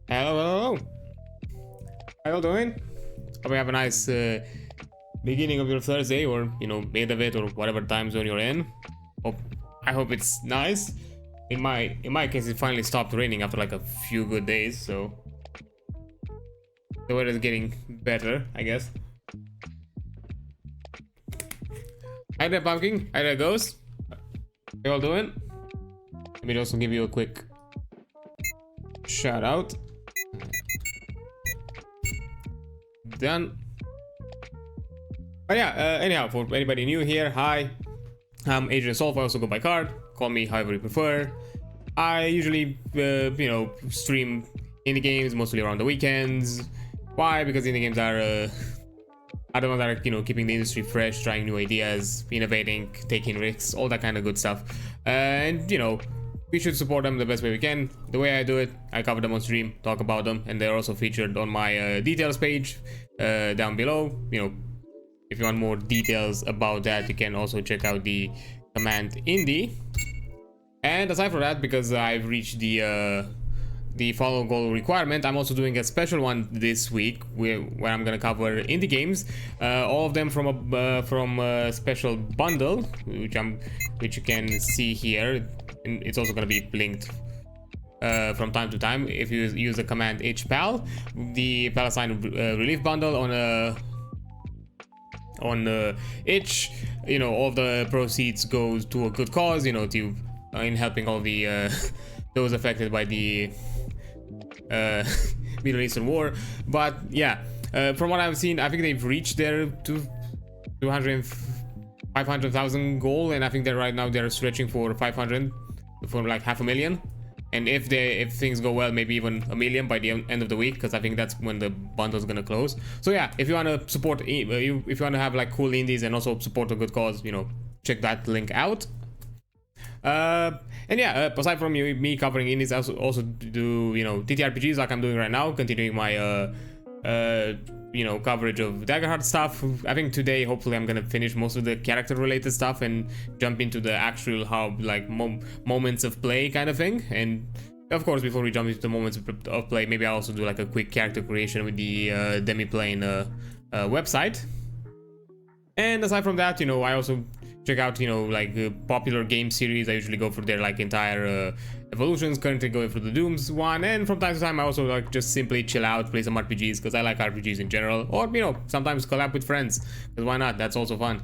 Hello. How you doing? Hope you have a nice beginning of your Thursday, or mid of it, or whatever time zone you're in. I hope it's nice. In my case, it finally stopped raining after like a few good days, so the weather is getting better, I guess. Hi there, Pumpkin. Hi there, Ghost. How you all doing? Let me also give you a quick shout out. Done. But yeah, anyhow, for anybody new here, hi. I'm Adrian Solf. I also go by card. Call me however you prefer. I usually, stream indie games mostly around the weekends. Why? Because indie games are the ones that are, keeping the industry fresh, trying new ideas, innovating, taking risks, all that kind of good stuff. And we should support them the best way we can. The way I do it, I cover them on stream, talk about them, and they're also featured on my details page down below. If you want more details about that, you can also check out the command indie. And aside from that, because I've reached the follow goal requirement, I'm also doing a special one this week where I'm gonna cover indie games, all of them from a special bundle, which you can see here, and it's also gonna be linked from time to time if you use the command hpal. The Palestine relief bundle on itch, all the proceeds go to a good cause, to in helping all the those affected by the Middle Eastern war. But yeah, from what I've seen, I think they've reached their 500,000 goal, and I think they're stretching for 500, for like 500,000. And if things go well, maybe even 1 million by the end of the week, because I think that's when the bundle's gonna close. So yeah, if you want to support, if you want to have like cool indies and also support a good cause, check that link out. And yeah, aside from me covering indies, I also do ttrpgs like I'm doing right now, continuing my coverage of Daggerheart stuff. I think today, hopefully, I'm gonna finish most of the character related stuff and jump into the actual moments of play kind of thing. And of course, before we jump into the moments of play, maybe I'll also do like a quick character creation with the Demiplane website. And aside from that, I also check out popular game series. I usually go for their entire evolutions. Currently going for the Dooms one, and from time to time I also just simply chill out, play some RPGs, because I like RPGs in general, or sometimes collab with friends, because why not? That's also fun.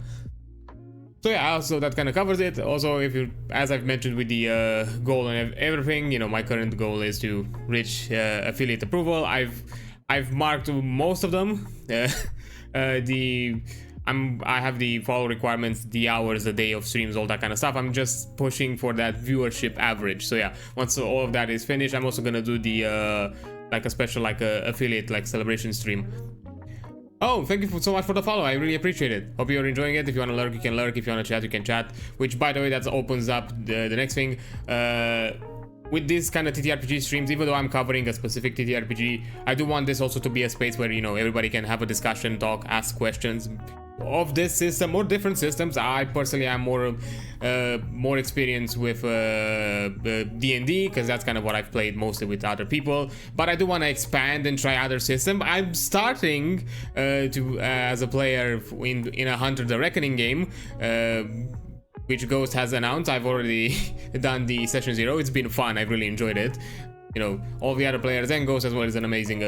So yeah, so that kind of covers it. Also, as I've mentioned with the goal and everything, my current goal is to reach affiliate approval. I've marked most of them. I have the follow requirements, the hours, the day of streams, all that kind of stuff. I'm just pushing for that viewership average. So yeah, once all of that is finished, I'm also gonna do the a special affiliate celebration stream. Oh, thank you so much for the follow. I really appreciate it. Hope you're enjoying it. If you want to lurk, you can lurk. If you want to chat, you can chat. Which, by the way, that opens up the next thing. With these kind of TTRPG streams, even though I'm covering a specific TTRPG, I do want this also to be a space where everybody can have a discussion, talk, ask questions of this system or different systems. I personally am more experienced with D&D, because that's kind of what I've played mostly with other people, but I do want to expand and try other systems. I'm starting to as a player in a Hunter the Reckoning game, which Ghost has announced. I've already done the session 0. It's been fun. I've really enjoyed it. All the other players, and Ghost as well is an amazing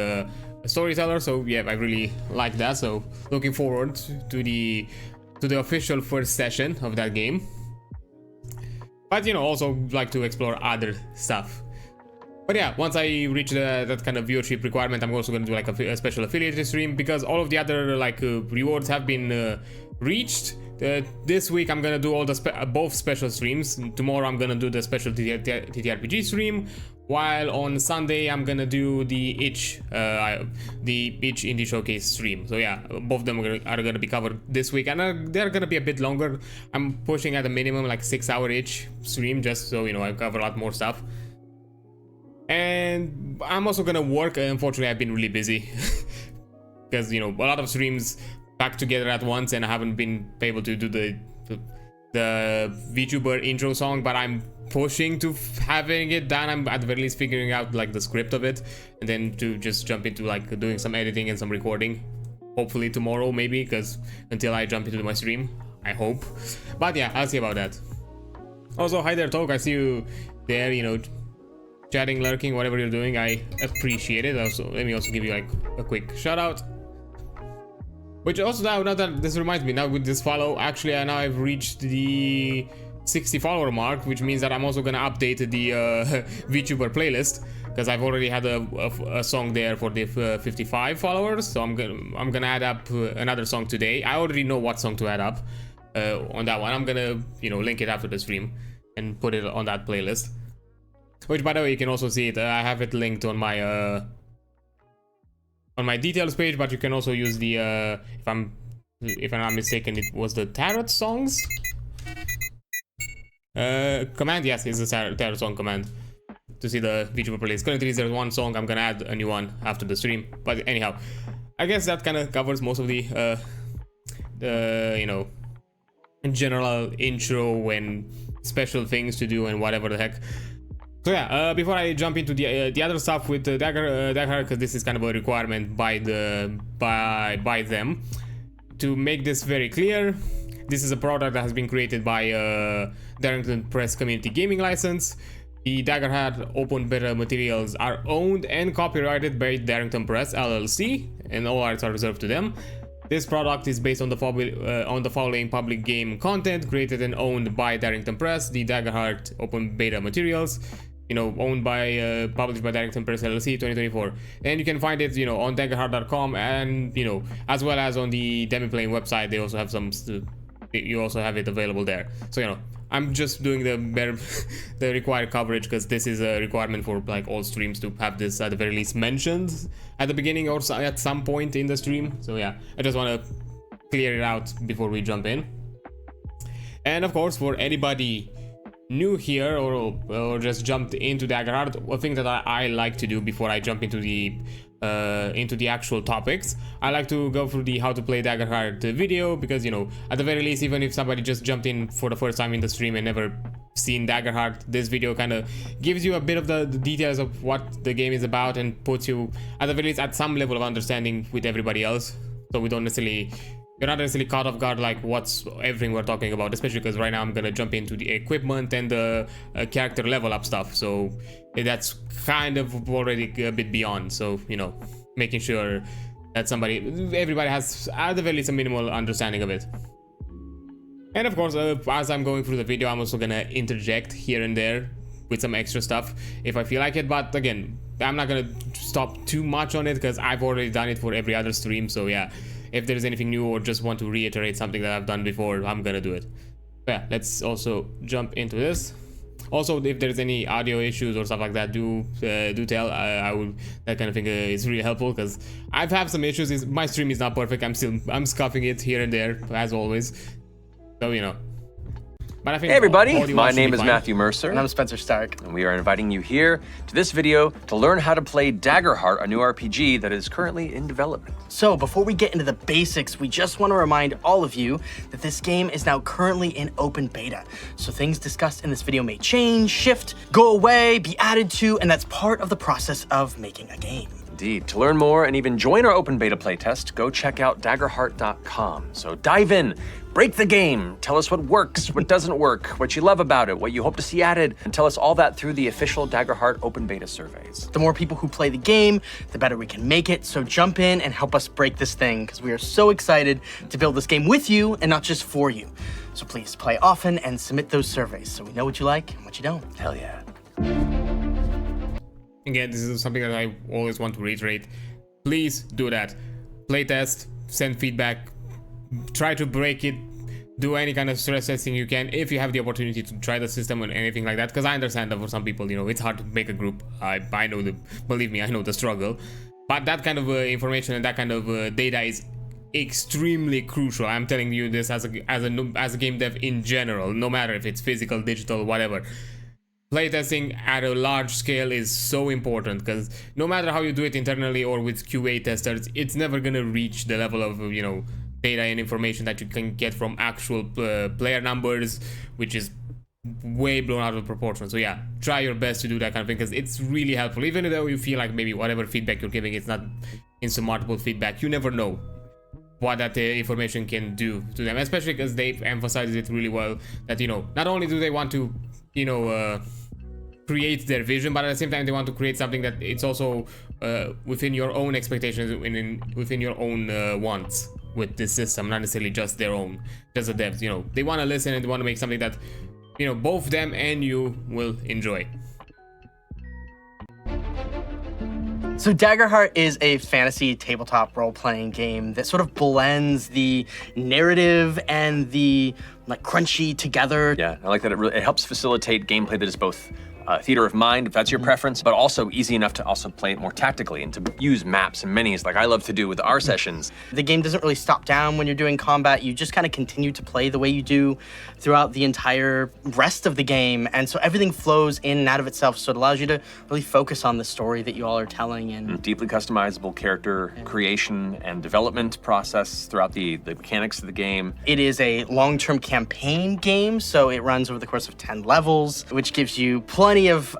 storyteller. So yeah, I really like that. So looking forward to the official first session of that game. But also like to explore other stuff. But yeah, once I reach that kind of viewership requirement, I'm also going to do a special affiliate stream, because all of the other rewards have been reached. This week I'm gonna do all the both special streams. Tomorrow I'm gonna do the special TTRPG stream, while on Sunday I'm gonna do the itch indie showcase stream. So yeah, both of them are gonna be covered this week, and they're gonna be a bit longer. I'm pushing at a minimum 6-hour itch stream, just so I cover a lot more stuff. And I'm also gonna work. Unfortunately, I've been really busy because a lot of streams back together at once, and I haven't been able to do the VTuber intro song, but I'm pushing to having it done. I'm at the very least figuring out like the script of it, and then to just jump into like doing some editing and some recording. Hopefully tomorrow, maybe, because until I jump into my stream, I hope. But yeah, I'll see about that. Also, hi there, Talk. I see you there, you know, chatting, lurking, whatever you're doing. I appreciate it. Also, let me also give you like a quick shout out. Which also now that this reminds me, now with this follow, actually now I've reached the 60 follower mark, which means that I'm also gonna update the VTuber playlist, because I've already had a song there for the 55 followers. So I'm gonna add up another song today. I already know what song to add up on that one. I'm gonna, you know, link it after the stream and put it on that playlist. Which, by the way, you can also see it. I have it linked on my details page, but you can also use the if I'm not mistaken, it was the tarot songs command. Yes, it's the tarot song command to see the VTuber playlist. Currently there's one song. I'm gonna add a new one after the stream, but anyhow, I guess that kind of covers most of the you know, general intro and special things to do and whatever the heck. So yeah, before I jump into the other stuff with Daggerheart, because this is kind of a requirement by them, to make this very clear, this is a product that has been created by Darrington Press community gaming license. The Daggerheart Open Beta Materials are owned and copyrighted by Darrington Press LLC, and all rights are reserved to them. This product is based on the following public game content created and owned by Darrington Press, the Daggerheart Open Beta Materials, you know, owned by, published by Darrington Press LLC 2024. And you can find it, you know, on daggerheart.com, and, you know, as well as on the Demi-Plane website. They also have some, you also have it available there. So, you know, I'm just doing the required coverage, because this is a requirement for like all streams to have this at the very least mentioned at the beginning or at some point in the stream. So yeah, I just want to clear it out before we jump in. And of course, for anybody new here or just jumped into Daggerheart, a thing that I like to do before I jump into the actual topics, I like to go through the how to play Daggerheart video, because, you know, at the very least, even if somebody just jumped in for the first time in the stream and never seen Daggerheart, this video kind of gives you a bit of the details of what the game is about and puts you at the very least at some level of understanding with everybody else, so we don't necessarily, you're not necessarily caught off guard like what's everything we're talking about, especially because right now I'm gonna jump into the equipment and the character level up stuff, so that's kind of already a bit beyond. So, you know, making sure that everybody has at the very least a minimal understanding of it. And of course, as I'm going through the video, I'm also gonna interject here and there with some extra stuff if I feel like it, but again, I'm not gonna stop too much on it because I've already done it for every other stream. So yeah, if there's anything new or just want to reiterate something that I've done before, I'm gonna do it. But yeah, let's also jump into this. Also, if there's any audio issues or stuff like that, do tell. I would, that kind of thing is really helpful, because I've had some issues. My stream is not perfect. I'm scuffing it here and there as always. So, you know. But I think hey everybody, my name is Matthew Mercer. And I'm Spencer Stark. And we are inviting you here to this video to learn how to play Daggerheart, a new RPG that is currently in development. So before we get into the basics, we just want to remind all of you that this game is now currently in open beta. So things discussed in this video may change, shift, go away, be added to, and that's part of the process of making a game. Indeed. To learn more and even join our open beta playtest, go check out daggerheart.com. So dive in, break the game, tell us what works, what doesn't work, what you love about it, what you hope to see added, and tell us all that through the official Daggerheart open beta surveys. The more people who play the game, the better we can make it. So jump in and help us break this thing, because we are so excited to build this game with you and not just for you. So please play often and submit those surveys so we know what you like and what you don't. Hell yeah. Again, this is something that I always want to reiterate. Please do that. Playtest, send feedback, try to break it, do any kind of stress testing you can if you have the opportunity to try the system or anything like that. Because I understand that for some people, you know, it's hard to make a group. I know believe me, I know the struggle. But that kind of information and that kind of data is extremely crucial. I'm telling you this as a game dev in general, no matter if it's physical, digital, whatever. Playtesting at a large scale is so important, because no matter how you do it internally or with QA testers, it's never gonna reach the level of, you know, data and information that you can get from actual player numbers, which is way blown out of proportion. So yeah, try your best to do that kind of thing, because it's really helpful. Even though you feel like maybe whatever feedback you're giving, it's not insurmountable feedback, you never know what that information can do to them, especially because they've emphasized it really well that, you know, not only do they want to, you know, create their vision, but at the same time they want to create something that it's also within your own expectations, within your own wants with this system, not necessarily just their own, just the devs. You know, they want to listen and they want to make something that, you know, both them and you will enjoy. So Daggerheart is a fantasy tabletop role-playing game that sort of blends the narrative and the like crunchy together. Yeah, I like that it helps facilitate gameplay that is both theater of mind, if that's your preference, but also easy enough to also play it more tactically and to use maps and minis like I love to do with our sessions. The game doesn't really stop down when you're doing combat. You just kind of continue to play the way you do throughout the entire rest of the game. And so everything flows in and out of itself. So it allows you to really focus on the story that you all are telling. And deeply customizable character creation and development process throughout the mechanics of the game. It is a long-term campaign game, so it runs over the course of 10 levels, which gives you plenty of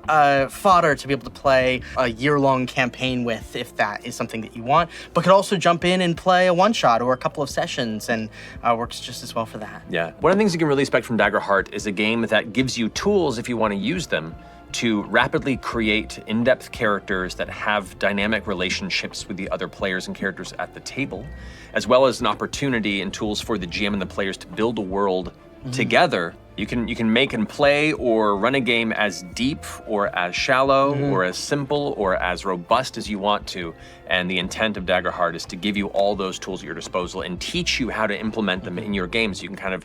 fodder to be able to play a year-long campaign with, if that is something that you want, but could also jump in and play a one-shot or a couple of sessions, and works just as well for that. Yeah, one of the things you can really expect from Daggerheart is a game that gives you tools, if you want to use them, to rapidly create in-depth characters that have dynamic relationships with the other players and characters at the table, as well as an opportunity and tools for the GM and the players to build a world together. You can make and play or run a game as deep or as shallow or as simple or as robust as you want to. And the intent of Daggerheart is to give you all those tools at your disposal and teach you how to implement them in your game, so you can kind of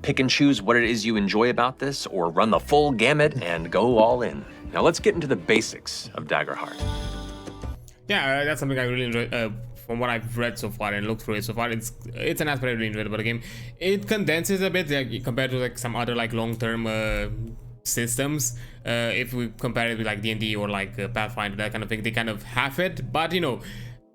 pick and choose what it is you enjoy about this, or run the full gamut and go all in. Now let's get into the basics of Daggerheart. Yeah, that's something I really enjoy. From what I've read so far and looked through it so far, it's an aspect I really enjoyed about the game. It condenses a bit, like, compared to like some other like long-term systems. If we compare it with like D&D or like Pathfinder, that kind of thing, they kind of have it, but you know,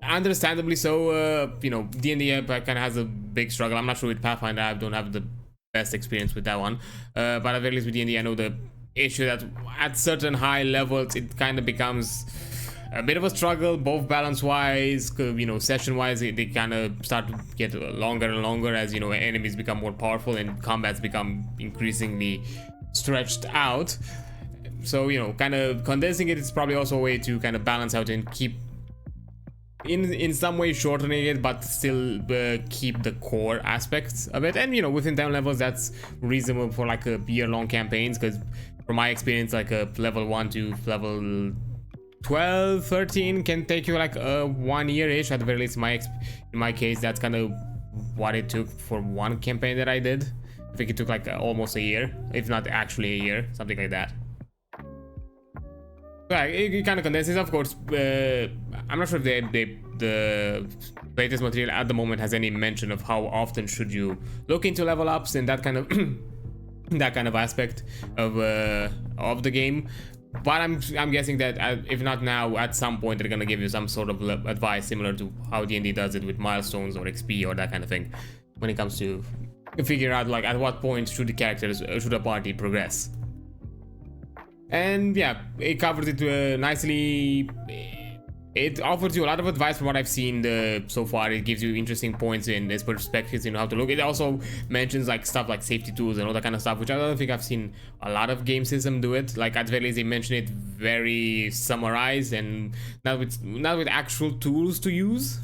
understandably so. You know, D&D kind of has a big struggle. I'm not sure with Pathfinder, I don't have the best experience with that one, but at least with D&D I know the issue that at certain high levels it kind of becomes a bit of a struggle, both balance-wise, you know, session-wise. They kind of start to get longer and longer as, you know, enemies become more powerful and combats become increasingly stretched out. So, you know, kind of condensing it is probably also a way to kind of balance out and keep, in some way, shortening it, but still keep the core aspects of it. And, you know, within 10 levels, that's reasonable for like a year-long campaigns, because from my experience, like a level 1 to level 12, 13 can take you like 1 year-ish, at the very least. In my case, that's kind of what it took for one campaign that I did. I think it took like almost a year, if not actually a year, something like that. Yeah, it kind of condenses, of course. I'm not sure if the latest material at the moment has any mention of how often should you look into level ups and that kind of that kind of aspect of the game. But I'm guessing that if not now, at some point they're gonna give you some sort of advice similar to how D&D does it with milestones or XP or that kind of thing, when it comes to figuring out like at what point should a party progress. And yeah, it covers it nicely. It offers you a lot of advice from what I've seen so far. It gives you interesting points in its perspectives, you know, how to look. It also mentions like stuff like safety tools and all that kind of stuff, which I don't think I've seen a lot of game systems do it. Like at the very least, they mention it very summarized and not with actual tools to use,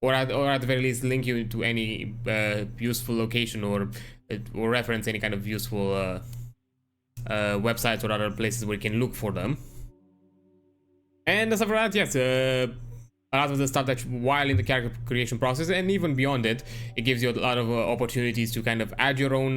or at the very least link you to any useful location or reference any kind of useful websites or other places where you can look for them. And aside from that, yes, a lot of the stuff that while in the character creation process and even beyond it, it gives you a lot of opportunities to kind of add your own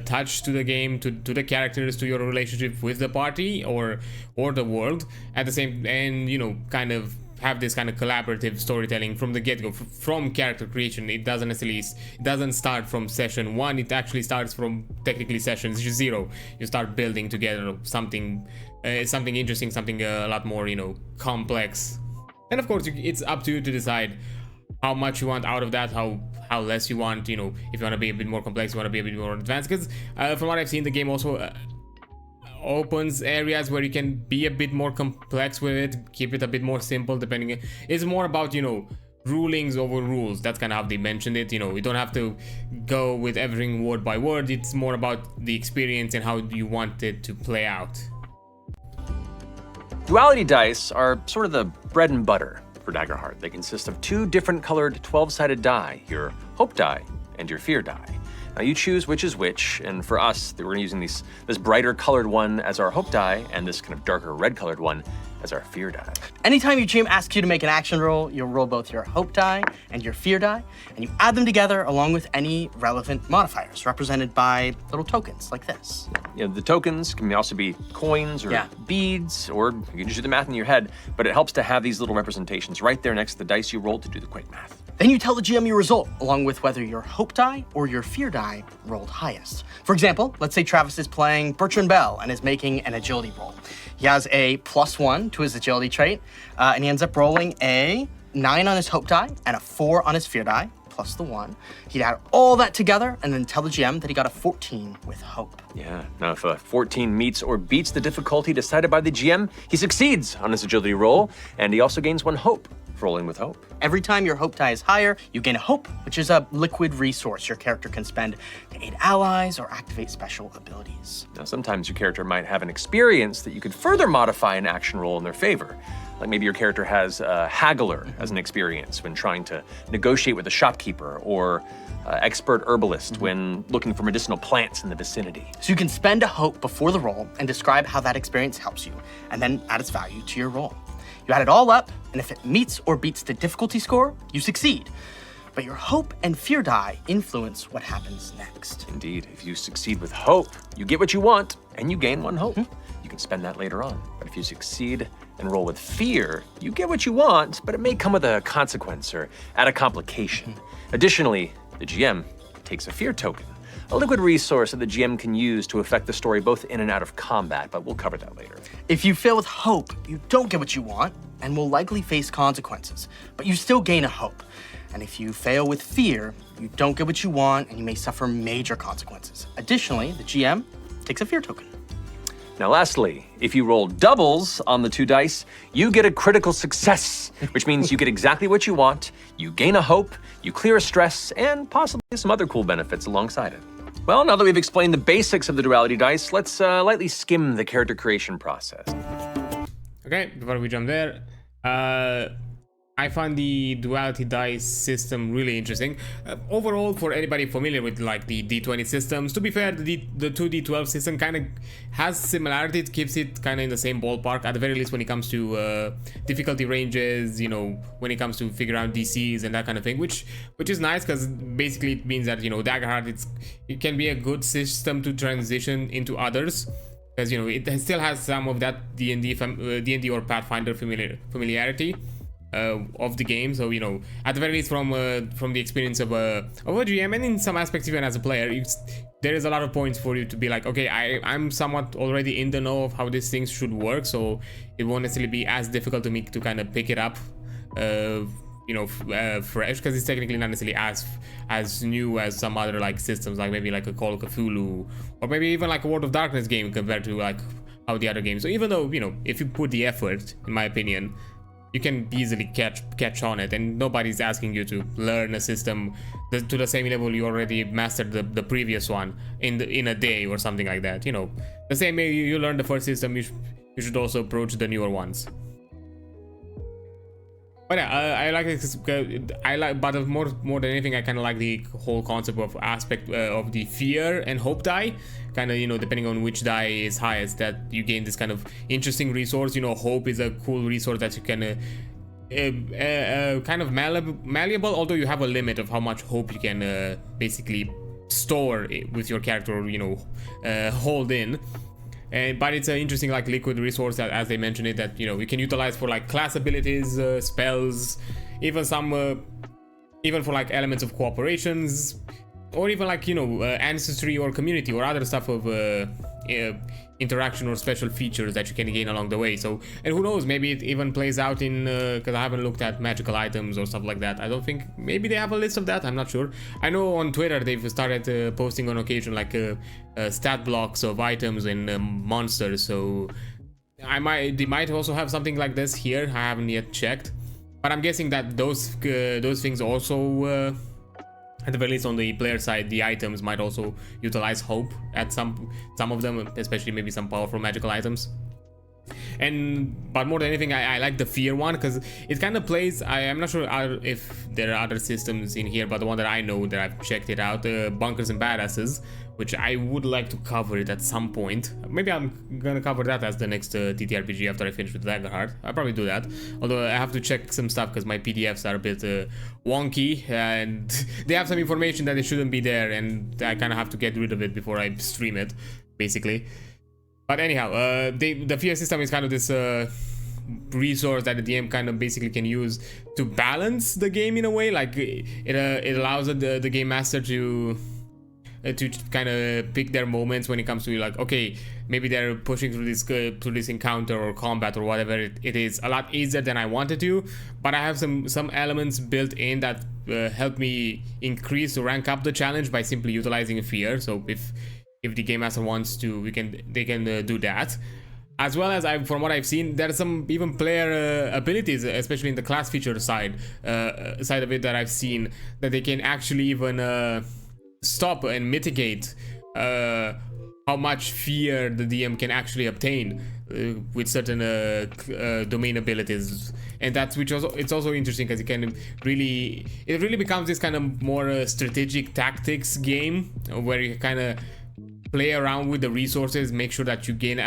touch to the game, to the characters, to your relationship with the party or the world at the same, and you know, kind of have this kind of collaborative storytelling from the get-go, from character creation. It doesn't start from session 1. It actually starts from technically session 0. You start building together something interesting, something a lot more, you know, complex. And of course, it's up to you to decide how much you want out of that, how how less you want, you know, if you want to be a bit more complex, you want to be a bit more advanced, because from what I've seen, the game also opens areas where you can be a bit more complex with it, keep it a bit more simple, depending. It's more about, you know, rulings over rules. That's kind of how they mentioned it. You know, you don't have to go with everything word by word. It's more about the experience and how you want it to play out. Duality dice are sort of the bread and butter for Daggerheart. They consist of 2 different colored 12-sided die, your hope die and your fear die. Now you choose which is which, and for us, we're using this brighter colored one as our hope die, and this kind of darker red colored one as our fear die. Anytime your GM asks you to make an action roll, you'll roll both your hope die and your fear die, and you add them together along with any relevant modifiers represented by little tokens like this. You know, the tokens can also be coins or beads, or you can just do the math in your head, but it helps to have these little representations right there next to the dice you rolled to do the quick math. Then you tell the GM your result, along with whether your hope die or your fear die rolled highest. For example, let's say Travis is playing Bertrand Bell and is making an agility roll. He has a +1 to his agility trait, and he ends up rolling a 9 on his hope die and a 4 on his fear die, plus the 1. He'd add all that together and then tell the GM that he got a 14 with hope. Yeah, now if a 14 meets or beats the difficulty decided by the GM, he succeeds on his agility roll, and he also gains 1 hope for rolling with hope. Every time your hope die is higher, you gain a hope, which is a liquid resource your character can spend to aid allies or activate special abilities. Now sometimes your character might have an experience that you could further modify an action roll in their favor. Like maybe your character has Haggler as an experience when trying to negotiate with a shopkeeper, or expert herbalist when looking for medicinal plants in the vicinity. So you can spend a hope before the roll and describe how that experience helps you, and then add its value to your roll. You add it all up, and if it meets or beats the difficulty score, you succeed. But your hope and fear die influence what happens next. Indeed, if you succeed with hope, you get what you want, and you gain 1 hope. You can spend that later on. But if you succeed and roll with fear, you get what you want, but it may come with a consequence or add a complication. Additionally, the GM takes a fear token, a liquid resource that the GM can use to affect the story both in and out of combat, but we'll cover that later. If you fail with hope, you don't get what you want and will likely face consequences, but you still gain a hope. And if you fail with fear, you don't get what you want and you may suffer major consequences. Additionally, the GM takes a fear token. Now lastly, if you roll doubles on the 2 dice, you get a critical success, which means you get exactly what you want, you gain a hope, you clear a stress, and possibly some other cool benefits alongside it. Well, now that we've explained the basics of the duality dice, let's lightly skim the character creation process. Okay, before we jump there, I find the duality dice system really interesting. Overall, for anybody familiar with like the D20 systems, to be fair, the 2D12 system kind of has similarity. It keeps it kind of in the same ballpark, at the very least when it comes to difficulty ranges, you know, when it comes to figure out DCs and that kind of thing, which is nice, because basically it means that, you know, Daggerheart, it can be a good system to transition into others, because, you know, it still has some of that D&D or Pathfinder familiarity of the game. So, you know, at the very least from the experience of a GM, and in some aspects even as a player, there is a lot of points for you to be like, okay, I'm somewhat already in the know of how these things should work, so it won't necessarily be as difficult to me to kind of pick it up you know, fresh, because it's technically not necessarily as new as some other like systems, like maybe like a Call of Cthulhu, or maybe even like a World of Darkness game compared to like how the other games. So even though, you know, if you put the effort, in my opinion, you can easily catch on it, and nobody's asking you to learn a system to the same level you already mastered the previous one in a day or something like that. You know, the same way you learn the first system, you should also approach the newer ones. But yeah, I like this. But more than anything, I kind of like the whole concept of aspect of the fear and hope die. Kind of, you know, depending on which die is highest, that you gain this kind of interesting resource. You know, hope is a cool resource that you can kind of malleable, although you have a limit of how much hope you can basically store with your character, or, you know, hold in. But it's an interesting like liquid resource that, as they mentioned it, that, you know, you can utilize for like class abilities, spells, even some even for like elements of cooperations, or even like, you know, ancestry or community or other stuff of interaction or special features that you can gain along the way. So, and who knows, maybe it even plays out in, because I haven't looked at magical items or stuff like that. I don't think, maybe they have a list of that, I'm not sure. I know on Twitter they've started posting on occasion like stat blocks of items and monsters, so they might also have something like this here. I haven't yet checked, but I'm guessing that those things also, at the very least on the player side, the items might also utilize hope at some of them, especially maybe some powerful magical items. But more than anything, I like the fear one because it kind of plays. I'm not sure if there are other systems in here, but the one that I know that I've checked it out, bunkers and badasses, which I would like to cover it at some point. Maybe I'm gonna cover that as the next ttrpg after I finish with Daggerheart. I'll probably do that, although I have to check some stuff because my PDFs are a bit wonky and they have some information that it shouldn't be there, and I kind of have to get rid of it before I stream it, basically. But anyhow, the fear system is kind of this resource that the DM kind of basically can use to balance the game in a way. Like it allows the game master to kind of pick their moments when it comes to, like, okay, maybe they're pushing through this encounter or combat or whatever it is a lot easier than I wanted to, but I have some elements built in that help me increase or rank up the challenge by simply utilizing fear. So if the game master wants to, they can do that. As well as, from what I've seen, there are some even player abilities, especially in the class feature side of it, that I've seen that they can actually even stop and mitigate how much fear the DM can actually obtain with certain domain abilities. And that's it's also interesting because it really becomes this kind of more strategic tactics game where you kind of play around with the resources, make sure that you gain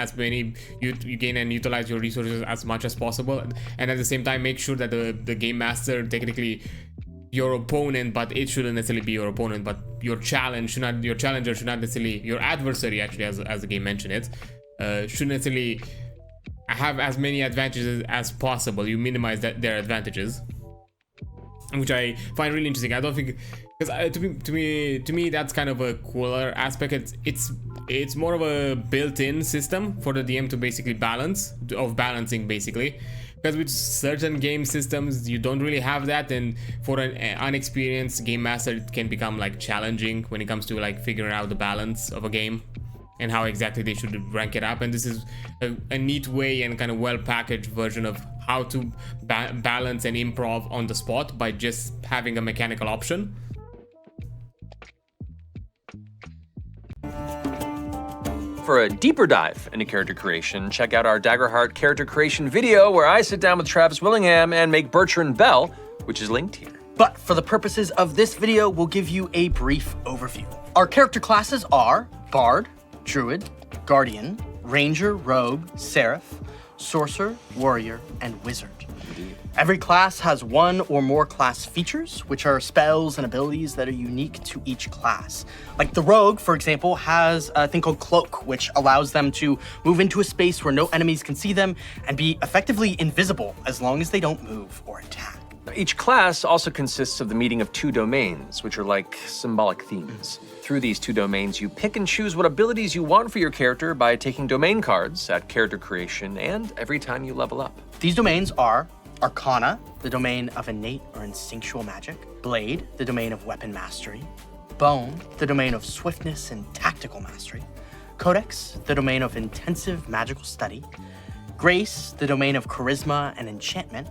you gain and utilize your resources as much as possible, and at the same time make sure that the game master, technically your opponent, but it shouldn't necessarily be your opponent, but your challenger should not necessarily, your adversary actually, as the game mentioned it, shouldn't necessarily have as many advantages as possible. You minimize their advantages, which I find really interesting. I don't think, because to me that's kind of a cooler aspect. It's more of a built-in system for the DM to basically balancing basically, because with certain game systems you don't really have that, and for an unexperienced game master it can become like challenging when it comes to like figuring out the balance of a game and how exactly they should rank it up. And this is a neat way and kind of well-packaged version of how to balance and improv on the spot by just having a mechanical option. For a deeper dive into character creation, check out our Daggerheart character creation video where I sit down with Travis Willingham and make Bertrand Bell, which is linked here. But for the purposes of this video, we'll give you a brief overview. Our character classes are Bard, Druid, Guardian, Ranger, Rogue, Seraph, Sorcerer, Warrior, and Wizard. Indeed. Every class has one or more class features, which are spells and abilities that are unique to each class. Like the Rogue, for example, has a thing called Cloak, which allows them to move into a space where no enemies can see them and be effectively invisible as long as they don't move or attack. Each class also consists of the meeting of two domains, which are like symbolic themes. Through these two domains, you pick and choose what abilities you want for your character by taking domain cards at character creation and every time you level up. These domains are Arcana, the domain of innate or instinctual magic; Blade, the domain of weapon mastery; Bone, the domain of swiftness and tactical mastery; Codex, the domain of intensive magical study; Grace, the domain of charisma and enchantment;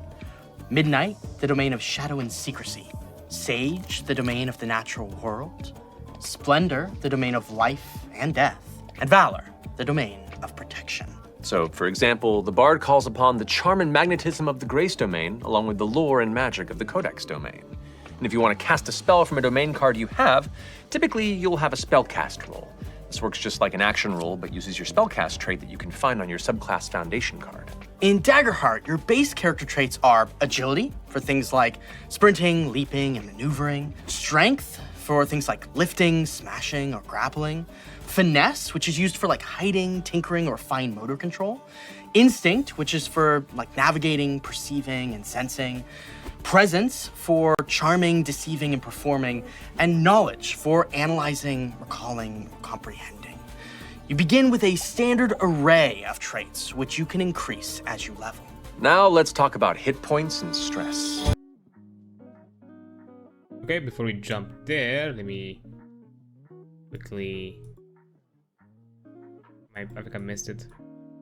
Midnight, the domain of shadow and secrecy; Sage, the domain of the natural world; Splendor, the domain of life and death; and Valor, the domain of protection. So, for example, the Bard calls upon the charm and magnetism of the Grace domain, along with the lore and magic of the Codex domain. And if you want to cast a spell from a domain card you have, typically you'll have a spellcast roll. This works just like an action roll, but uses your spellcast trait that you can find on your subclass foundation card. In Daggerheart, your base character traits are Agility, for things like sprinting, leaping, and maneuvering; Strength, for things like lifting, smashing, or grappling; Finesse, which is used for like hiding, tinkering, or fine motor control; Instinct, which is for like navigating, perceiving, and sensing; Presence, for charming, deceiving, and performing; and Knowledge, for analyzing, recalling, comprehending. You begin with a standard array of traits, which you can increase as you level. Now let's talk about hit points and stress. Okay, before we jump there, let me quickly... I think I missed it.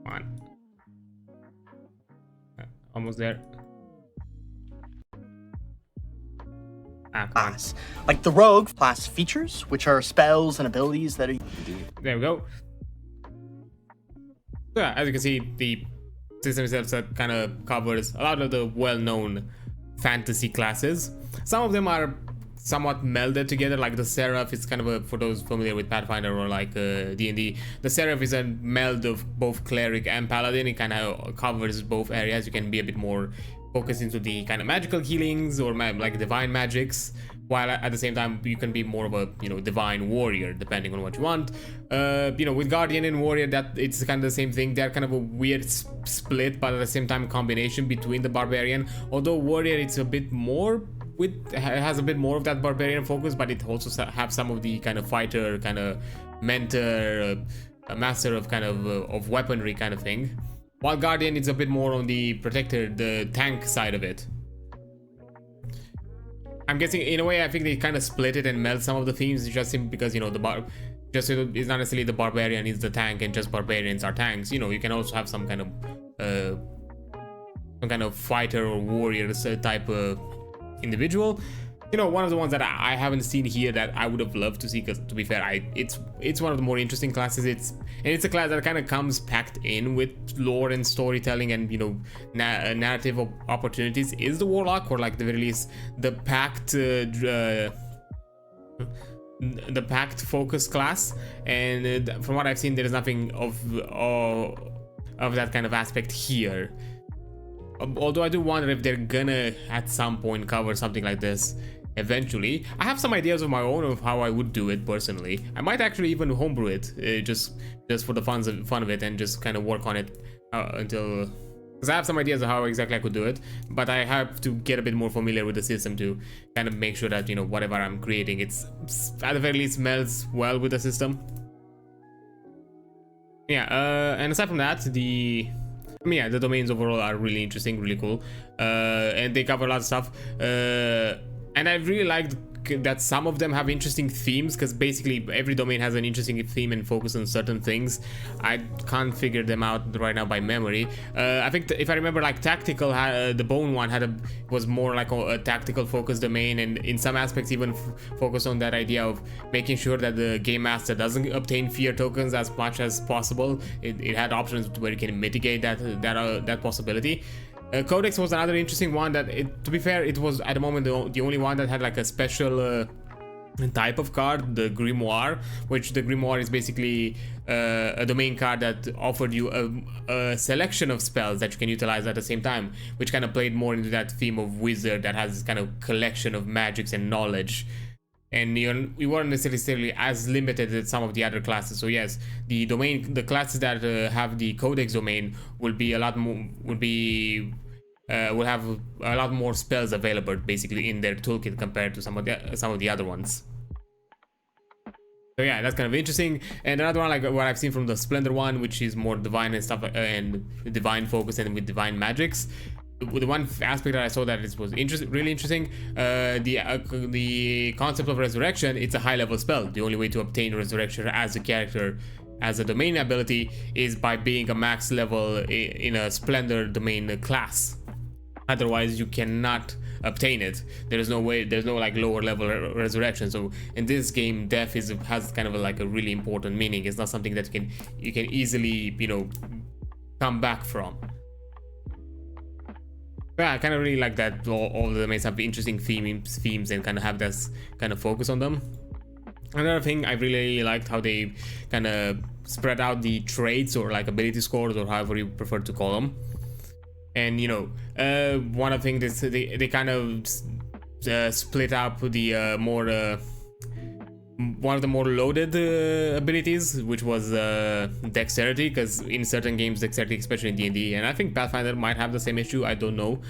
Come on. Almost there. Ah, come on. Like the rogue class features, which are spells and abilities that are... There we go. So yeah, as you can see, the system itself kind of covers a lot of the well-known fantasy classes. Some of them are somewhat melded together, like the Seraph is kind of a, for those familiar with Pathfinder or like D&D, the Seraph is a meld of both cleric and paladin. It kind of covers both areas. You can be a bit more focused into the kind of magical healings or like divine magics, while at the same time you can be more of a, you know, divine warrior depending on what you want. You know, with Guardian and Warrior, that it's kind of the same thing. They're kind of a weird split, but at the same time combination between the Barbarian. Although Warrior, it's a bit more has a bit more of that barbarian focus, but it also have some of the kind of fighter, kind of mentor, master of kind of weaponry kind of thing. While Guardian is a bit more on the protector, the tank side of it. I'm guessing in a way I think they kind of split it and meld some of the themes just simply because, you know, it's not necessarily the barbarian is the tank and just barbarians are tanks. You know, you can also have some kind of fighter or warrior type of individual. You know, one of the ones that I haven't seen here that I would have loved to see, because to be fair, it's one of the more interesting classes. It's a class that kind of comes packed in with lore and storytelling and, you know, narrative opportunities, is the Warlock, or like the very least the packed focus class. And from what I've seen, there is nothing of that kind of aspect here. Although I do wonder if they're gonna at some point cover something like this eventually. I have some ideas of my own of how I would do it personally. I might actually even homebrew it, just for the fun of it, and just kind of work on it until, because I have some ideas of how exactly I could do it, but I have to get a bit more familiar with the system to kind of make sure that, you know, whatever I'm creating, it's at the very least melds well with the system. Yeah, and aside from that, the domains overall are really interesting, really cool, and they cover a lot of stuff, and I really liked that some of them have interesting themes, because basically every domain has an interesting theme and focus on certain things. I can't figure them out right now by memory. I think if I remember, like tactical, the bone one was more like a tactical focus domain, and in some aspects even focus on that idea of making sure that the game master doesn't obtain fear tokens as much as possible. It had options where you can mitigate that possibility. Codex was another interesting one that, to be fair, it was at the moment the only one that had like a special type of card, the Grimoire, which the Grimoire is basically a domain card that offered you a selection of spells that you can utilize at the same time, which kind of played more into that theme of wizard that has this kind of collection of magics and knowledge. And we weren't necessarily as limited as some of the other classes. So yes, the classes that have the Codex domain will be a lot more, will have a lot more spells available basically in their toolkit compared to some of the other ones. So yeah, that's kind of interesting. And another one, like what I've seen from the Splendor one, which is more divine and stuff, and divine focus and with divine magics. The one aspect that I saw that was really interesting, the concept of resurrection. It's a high level spell. The only way to obtain resurrection as a character, as a domain ability, is by being a max level in a Splendor domain class. Otherwise you cannot obtain it. There's no way, there's no like lower level resurrection. So in this game, death has kind of like a really important meaning. It's not something that you can easily, you know, come back from. Yeah, I kind of really like that all the domains have interesting themes and kind of have this kind of focus on them. Another thing, I really liked how they kind of spread out the traits or like ability scores, or however you prefer to call them. And you know, one of the things is they kind of split up the one of the more loaded abilities, which was dexterity, because in certain games dexterity, especially in D&D, and I think Pathfinder might have the same issue, I don't know,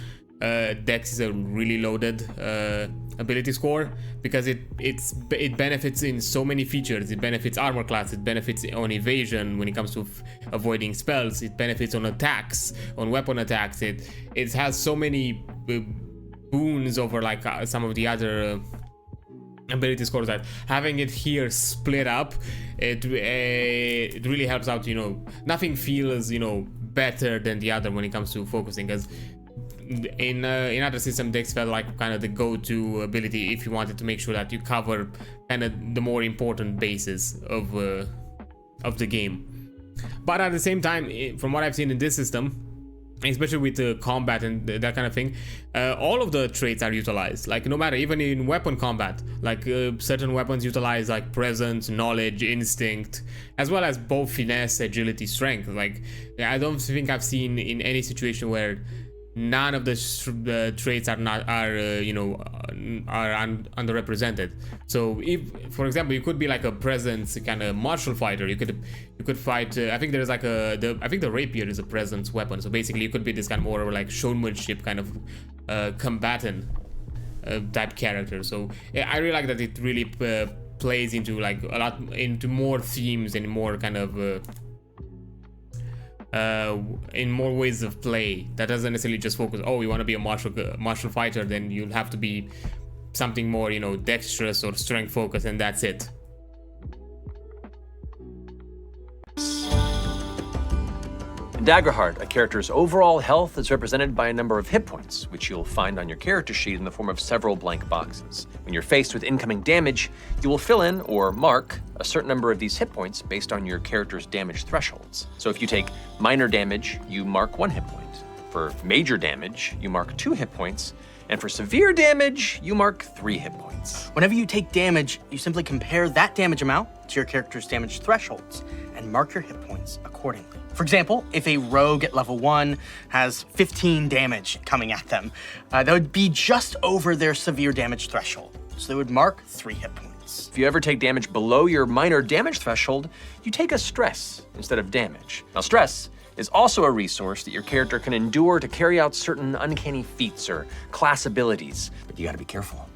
Dex is a really loaded ability score, because it benefits in so many features. It benefits armor class, it benefits on evasion when it comes to avoiding spells, it benefits on attacks, on weapon attacks. It has so many boons over like some of the other ability scores, that having it here split up, it really helps out. You know, nothing feels, you know, better than the other when it comes to focusing, because in other system, Dex felt like kind of the go-to ability if you wanted to make sure that you cover kind of the more important bases of the game. But at the same time, from what I've seen in this system, especially with the combat and that kind of thing, all of the traits are utilized. Like, no matter, even in weapon combat, like certain weapons utilize like presence, knowledge, instinct, as well as both finesse, agility, strength. Like, I don't think I've seen in any situation where none of the traits are underrepresented. So if, for example, you could be like a presence kind of martial fighter, you could fight, I think there's like I think the rapier is a presence weapon, so basically you could be this kind of more like showmanship kind of combatant type character. So yeah, I really like that it really plays into like a lot into more themes and more kind of in more ways of play. That doesn't necessarily just focus, oh, you want to be a martial fighter, then you'll have to be something more, you know, dexterous or strength focused, and that's it. In Daggerheart, a character's overall health is represented by a number of hit points, which you'll find on your character sheet in the form of several blank boxes. When you're faced with incoming damage, you will fill in or mark a certain number of these hit points based on your character's damage thresholds. So if you take minor damage, you mark 1 hit point. For major damage, you mark 2 hit points. And for severe damage, you mark 3 hit points. Whenever you take damage, you simply compare that damage amount to your character's damage thresholds and mark your hit points accordingly. For example, if a rogue at level 1 has 15 damage coming at them, that would be just over their severe damage threshold. So they would mark 3 hit points. If you ever take damage below your minor damage threshold, you take a stress instead of damage. Now, stress is also a resource that your character can endure to carry out certain uncanny feats or class abilities. But you gotta be careful.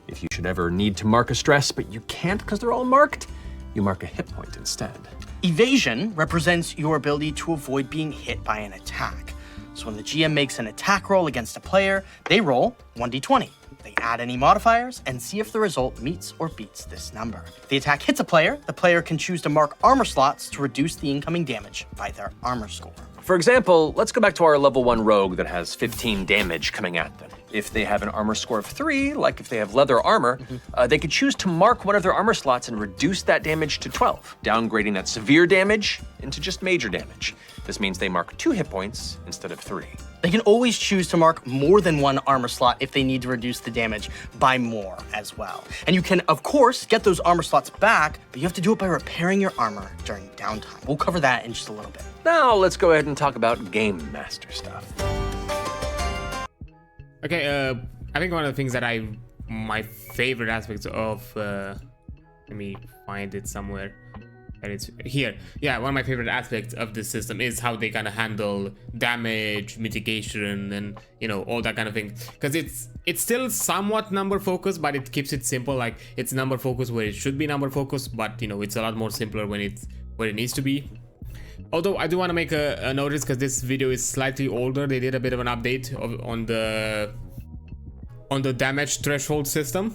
If you should ever need to mark a stress, but you can't because they're all marked, you mark a hit point instead. Evasion represents your ability to avoid being hit by an attack. So when the GM makes an attack roll against a player, they roll 1d20. They add any modifiers and see if the result meets or beats this number. If the attack hits a player, the player can choose to mark armor slots to reduce the incoming damage by their armor score. For example, let's go back to our level 1 rogue that has 15 damage coming at them. If they have an armor score of 3, like if they have leather armor, they could choose to mark one of their armor slots and reduce that damage to 12, downgrading that severe damage into just major damage. This means they mark 2 hit points instead of 3. They can always choose to mark more than 1 armor slot if they need to reduce the damage by more as well. And you can, of course, get those armor slots back, but you have to do it by repairing your armor during downtime. We'll cover that in just a little bit. Now let's go ahead and talk about Game Master stuff. Okay, I think one of the things that my favorite aspects of, let me find it somewhere, and it's here. Yeah, one of my favorite aspects of this system is how they kind of handle damage, mitigation, and, you know, all that kind of thing. Because it's still somewhat number focused, but it keeps it simple. Like, it's number focused where it should be number focused, but, you know, it's a lot more simpler when it's where it needs to be. Although I do want to make a notice, because this video is slightly older. They did a bit of an update on the damage threshold system.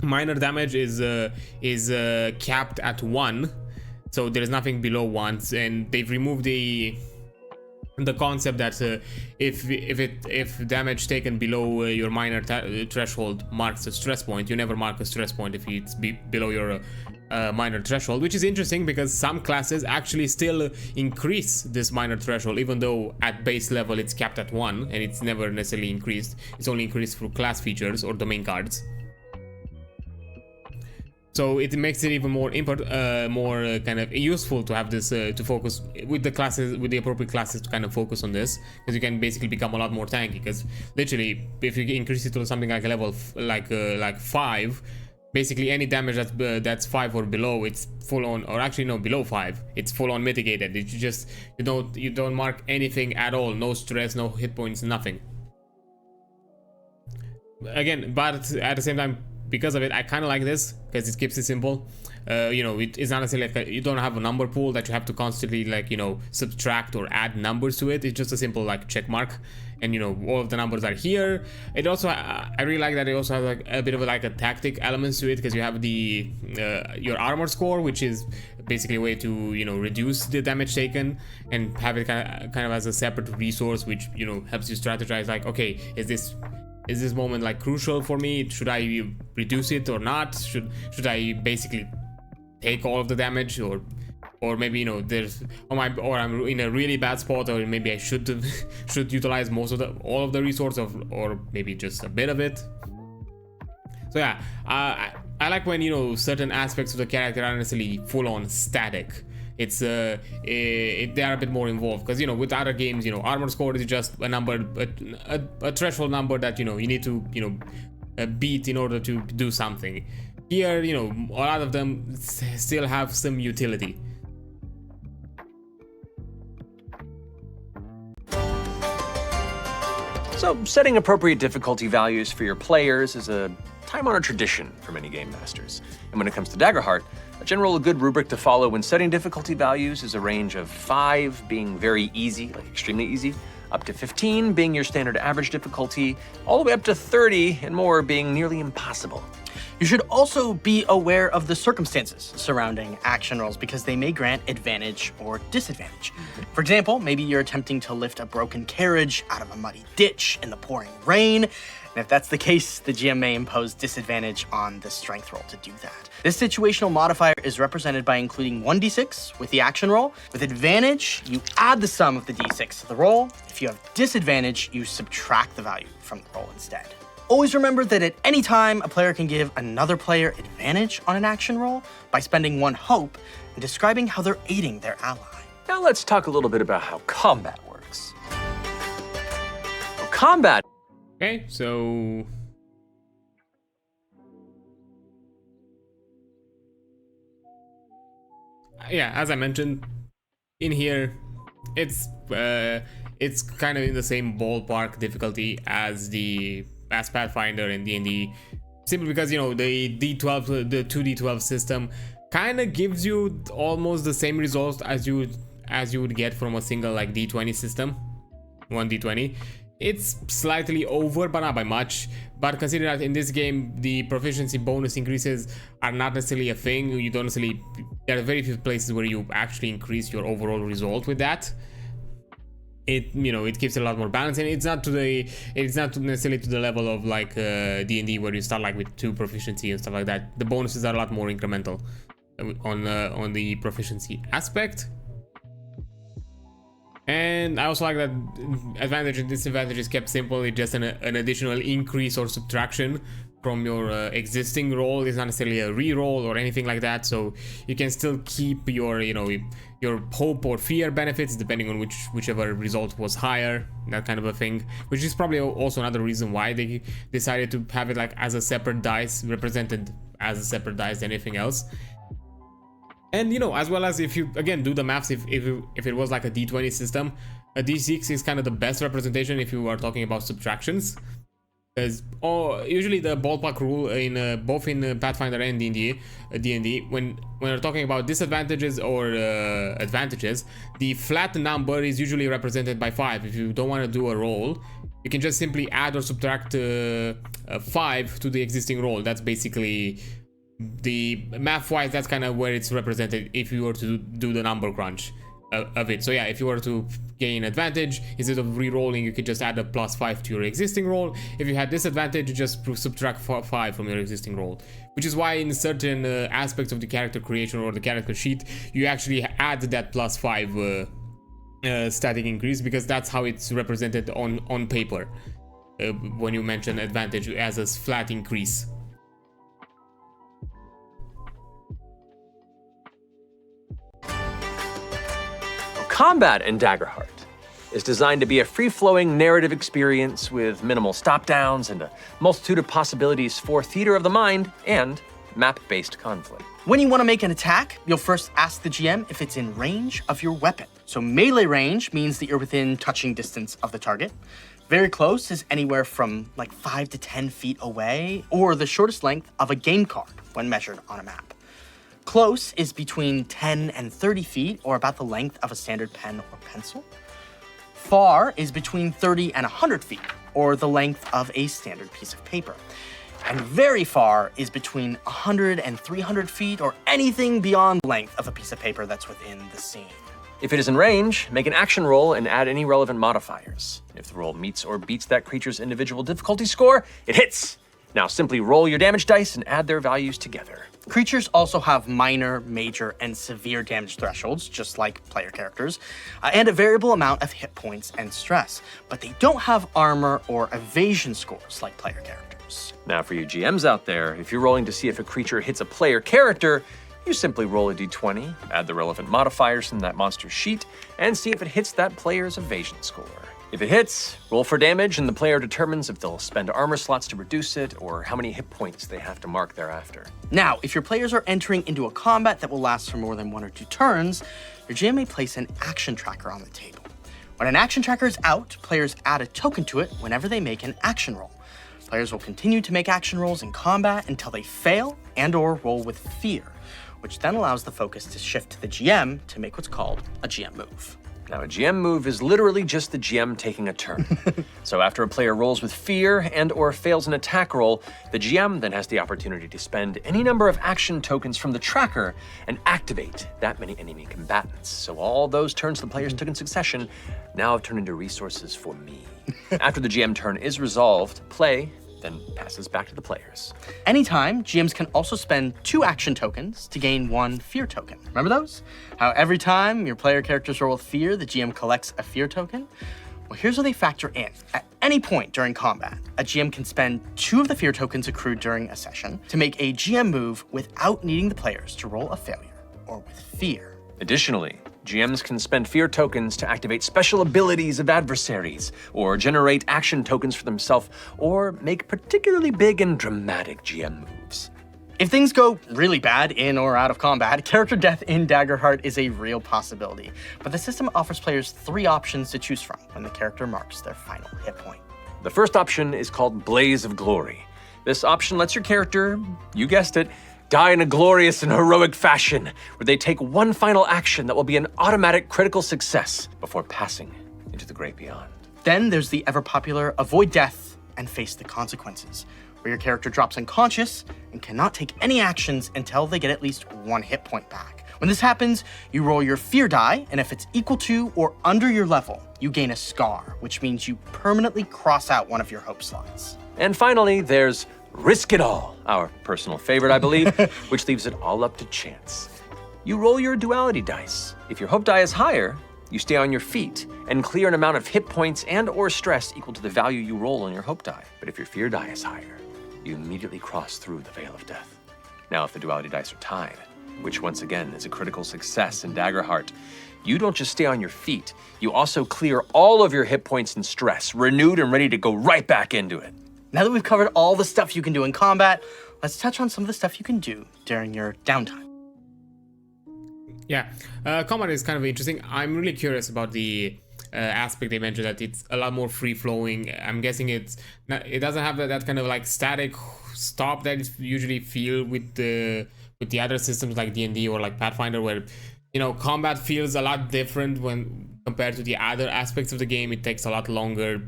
Minor damage is capped at 1, so there is nothing below 1, and they've removed the concept that if damage taken below your minor threshold marks a stress point, you never mark a stress point if it's below your minor threshold, which is interesting because some classes actually still increase this minor threshold, even though at base level it's capped at 1 and it's never necessarily increased. It's only increased through class features or domain cards. So it makes it even more kind of useful to have this to focus with the classes, with the appropriate classes to kind of focus on this, because you can basically become a lot more tanky. Because literally, if you increase it to something like a level like 5, basically any damage that's 5 or below, it's full on, or actually no, below 5, it's full on mitigated. You don't mark anything at all, no stress, no hit points, nothing. again, but at the same time, because of it, I kind of like this because it keeps it simple. You know, it's not necessarily like you don't have a number pool that you have to constantly like, you know, subtract or add numbers to it. It's just a simple like check mark, and you know, all of the numbers are here. It also, I really like that it also has like a bit of like a tactic elements to it, because you have the your armor score, which is basically a way to, you know, reduce the damage taken, and have it kind of as a separate resource, which, you know, helps you strategize like, okay, is this moment like crucial for me? Should I reduce it or not? Should I basically take all of the damage, or maybe, you know, or I'm in a really bad spot, or maybe I should utilize all of the resource, or maybe just a bit of it. So yeah, I like when, you know, certain aspects of the character aren't necessarily full on static. It's they are a bit more involved, because, you know, with other games, you know, armor score is just a number, a threshold number that, you know, you need to, you know, beat in order to do something. Here, you know, a lot of them still have some utility. So, setting appropriate difficulty values for your players is a time-honored tradition for many game masters. And when it comes to Daggerheart, a general good rubric to follow when setting difficulty values is a range of 5 being very easy, like extremely easy, up to 15 being your standard average difficulty, all the way up to 30 and more being nearly impossible. You should also be aware of the circumstances surrounding action rolls, because they may grant advantage or disadvantage. For example, maybe you're attempting to lift a broken carriage out of a muddy ditch in the pouring rain, and if that's the case, the GM may impose disadvantage on the strength roll to do that. This situational modifier is represented by including 1d6 with the action roll. With advantage, you add the sum of the d6 to the roll. If you have disadvantage, you subtract the value from the roll instead. Always remember that at any time, a player can give another player advantage on an action roll by spending 1 hope and describing how they're aiding their ally. Now let's talk a little bit about how combat works. Combat. Okay, so yeah, as I mentioned, in here, it's kind of in the same ballpark difficulty as Pathfinder and D&D, simply because, you know, the 2d12 system kind of gives you almost the same results as you would get from a single like d20 system, 1d20. It's slightly over, but not by much. But consider that in this game, the proficiency bonus increases are not necessarily a thing. You don't necessarily, there are very few places where you actually increase your overall result with that. It, you know, it keeps it a lot more balanced, and it's not necessarily to the level of like D&D, where you start like with 2 proficiency and stuff like that. The bonuses are a lot more incremental on the proficiency aspect. And I also like that advantage and disadvantage is kept simple. It's just an additional increase or subtraction from your existing roll. It's not necessarily a re-roll or anything like that, so you can still keep your, you know, your hope or fear benefits depending on whichever result was higher, that kind of a thing, which is probably also another reason why they decided to have it like as a separate dice, represented as a separate dice than anything else. And, you know, as well as if you again do the maths, if it was like a d20 system, a d6 is kind of the best representation if you are talking about subtractions. Because usually the ballpark rule in both in Pathfinder and D&D, when we're talking about disadvantages or advantages, the flat number is usually represented by 5. If you don't want to do a roll, you can just simply add or subtract 5 to the existing roll. That's basically the math-wise. That's kind of where it's represented if you were to do the number crunch of it. So yeah, if you were to gain advantage, instead of re-rolling, you could just add a +5 to your existing roll. If you had disadvantage, you just subtract 5 from your existing roll, which is why in certain aspects of the character creation or the character sheet, you actually add that +5 static increase, because that's how it's represented on paper when you mention advantage as a flat increase. Combat in Daggerheart is designed to be a free-flowing narrative experience with minimal stop-downs and a multitude of possibilities for theater of the mind and map-based conflict. When you want to make an attack, you'll first ask the GM if it's in range of your weapon. So melee range means that you're within touching distance of the target. Very close is anywhere from like 5 to 10 feet away, or the shortest length of a game card when measured on a map. Close is between 10 and 30 feet, or about the length of a standard pen or pencil. Far is between 30 and 100 feet, or the length of a standard piece of paper. And very far is between 100 and 300 feet, or anything beyond the length of a piece of paper that's within the scene. If it is in range, make an action roll and add any relevant modifiers. If the roll meets or beats that creature's individual difficulty score, it hits. Now simply roll your damage dice and add their values together. Creatures also have minor, major, and severe damage thresholds, just like player characters, and a variable amount of hit points and stress, but they don't have armor or evasion scores like player characters. Now for you GMs out there, if you're rolling to see if a creature hits a player character, you simply roll a d20, add the relevant modifiers from that monster's sheet, and see if it hits that player's evasion score. If it hits, roll for damage and the player determines if they'll spend armor slots to reduce it or how many hit points they have to mark thereafter. Now, if your players are entering into a combat that will last for more than 1 or 2 turns, your GM may place an action tracker on the table. When an action tracker is out, players add a token to it whenever they make an action roll. Players will continue to make action rolls in combat until they fail and/or roll with fear, which then allows the focus to shift to the GM to make what's called a GM move. Now, a GM move is literally just the GM taking a turn. So after a player rolls with fear and/or fails an attack roll, the GM then has the opportunity to spend any number of action tokens from the tracker and activate that many enemy combatants. So all those turns the players took in succession now have turned into resources for me. After the GM turn is resolved, play then passes back to the players. Anytime, GMs can also spend 2 action tokens to gain 1 fear token. Remember those? How every time your player characters roll with fear, the GM collects a fear token? Well, here's where they factor in. At any point during combat, a GM can spend 2 of the fear tokens accrued during a session to make a GM move without needing the players to roll a failure or with fear. Additionally, GMs can spend fear tokens to activate special abilities of adversaries, or generate action tokens for themselves, or make particularly big and dramatic GM moves. If things go really bad in or out of combat, character death in Daggerheart is a real possibility, but the system offers players 3 options to choose from when the character marks their final hit point. The first option is called Blaze of Glory. This option lets your character, you guessed it, die in a glorious and heroic fashion, where they take one final action that will be an automatic critical success before passing into the great beyond. Then there's the ever-popular Avoid Death and Face the Consequences, where your character drops unconscious and cannot take any actions until they get at least 1 hit point back. When this happens, you roll your fear die, and if it's equal to or under your level, you gain a scar, which means you permanently cross out one of your hope slots. And finally, there's Risk It All, our personal favorite, I believe, which leaves it all up to chance. You roll your duality dice. If your hope die is higher, you stay on your feet and clear an amount of hit points and/or stress equal to the value you roll on your hope die. But if your fear die is higher, you immediately cross through the veil of death. Now, if the duality dice are tied, which once again is a critical success in Daggerheart, you don't just stay on your feet, you also clear all of your hit points and stress, renewed and ready to go right back into it. Now that we've covered all the stuff you can do in combat, let's touch on some of the stuff you can do during your downtime. Yeah, combat is kind of interesting. I'm really curious about the aspect they mentioned, that it's a lot more free-flowing. I'm guessing it doesn't have that kind of like static stop that you usually feel with the other systems like D&D or like Pathfinder, where, you know, combat feels a lot different when compared to the other aspects of the game. It takes a lot longer.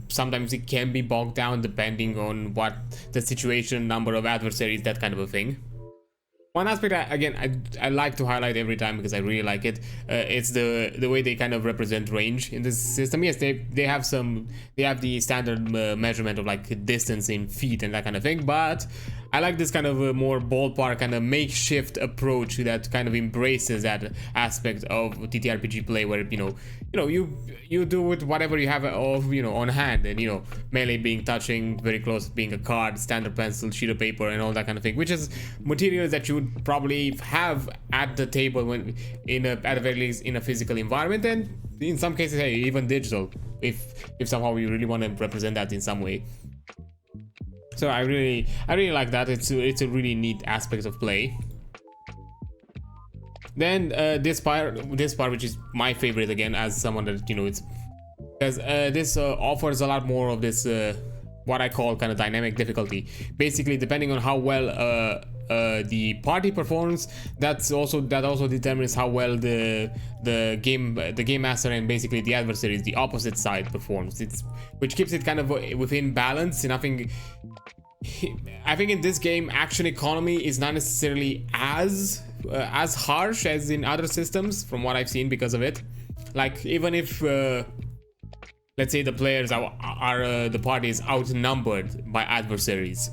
Sometimes it can be bogged down depending on what the situation, number of adversaries, that kind of a thing. One aspect, I like to highlight every time because I really like it. It's the way they kind of represent range in this system. Yes, they have the standard measurement of like distance in feet and that kind of thing, but I like this kind of a more ballpark kind of makeshift approach that kind of embraces that aspect of ttrpg play, where you do with whatever you have on hand, and melee being touching, very close being a card, standard pencil, sheet of paper, and all that kind of thing, which is materials that you would probably have at the table when at the very least in a physical environment, and in some cases, hey, even digital, if somehow you really want to represent that in some way. So I really like that. It's a really neat aspect of play. Then this part, which is my favorite again, as someone that it's because this offers a lot more of this what I call kind of dynamic difficulty. Basically, depending on how well the party performs, that also determines how well the game master and basically the adversaries, the opposite side, performs. Which keeps it kind of within balance. And I think in this game, action economy is not necessarily as harsh as in other systems, from what I've seen, because of it. Like, even if let's say the players are the party is outnumbered by adversaries,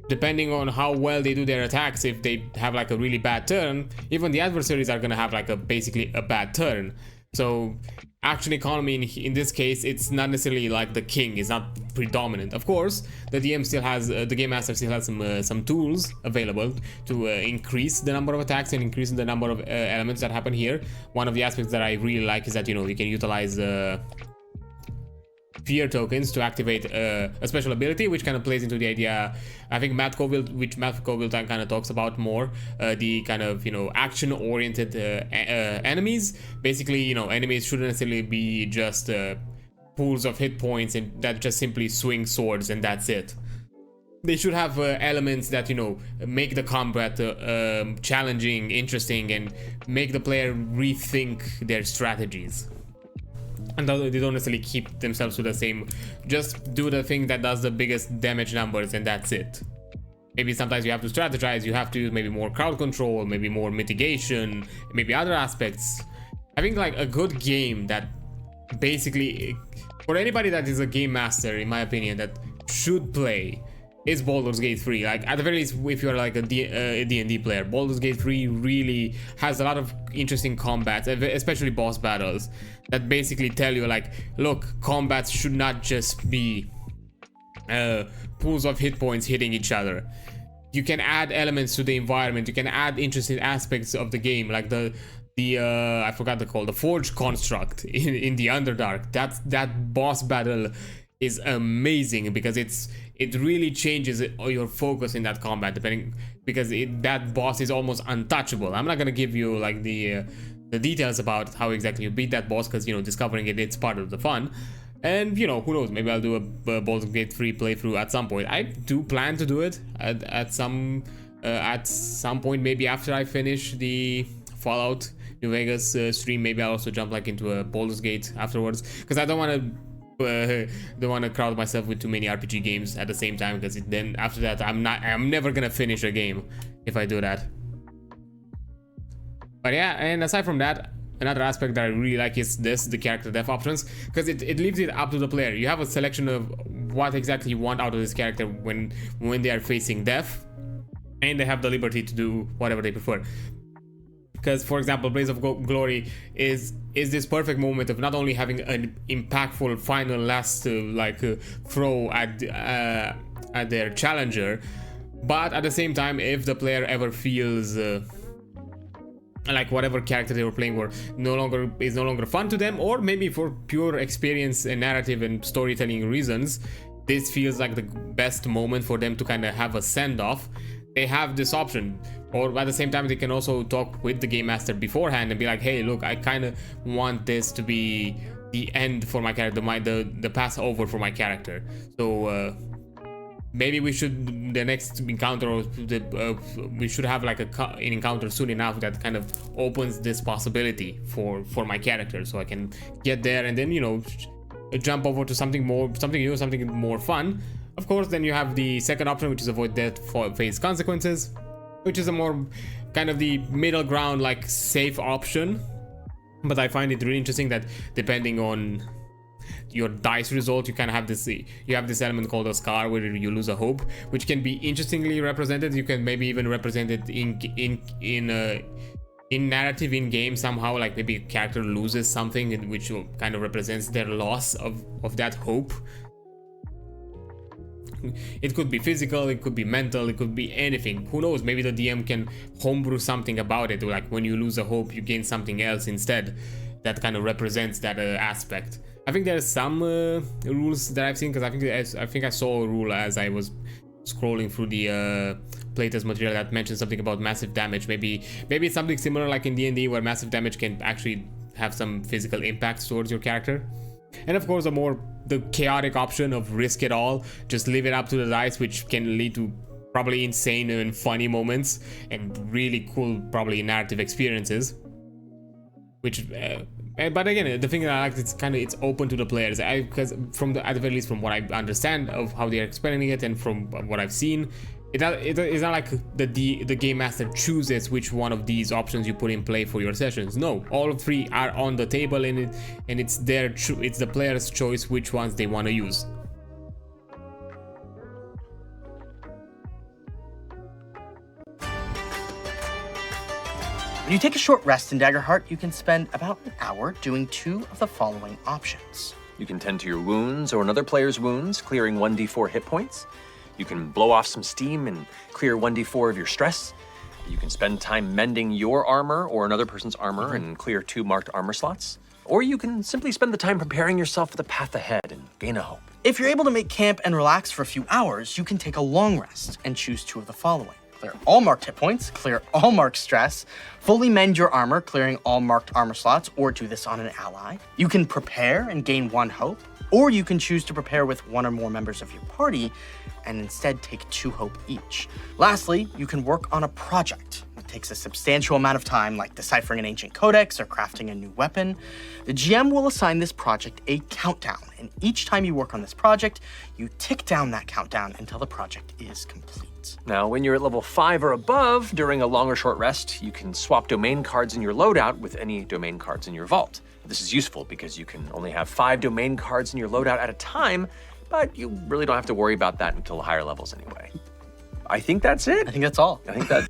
depending on how well they do their attacks, if they have like a really bad turn, even the adversaries are gonna have like basically a bad turn. So action economy in this case, it's not necessarily like the king is not predominant. Of course, the DM still has the game master still has some tools available to increase the number of attacks and increase the number of elements that happen here. One of the aspects that I really like is that, you know, you can utilize fear tokens to activate a special ability, which kind of plays into the idea, I think Matt Colville kind of talks about more, the kind of, you know, action oriented enemies. Basically, you know, enemies shouldn't necessarily be just pools of hit points and that just simply swing swords and that's it. They should have elements that, you know, make the combat challenging, interesting, and make the player rethink their strategies. And they don't necessarily keep themselves to the same, just do the thing that does the biggest damage numbers and that's it. Maybe sometimes you have to strategize, you have to use maybe more crowd control, maybe more mitigation, maybe other aspects. I think like a good game that basically, for anybody that is a game master, in my opinion, that should play, is Baldur's Gate 3. Like, at the very least, if you're like a D&D player, Baldur's Gate 3 really has a lot of interesting combats, especially boss battles, that basically tell you like, look, combats should not just be pools of hit points hitting each other. You can add elements to the environment, you can add interesting aspects of the game, like the I forgot the Forge construct in the Underdark. That boss battle is amazing because it really changes your focus in that combat, because that boss is almost untouchable. I'm not gonna give you like the details about how exactly you beat that boss, because, you know, discovering it's part of the fun. And, you know, who knows, maybe I'll do a Baldur's Gate 3 playthrough at some point. I do plan to do it at some point, maybe after I finish the Fallout New Vegas stream. Maybe I'll also jump like into a Baldur's Gate afterwards, because I don't want to crowd myself with too many RPG games at the same time, because then after that I'm never gonna finish a game if I do that. But yeah, and aside from that, another aspect that I really like is the character dev options, because it leaves it up to the player. You have a selection of what exactly you want out of this character when they are facing death, and they have the liberty to do whatever they prefer. Because, for example, Blaze of Glory is this perfect moment of not only having an impactful final last throw at their challenger, but at the same time, if the player ever feels like whatever character they were playing is no longer fun to them, or maybe for pure experience and narrative and storytelling reasons, this feels like the best moment for them to kind of have a send-off, they have this option. Or at the same time, they can also talk with the game master beforehand and be like, hey, look, I kind of want this to be the end for my character, the pass over for my character. So maybe we should, the next encounter, we should have like an encounter soon enough that kind of opens this possibility for my character, so I can get there and then, you know, jump over to something new, something more fun. Of course, then you have the second option, which is avoid death phase consequences, which is a more kind of the middle ground, like safe option. But I find it really interesting that depending on your dice result, you kind of have this element called a scar, where you lose a hope, which can be interestingly represented. You can maybe even represent it in narrative in game somehow, like maybe a character loses something which kind of represents their loss of that hope. It could be physical, it could be mental, it could be anything. Who knows, maybe the DM can homebrew something about it, like when you lose a hope you gain something else instead that kind of represents that aspect. I think there's some rules that I've seen, because I think I saw a rule as I was scrolling through the playtest material that mentioned something about massive damage. Maybe it's something similar like in D&D, where massive damage can actually have some physical impacts towards your character. And of course, the chaotic option of risk it all, just leave it up to the dice, which can lead to probably insane and funny moments and really cool, probably narrative experiences. Which, but again, the thing that I like, it's open to the players. Because at the very least, from what I understand of how they are explaining it, and from what I've seen, it's not like the game master chooses which one of these options you put in play for your sessions. No, all three are on the table, and it's the player's choice which ones they want to use. When you take a short rest in Daggerheart, you can spend about an hour doing 2 of the following options. You can tend to your wounds or another player's wounds, clearing 1d4 hit points. You can blow off some steam and clear 1d4 of your stress. You can spend time mending your armor or another person's armor and clear 2 marked armor slots. Or you can simply spend the time preparing yourself for the path ahead and gain a hope. If you're able to make camp and relax for a few hours, you can take a long rest and choose 2 of the following. Clear all marked hit points, clear all marked stress, fully mend your armor, clearing all marked armor slots, or do this on an ally. You can prepare and gain 1 hope, or you can choose to prepare with 1 or more members of your party and instead take 2 hope each. Lastly, you can work on a project. It takes a substantial amount of time, like deciphering an ancient codex or crafting a new weapon. The GM will assign this project a countdown, and each time you work on this project, you tick down that countdown until the project is complete. Now, when you're at level 5 or above, during a long or short rest, you can swap domain cards in your loadout with any domain cards in your vault. This is useful because you can only have 5 domain cards in your loadout at a time, but you really don't have to worry about that until higher levels anyway. I think that's it. I think that's all. I think that...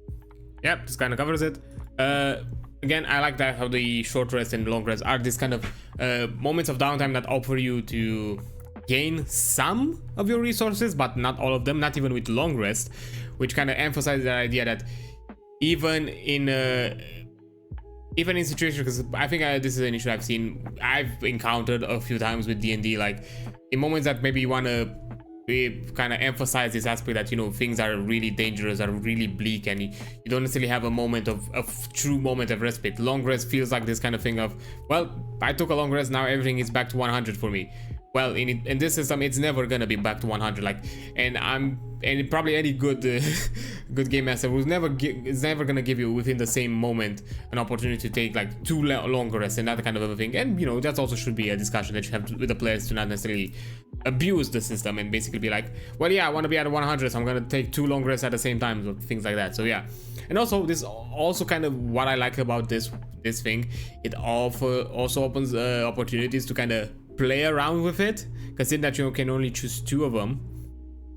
Yep, this kind of covers it. Again, I like that how the short rest and long rest are this kind of moments of downtime that offer you to gain some of your resources, but not all of them, not even with long rest, which kind of emphasizes the idea that even in situations, because I think this is an issue I've encountered a few times with D&D, like in moments that maybe you want to kind of emphasize this aspect that, you know, things are really dangerous, are really bleak, and you don't necessarily have a moment of true moment of respite. Long rest feels like this kind of thing of, well, I took a long rest, now everything is back to 100 for me. Well, in this system, it's never gonna be back to 100. Like, and probably any good good game master is never gonna give you within the same moment an opportunity to take like 2 longer rests and that kind of a thing. And you know, that also should be a discussion that you have with the players, to not necessarily abuse the system and basically be like, well, yeah, I want to be at 100, so I'm gonna take 2 long rests at the same time, or things like that. So yeah, and also this also kind of what I like about this thing. It also opens opportunities to kind of play around with it, because in that you can only choose 2 of them.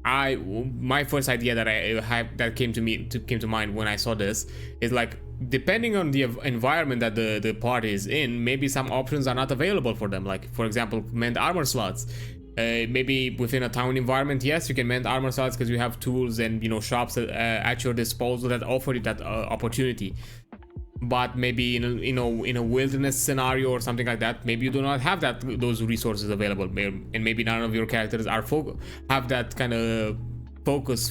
My first idea that came to mind when I saw this is like, depending on the environment that the party is in, maybe some options are not available for them. Like, for example, mend armor slots. Maybe within a town environment, yes, you can mend armor slots because you have tools and, you know, shops at your disposal that offer you that opportunity. But maybe in a wilderness scenario or something like that, maybe you do not have those resources available, and maybe none of your characters have that kind of focus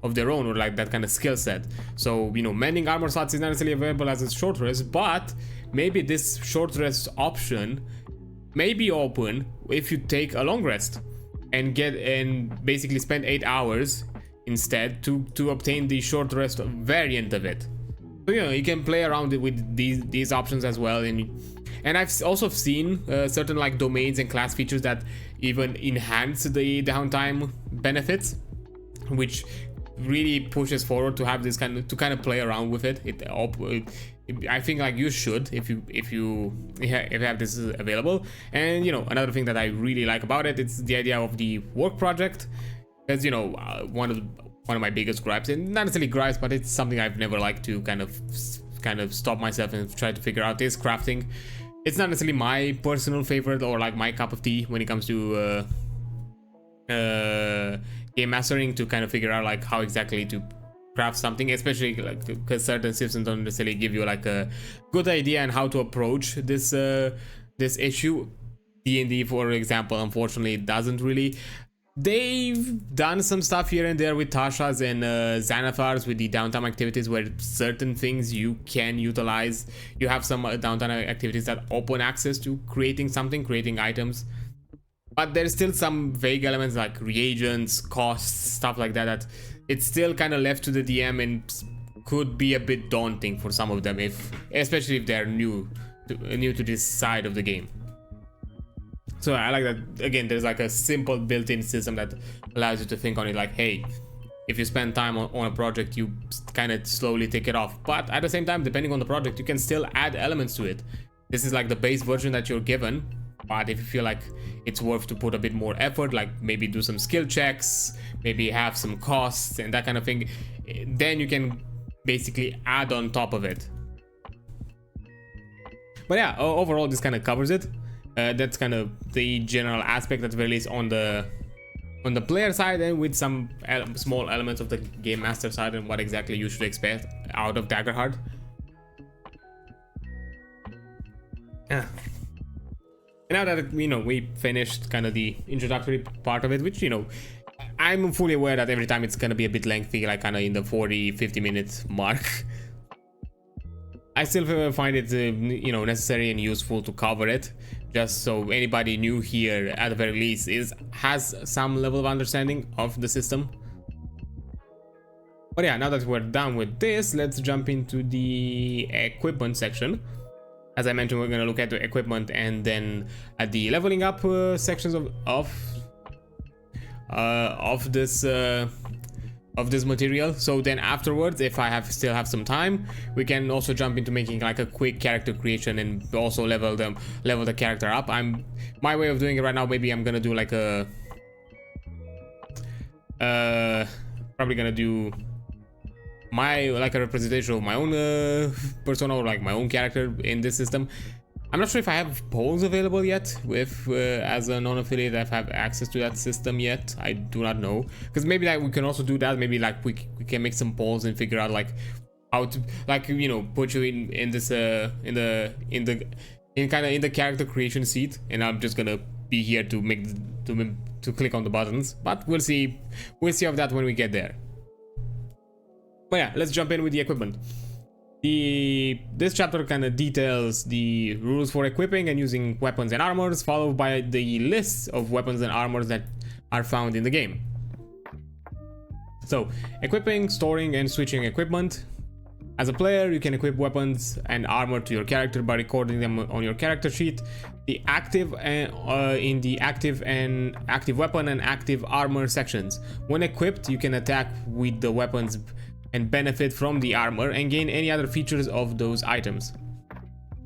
of their own, or like that kind of skill set. So, you know, mending armor slots is not necessarily available as a short rest, but maybe this short rest option may be open if you take a long rest and basically spend 8 hours instead to obtain the short rest variant of it. So, you know, you can play around with these options as well, and I've also seen certain like domains and class features that even enhance the downtime benefits, which really pushes forward to have this kind of play around with it. I think like you should if you have this available. And, you know, another thing that I really like about it, it's the idea of the work project, because, you know, one of my biggest gripes, and not necessarily gripes, but it's something I've never liked to kind of stop myself and try to figure out, is crafting. It's not necessarily my personal favorite or like my cup of tea when it comes to game mastering, to kind of figure out like how exactly to craft something, especially like because certain systems don't necessarily give you like a good idea on how to approach this issue. D&D, for example, unfortunately, doesn't really. They've done some stuff here and there with Tasha's and Xanathars with the downtime activities where certain things you can utilize. You have some downtime activities that open access to creating something, creating items. But there's still some vague elements like reagents, costs, stuff like that, that it's still kind of left to the DM and could be a bit daunting for some of them, especially if they're new to this side of the game. So I like that, again, there's like a simple built-in system that allows you to think on it like, hey, if you spend time on a project, you kind of slowly take it off. But at the same time, depending on the project, you can still add elements to it. This is like the base version that you're given. But if you feel like it's worth to put a bit more effort, like maybe do some skill checks, maybe have some costs and that kind of thing, then you can basically add on top of it. But yeah, overall this kind of covers it. That's kind of the general aspect at the very least on the player side, and with some small elements of the game master side and what exactly you should expect out of Daggerheart. Yeah. Now that we finished kind of the introductory part of it, which I'm fully aware that every time it's gonna be a bit lengthy, like kind of in the 40-50 minute mark. I still find it necessary and useful to cover it, just so anybody new here at the very least has some level of understanding of the system. But yeah, now that we're done with this, let's jump into the equipment section. As I mentioned, we're going to look at the equipment and then at the leveling up sections of this material. So then afterwards, if I still have some time, we can also jump into making like a quick character creation and also level the character up. My way of doing it right now, maybe I'm gonna do like a probably gonna do a representation of my own persona or like my own character in this system. I'm not sure if I have polls available yet with as a non-affiliate if I have access to that system yet. I do not know, because maybe like we can also do that. Maybe like we can make some polls and figure out like how to put you in this in the character creation seat, and I'm just gonna be here to click on the buttons. But we'll see of that when we get there. But yeah, let's jump in with the equipment. This chapter kind of details the rules for equipping and using weapons and armors, followed by the lists of weapons and armors that are found in the game. So, equipping, storing, and switching equipment. As a player, you can equip weapons and armor to your character by recording them on your character sheet. The active in the active weapon and active armor sections. When equipped, you can attack with the weapons and benefit from the armor and gain any other features of those items.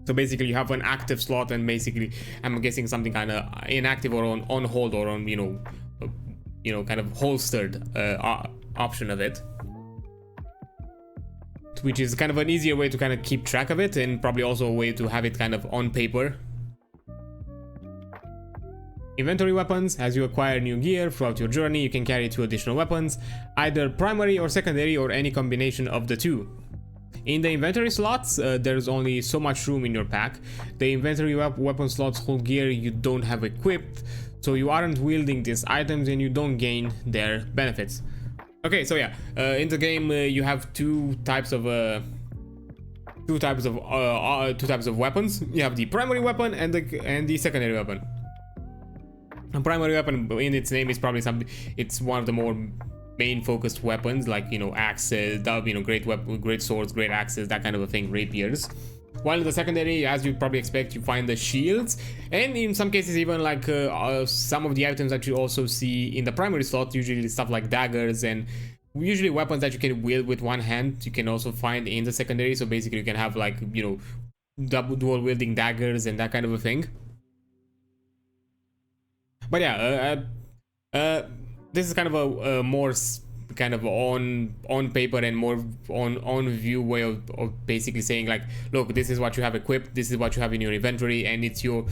So basically you have an active slot and basically I'm guessing something kind of inactive or on hold or on kind of holstered option of it, which is kind of an easier way to kind of keep track of it, and probably also a way to have it kind of on paper. Inventory weapons. As you acquire new gear throughout your journey, you can carry 2 additional weapons, either primary or secondary or any combination of the 2. In the inventory slots, there's only so much room in your pack. The inventory weapon slots hold gear you don't have equipped, so you aren't wielding these items and you don't gain their benefits. Okay, so yeah, in the game you have two types of weapons. You have the primary weapon and the secondary weapon. A primary weapon in its name is probably it's one of the more main focused weapons, like axes, great swords, great axes, that kind of a thing, rapiers. While in the secondary, as you probably expect, you find the shields, and in some cases even like some of the items that you also see in the primary slot, usually stuff like daggers and usually weapons that you can wield with one hand, you can also find in the secondary. So basically you can have like dual wielding daggers and that kind of a thing. But yeah, this is kind of a more kind of on paper and more on view way of basically saying like, look, this is what you have equipped, this is what you have in your inventory, and it's your,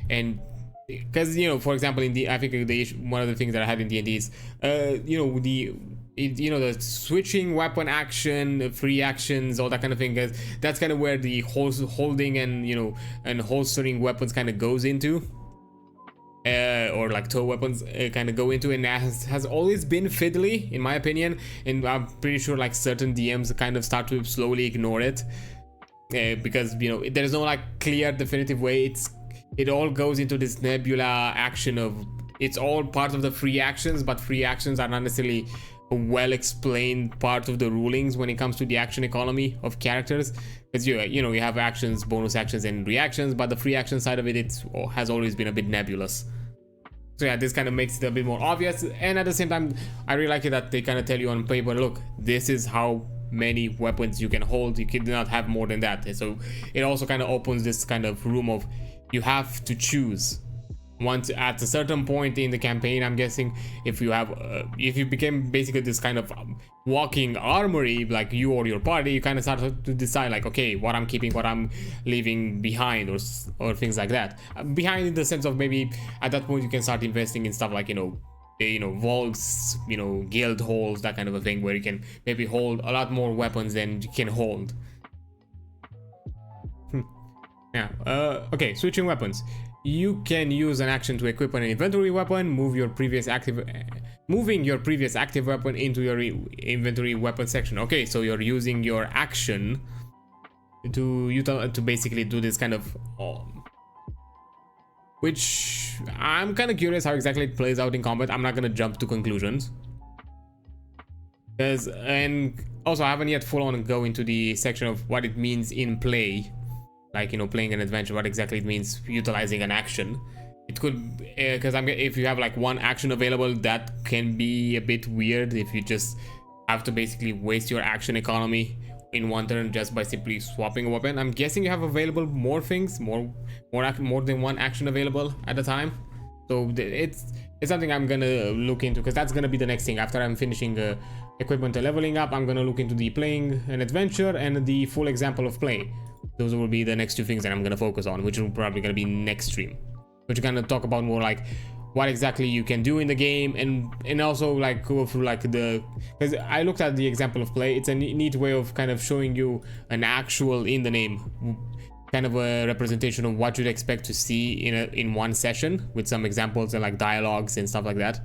and because for example I think one of the things that I had in D&D is the switching weapon action, free actions, all that kind of thing. That's kind of where the holding and and holstering weapons kind of goes into. or like tow weapons kind of go into, and has always been fiddly in my opinion, and I'm pretty sure like certain DMs kind of start to slowly ignore it, because you know there's no like clear definitive way. It all goes into this nebula action of it's all part of the free actions, but free actions are not necessarily a well explained part of the rulings when it comes to the action economy of characters, because you know you have actions, bonus actions, and reactions, but the free action side of it has always been a bit nebulous. So yeah, this kind of makes it a bit more obvious, and at the same time I really like it that they kind of tell you on paper, look, this is how many weapons you can hold, you cannot have more than that. And so it also kind of opens this kind of room of you have to choose. Once at a certain point in the campaign, I'm guessing, if you became basically this kind of walking armory, like you or your party, you kind of start to decide like, okay, what I'm keeping, what I'm leaving behind, or things like that. Behind in the sense of maybe at that point you can start investing in stuff like, you know, vaults, you know, guild halls, that kind of a thing, where you can maybe hold a lot more weapons than you can hold. Yeah. Okay, switching weapons. You can use an action to equip an inventory weapon, moving your previous active weapon into your inventory weapon section. Okay, so you're using your action to basically do this kind of which I'm kind of curious how exactly it plays out in combat. I'm not gonna jump to conclusions, and also I haven't yet full on go into the section of what it means in play. Like, you know, playing an adventure, what exactly it means utilizing an action. It could, because if you have like one action available, that can be a bit weird if you just have to basically waste your action economy in one turn just by simply swapping a weapon. I'm guessing you have available more things, more than one action available at a time. So it's something I'm gonna look into, because that's gonna be the next thing after I'm finishing equipment and leveling up. I'm gonna look into the playing an adventure and the full example of play. Those will be the next two things that I'm gonna focus on, which will probably gonna be next stream, which are gonna talk about more like what exactly you can do in the game, and also like go through like because I looked at the example of play. It's a neat way of kind of showing you an actual in the name kind of a representation of what you'd expect to see in one session, with some examples and like dialogues and stuff like that.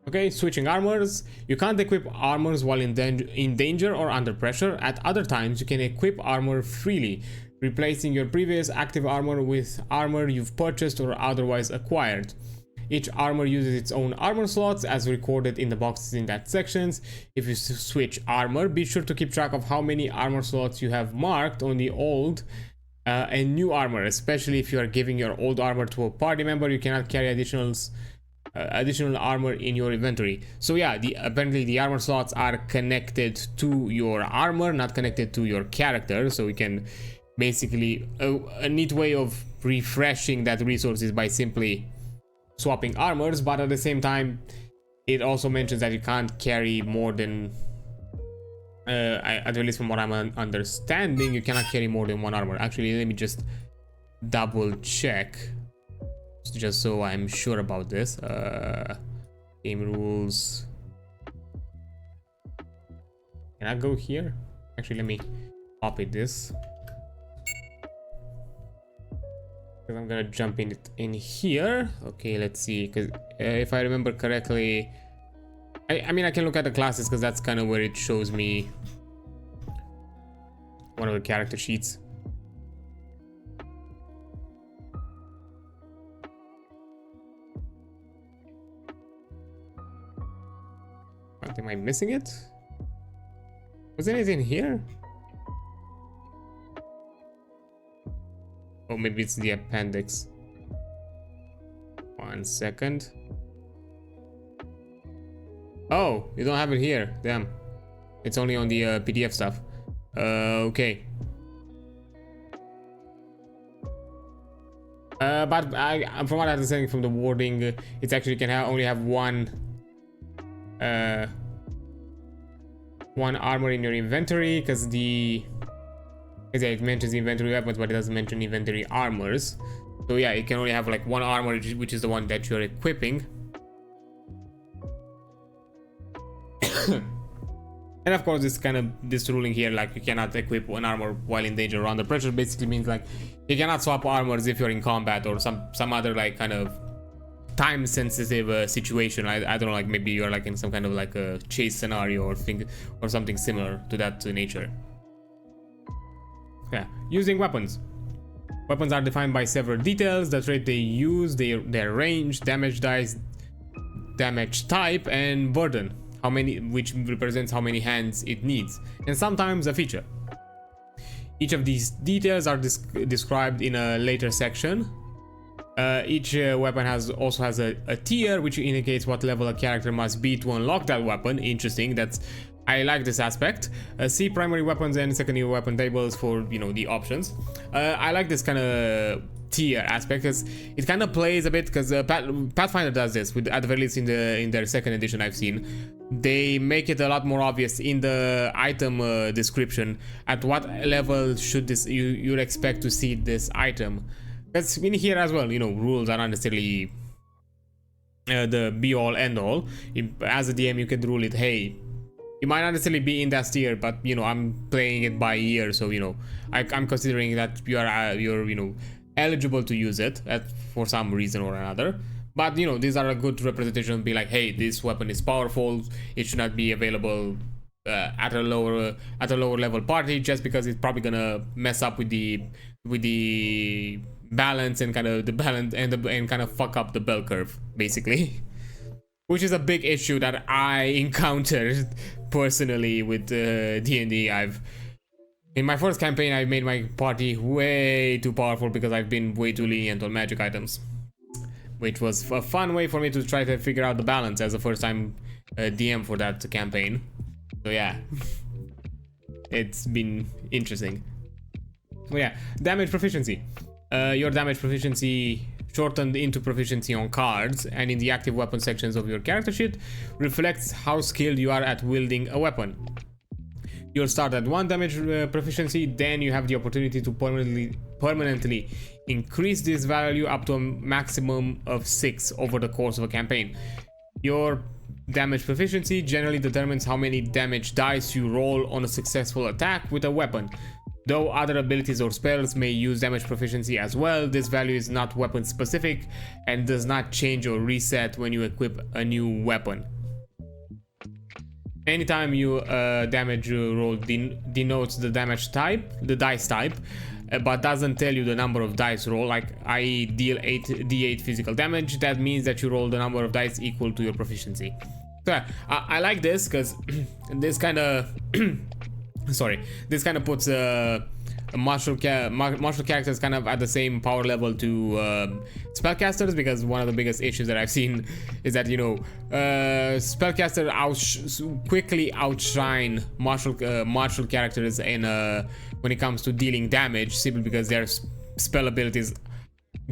Okay, switching armors. You can't equip armors while in danger or under pressure. At other times, you can equip armor freely, replacing your previous active armor with armor you've purchased or otherwise acquired. Each armor uses its own armor slots as recorded in the boxes in that sections. If you switch armor, be sure to keep track of how many armor slots you have marked on the old and new armor, especially if you are giving your old armor to a party member. You cannot carry additional armor in your inventory. So yeah, apparently the armor slots are connected to your armor, not connected to your character. So we can basically a neat way of refreshing that resource is by simply swapping armors, but at the same time it also mentions that you can't carry more than at least from what I'm understanding, you cannot carry more than one armor. Actually, let me just double check just so I'm sure about this. Game rules. Can I go here? Actually, let me copy this, because I'm gonna jump in here. Okay, let's see, because if I remember correctly, I mean I can look at the classes, because that's kind of where it shows me one of the character sheets. What, am I missing it? Was anything here? Oh, maybe it's the appendix. 1 second. Oh, you don't have it here. Damn. It's only on the PDF stuff. Okay. But from what I understand from the wording, it actually can only have one armor in your inventory, because it mentions inventory weapons, but it doesn't mention inventory armors. So yeah, it can only have like one armor, which is the one that you're equipping. And of course, this ruling here, like you cannot equip an armor while in danger or under pressure, basically means like you cannot swap armors if you're in combat or some other like kind of time sensitive situation. I don't know, like maybe you're like in some kind of like a chase scenario or something similar to that nature. Yeah, using weapons. Weapons are defined by several details: the trait they use, their range, damage dice, damage type, and burden, which represents how many hands it needs, and sometimes a feature. Each of these details are described in a later section. Each weapon also has a tier, which indicates what level a character must be to unlock that weapon. Interesting. I like this aspect. See primary weapons and secondary weapon tables for, you know, the options. I like this kind of tier aspect because it kind of plays a bit, because Pathfinder does this at the very least in their second edition. I've seen they make it a lot more obvious in the item description at what level should you'd expect to see this item. Because in here as well, you know, rules are not necessarily the be all end all. As a DM, you can rule it, hey, you might not necessarily be in that tier, but you know, I'm playing it by ear, so you know, I'm considering that you're you know, eligible to use it for some reason or another. But you know, these are a good representation. Be like, hey, this weapon is powerful. It should not be available at a lower level party, just because it's probably gonna mess up with the balance and kind of and kind of fuck up the bell curve, basically. Which is a big issue that I encountered personally with D&D. In my first campaign, I made my party way too powerful because I've been way too lenient on magic items, which was a fun way for me to try to figure out the balance as a first time DM for that campaign. So yeah, it's been interesting. So yeah, damage proficiency. Your damage proficiency, shortened into proficiency on cards and in the active weapon sections of your character sheet, reflects how skilled you are at wielding a weapon. You'll start at 1 damage proficiency, then you have the opportunity to permanently increase this value up to a maximum of 6 over the course of a campaign. Your damage proficiency generally determines how many damage dice you roll on a successful attack with a weapon. Though other abilities or spells may use damage proficiency as well, this value is not weapon specific and does not change or reset when you equip a new weapon. Anytime you damage roll denotes the damage type, the dice type, but doesn't tell you the number of dice roll, like I deal 8d8 physical damage, that means that you roll the number of dice equal to your proficiency. So yeah, I like this because this kind of this kind of puts martial characters kind of at the same power level to spellcasters, because one of the biggest issues that I've seen is that, you know, spellcasters quickly outshine martial characters in when it comes to dealing damage, simply because their spell abilities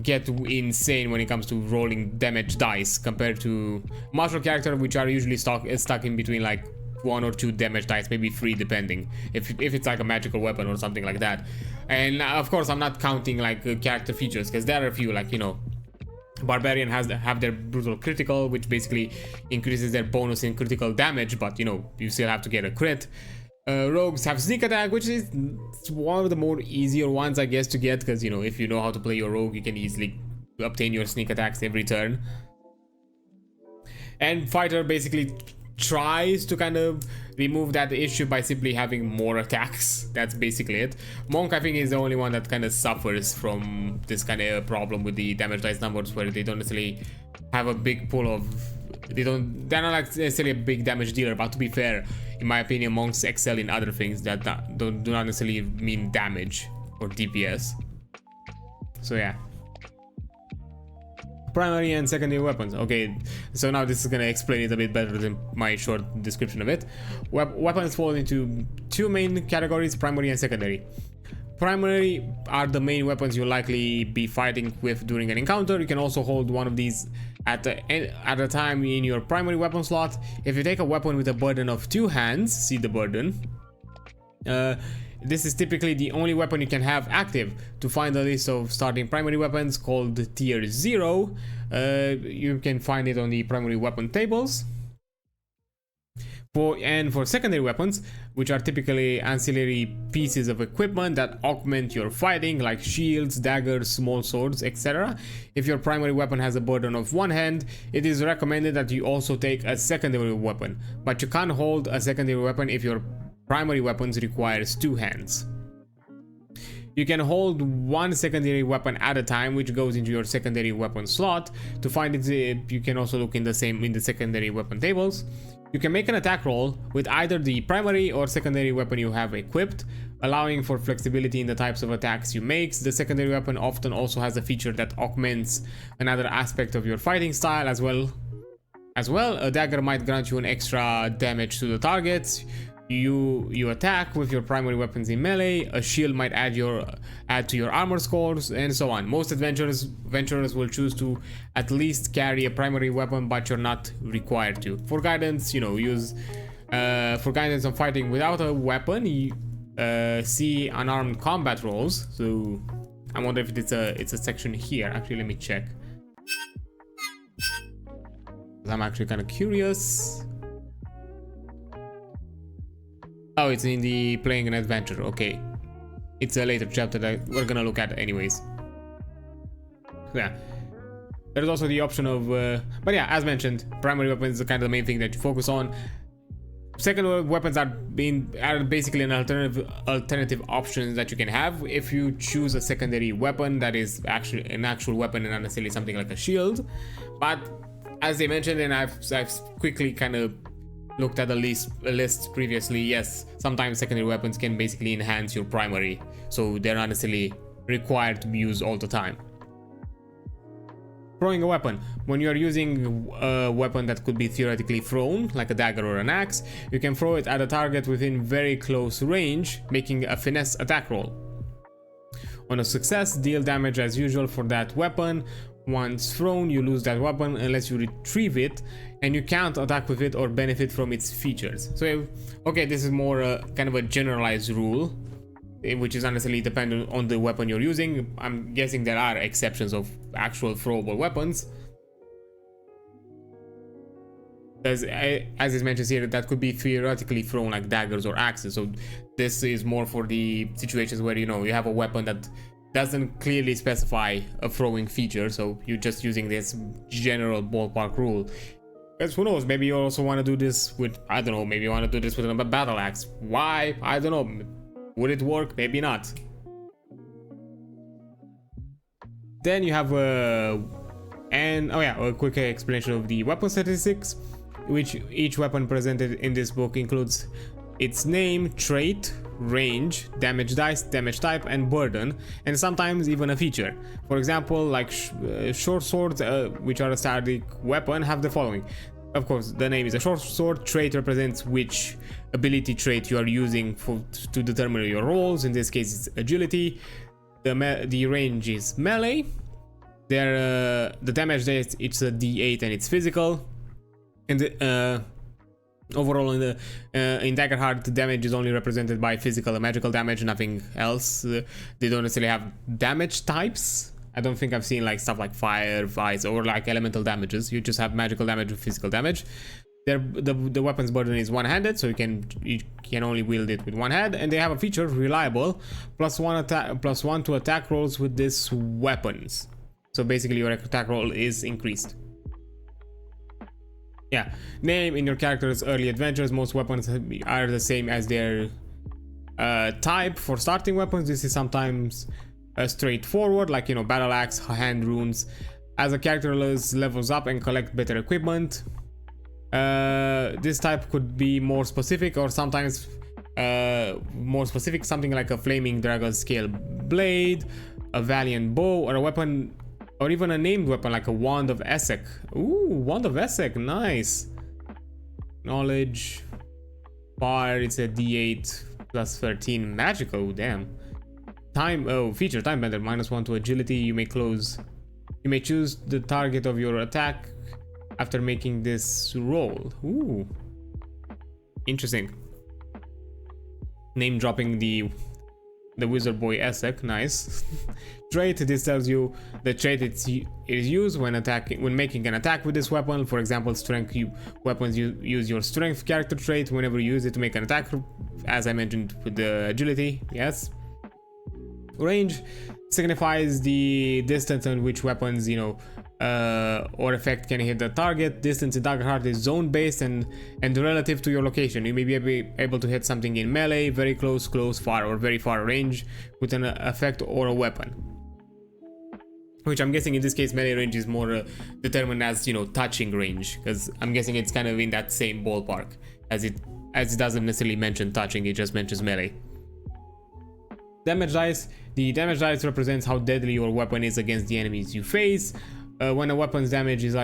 get insane when it comes to rolling damage dice compared to martial characters, which are usually stuck in between like 1 or 2 damage dice, maybe 3 depending if it's like a magical weapon or something like that. And of course I'm not counting like character features, because there are a few, like, you know, Barbarian have their brutal critical, which basically increases their bonus in critical damage, but you know, you still have to get a crit. Rogues have sneak attack, which is one of the more easier ones, I guess, to get, because you know, if you know how to play your rogue, you can easily obtain your sneak attacks every turn. And fighter basically tries to kind of remove that issue by simply having more attacks. That's basically it. Monk, I think, is the only one that kind of suffers from this kind of problem with the damage dice numbers, where they don't necessarily have a big pool of, they're not like necessarily a big damage dealer. But to be fair, in my opinion, monks excel in other things that do not necessarily mean damage or DPS. So yeah, primary and secondary weapons. Okay, so now this is gonna explain it a bit better than my short description of it. Weapons fall into 2 main categories: primary and secondary. Primary are the main weapons you'll likely be fighting with during an encounter. You can also hold one of these at a time in your primary weapon slot. If you take a weapon with a burden of 2 hands, see the burden, this is typically the only weapon you can have active. To find a list of starting primary weapons called tier 0, you can find it on the primary weapon tables. For secondary weapons, which are typically ancillary pieces of equipment that augment your fighting, like shields, daggers, small swords, etc. If your primary weapon has a burden of 1 hand, it is recommended that you also take a secondary weapon, but you can't hold a secondary weapon if your primary weapon requires 2 hands. You can hold 1 secondary weapon at a time, which goes into your secondary weapon slot. To find it, you can also look in the secondary weapon tables. You can make an attack roll with either the primary or secondary weapon you have equipped, allowing for flexibility in the types of attacks you make. The secondary weapon often also has a feature that augments another aspect of your fighting style as well. A dagger might grant you an extra damage to the targets you attack with your primary weapons in melee. A shield might add to your armor scores, and so on. Most adventurers will choose to at least carry a primary weapon, but you're not required to. For guidance, use for guidance on fighting without a weapon, see unarmed combat rolls. So I wonder if it's a section here. Actually, let me check. I'm actually kind of curious. Oh, it's in the playing an adventure. Okay, it's a later chapter that we're gonna look at anyways. Yeah, there's also the option of but yeah, as mentioned, primary weapons are kind of the main thing that you focus on. Secondary weapons are basically an alternative options that you can have if you choose a secondary weapon that is actually an actual weapon and not necessarily something like a shield. But as they mentioned, and I've quickly kind of looked at the list previously, yes, sometimes secondary weapons can basically enhance your primary, so they're not necessarily required to be used all the time. Throwing a weapon. When you are using a weapon that could be theoretically thrown, like a dagger or an axe, you can throw it at a target within very close range, making a finesse attack roll. On a success, deal damage as usual for that weapon. Once thrown, you lose that weapon unless you retrieve it, and you can't attack with it or benefit from its features. So, okay, this is more kind of a generalized rule, which is not necessarily dependent on the weapon you're using. I'm guessing there are exceptions of actual throwable weapons. As is mentioned here, that could be theoretically thrown like daggers or axes. So this is more for the situations where you have a weapon that doesn't clearly specify a throwing feature, so you're just using this general ballpark rule. Because who knows, maybe you also want to do this with, I don't know, maybe you want to do this with a battle axe. Why? I don't know. Would it work? Maybe not. Then you have a quick explanation of the weapon statistics, which each weapon presented in this book includes its name, trait, range, damage dice, damage type, and burden, and sometimes even a feature. For example, like short swords, which are a static weapon, have the following. Of course, the name is a short sword. Trait represents which ability trait you are using to determine your rolls. In this case, it's agility. The range is melee. The damage dice, it's a D8 and it's physical. And overall, in Daggerheart, the damage is only represented by physical and magical damage, nothing else. They don't necessarily have damage types. I don't think I've seen like stuff like fire, ice, or like elemental damages. You just have magical damage and physical damage. The weapon's burden is one-handed, so you can only wield it with one hand. And they have a feature, reliable, +1 to attack rolls with these weapons. So basically, your attack roll is increased. Yeah, name in your character's early adventures. Most weapons are the same as their type. For starting weapons, this is sometimes straightforward, like battle axe, hand runes. As a character levels up and collect better equipment, this type could be more specific, or sometimes more specific, something like a flaming dragon scale blade, a valiant bow, or a weapon, or even a named weapon like a wand of Essek. Ooh, wand of Essek, nice. Knowledge, fire, it's a D8 plus 13, magical, damn. Time, feature, time bender, -1 to agility. You may choose the target of your attack after making this roll. Ooh, interesting. Name dropping the wizard boy Essek, nice. trait. This tells you the trait it is used when making an attack with this weapon. For example, strength weapons use your strength character trait whenever you use it to make an attack, as I mentioned with the agility. Yes. Range signifies the distance on which weapons, or effect can hit the target. Distance in Daggerheart is zone based and relative to your location. You may be able to hit something in melee, very close, far, or very far range with an effect or a weapon. Which I'm guessing in this case melee range is more determined as touching range, because I'm guessing it's kind of in that same ballpark, as it doesn't necessarily mention touching, it just mentions melee. Damage dice. The damage dice represents how deadly your weapon is against the enemies you face. When a weapon's damage is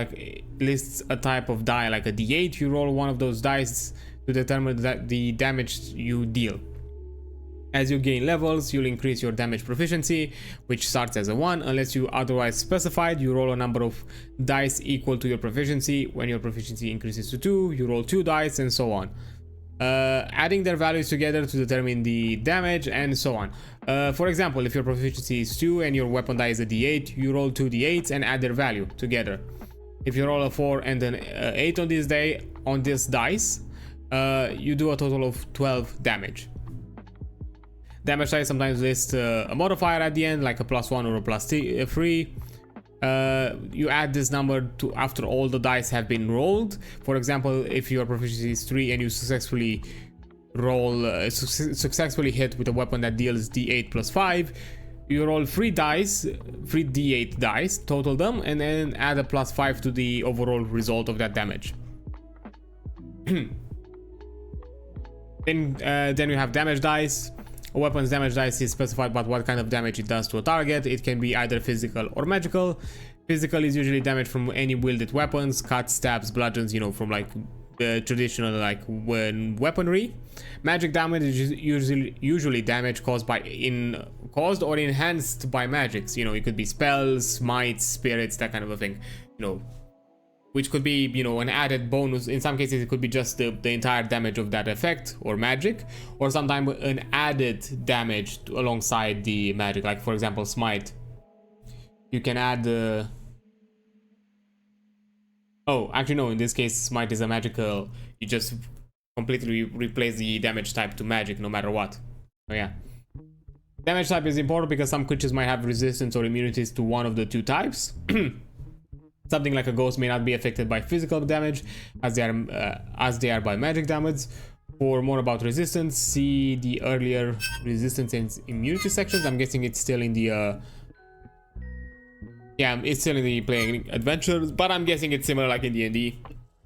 lists a type of die like a d8, you roll one of those dice to determine the damage you deal. As you gain levels, you'll increase your damage proficiency, which starts as a 1 unless you otherwise specified. You roll a number of dice equal to your proficiency. When your proficiency increases to 2, you roll 2 dice, and so on. Adding their values together to determine the damage, and so on. For example, if your proficiency is 2 and your weapon die is a d8, you roll 2 d8s and add their value together. If you roll a 4 and an 8 on this dice, you do a total of 12 damage. Damage dice sometimes list a modifier at the end, like a +1 or a +3. You add this number to after all the dice have been rolled. For example, if your proficiency is 3 and you successfully hit with a weapon that deals d8 + 5, you roll 3 d8 dice, total them, and then add a +5 to the overall result of that damage. Then you have damage dice. A weapon's damage dice is specified about what kind of damage it does to a target. It can be either physical or magical. Physical is usually damage from any wielded weapons, cuts, stabs, bludgeons, from the traditional weaponry. Magic damage is usually damage caused or enhanced by magics. It could be spells, smites, spirits, that kind of a thing. Which could be, an added bonus. In some cases, it could be just the entire damage of that effect or magic, or sometimes an added damage alongside the magic. Like, for example, smite. You can add the... Oh, actually, no, in this case, smite is a magical. You just completely replace the damage type to magic no matter what. Oh, yeah. Damage type is important because some creatures might have resistance or immunities to one of the two types. Something like a ghost may not be affected by physical damage as they are by magic damage. For more about resistance, see the earlier resistance and immunity sections. I'm guessing it's still in the it's still in the playing adventures, but I'm guessing it's similar like in D&D.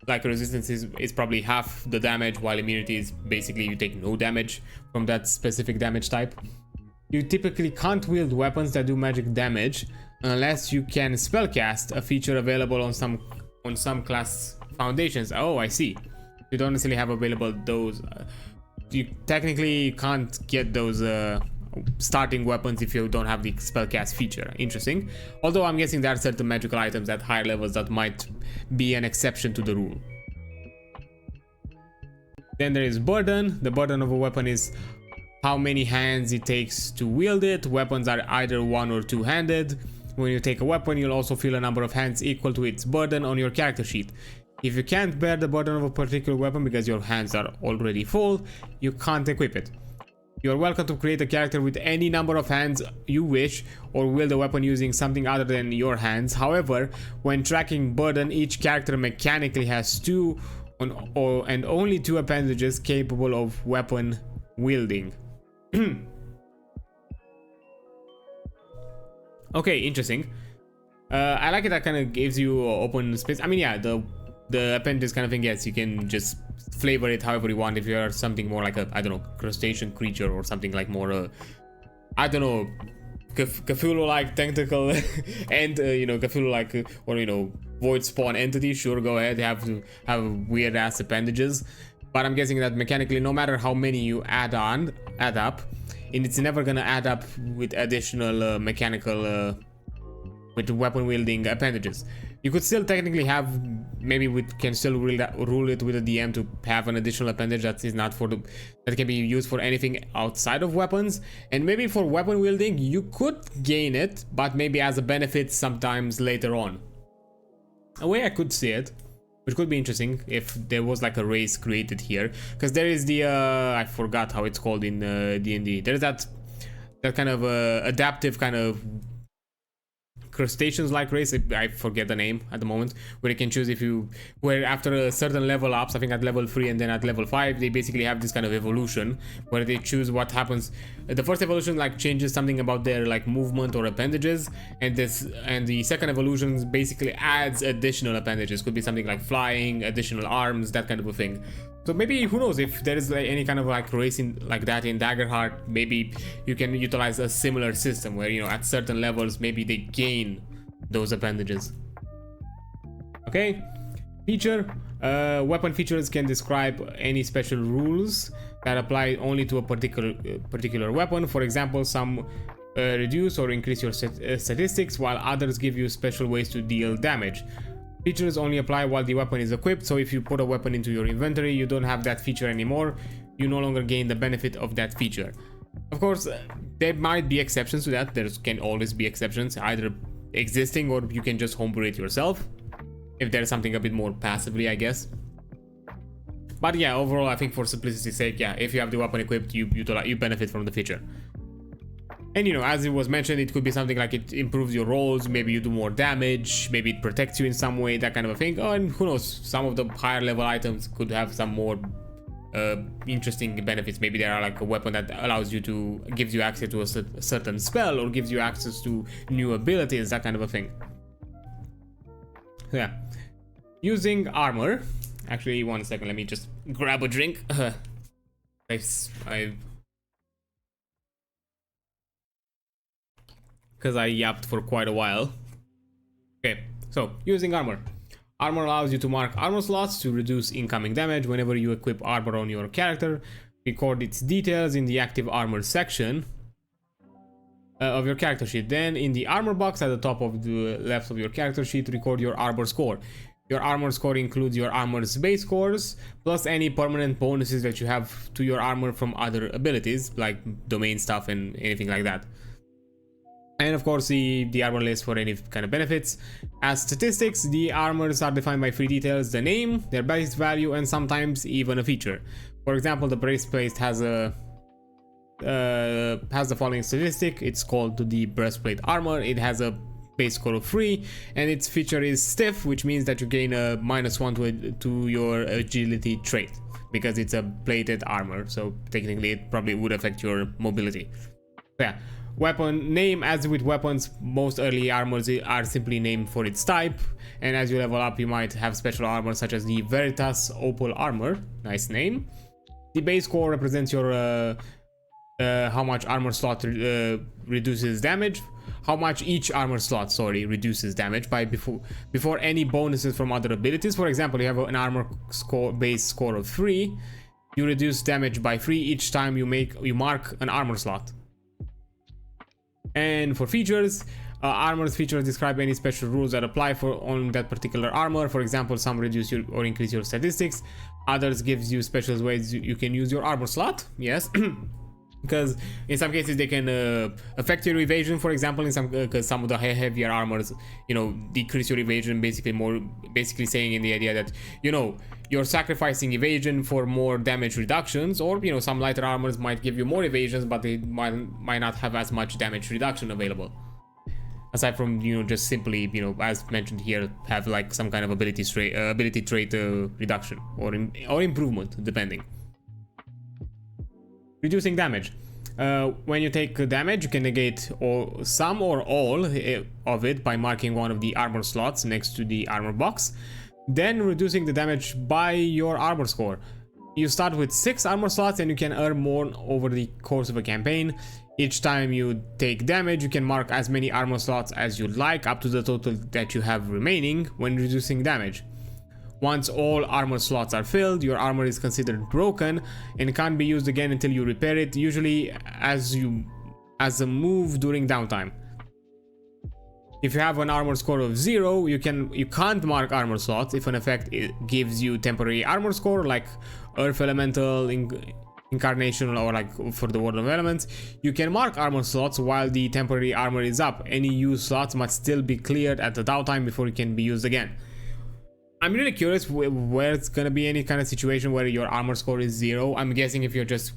Like resistance is probably half the damage, while immunity is basically you take no damage from that specific damage type. You typically can't wield weapons that do magic damage unless you can spellcast, a feature available on some class foundations. Oh, I see. You don't necessarily have available those. You technically can't get those starting weapons if you don't have the spellcast feature. Interesting. Although I'm guessing there are certain magical items at higher levels that might be an exception to the rule. Then there is burden. The burden of a weapon is how many hands it takes to wield it. Weapons are either one or two-handed. When you take a weapon, you'll also feel a number of hands equal to its burden on your character sheet. If you can't bear the burden of a particular weapon because your hands are already full, you can't equip it. You are welcome to create a character with any number of hands you wish, or wield a weapon using something other than your hands. However, when tracking burden, each character mechanically has two and only two appendages capable of weapon wielding. Okay, interesting. I like it. That kind of gives you open space. I mean, yeah, the appendage kind of thing. Yes, you can just flavor it however you want. If you are something more like a, I don't know, crustacean creature, or something like more I don't know, Cthulhu-like tentacle and Cthulhu-like or void spawn entity. Sure, go ahead. Have weird ass appendages. But I'm guessing that mechanically, no matter how many you add up, and it's never gonna add up with additional mechanical with weapon wielding appendages. You could still technically have, maybe we can still rule it with a DM to have an additional appendage that is not for the, that can be used for anything outside of weapons. And maybe for weapon wielding, you could gain it, but maybe as a benefit sometimes later on. A way I could see it, which could be interesting if there was like a race created here, because there is the I forgot how it's called in D&D. There's that kind of adaptive kind of crustaceans like race. I forget the name at the moment, where you can choose if you, where after a certain level ups, I think at level 3 and then at level 5, they basically have this kind of evolution where they choose what happens. The first evolution like changes something about their like movement or appendages, and the second evolution basically adds additional appendages. Could be something like flying, additional arms, that kind of a thing. So maybe, who knows, if there is like any kind of like racing like that in Daggerheart, maybe you can utilize a similar system where, you know, at certain levels maybe they gain those appendages. Okay, feature. Weapon features can describe any special rules that apply only to a particular weapon. For example, some reduce or increase your statistics, while others give you special ways to deal damage. Features only apply while the weapon is equipped, so if you put a weapon into your inventory, you don't have that feature anymore. You no longer gain the benefit of that feature. Of course, there might be exceptions to that. There can always be exceptions, either existing or you can just homebrew it yourself, if there's something a bit more passively, I guess. But yeah, overall, I think for simplicity's sake, yeah, if you have the weapon equipped, you benefit from the feature. And you know, as it was mentioned, it could be something like it improves your rolls, maybe you do more damage, maybe it protects you in some way, that kind of a thing. Oh, and who knows, some of the higher level items could have some more interesting benefits. Maybe there are like a weapon that allows you to, gives you access to a certain spell, or gives you access to new abilities, that kind of a thing. Yeah. Using armor. Actually, one second, let me just grab a drink. Because I yapped for quite a while. Okay, so using armor. Armor allows you to mark armor slots to reduce incoming damage whenever you equip armor on your character. Record its details in the active armor section of your character sheet. Then in the armor box at the top of the left of your character sheet, record your armor score. Your armor score includes your armor's base scores, plus any permanent bonuses that you have to your armor from other abilities, like domain stuff and anything like that. And of course, the armor list for any kind of benefits. As statistics, the armors are defined by 3 details: the name, their base value, and sometimes even a feature. For example, the breastplate has the following statistic. It's called the breastplate armor. It has a base score of 3, and its feature is stiff, which means that you gain a -1 to your agility trait, because it's a plated armor, so technically it probably would affect your mobility. So yeah. Weapon name. As with weapons, most early armors are simply named for its type, and as you level up you might have special armor such as the Veritas Opal armor. Nice name. The base score represents your how much armor slot reduces damage, how much each armor slot, sorry, reduces damage by before any bonuses from other abilities. For example, you have an armor score base score of 3, you reduce damage by 3 each time you mark an armor slot. And for features, armor's features describe any special rules that apply on that particular armor. For example, some reduce or increase your statistics, others gives you special ways you can use your armor slot. Yes. Because in some cases they can affect your evasion, for example, in because some of the heavier armors, you know, decrease your evasion, basically saying in the idea that, you know, you're sacrificing evasion for more damage reductions, or, you know, some lighter armors might give you more evasions, but they might not have as much damage reduction available. Aside from, you know, just simply, you know, as mentioned here, have like some kind of ability trait reduction or improvement, depending. Reducing damage. When you take damage, you can negate some or all of it by marking one of the armor slots next to the armor box, then reducing the damage by your armor score. You start with 6 armor slots and you can earn more over the course of a campaign. Each time you take damage, you can mark as many armor slots as you'd like, up to the total that you have remaining when reducing damage. Once all armor slots are filled, your armor is considered broken and can't be used again until you repair it, usually as a move during downtime. If you have an armor score of 0, you can't mark armor slots. If an effect gives you temporary armor score, like Earth Elemental, Incarnation, or like for the World of Elements, you can mark armor slots while the temporary armor is up. Any used slots must still be cleared at the downtime before it can be used again. I'm really curious where it's gonna be any kind of situation where your armor score is 0. I'm guessing if you're just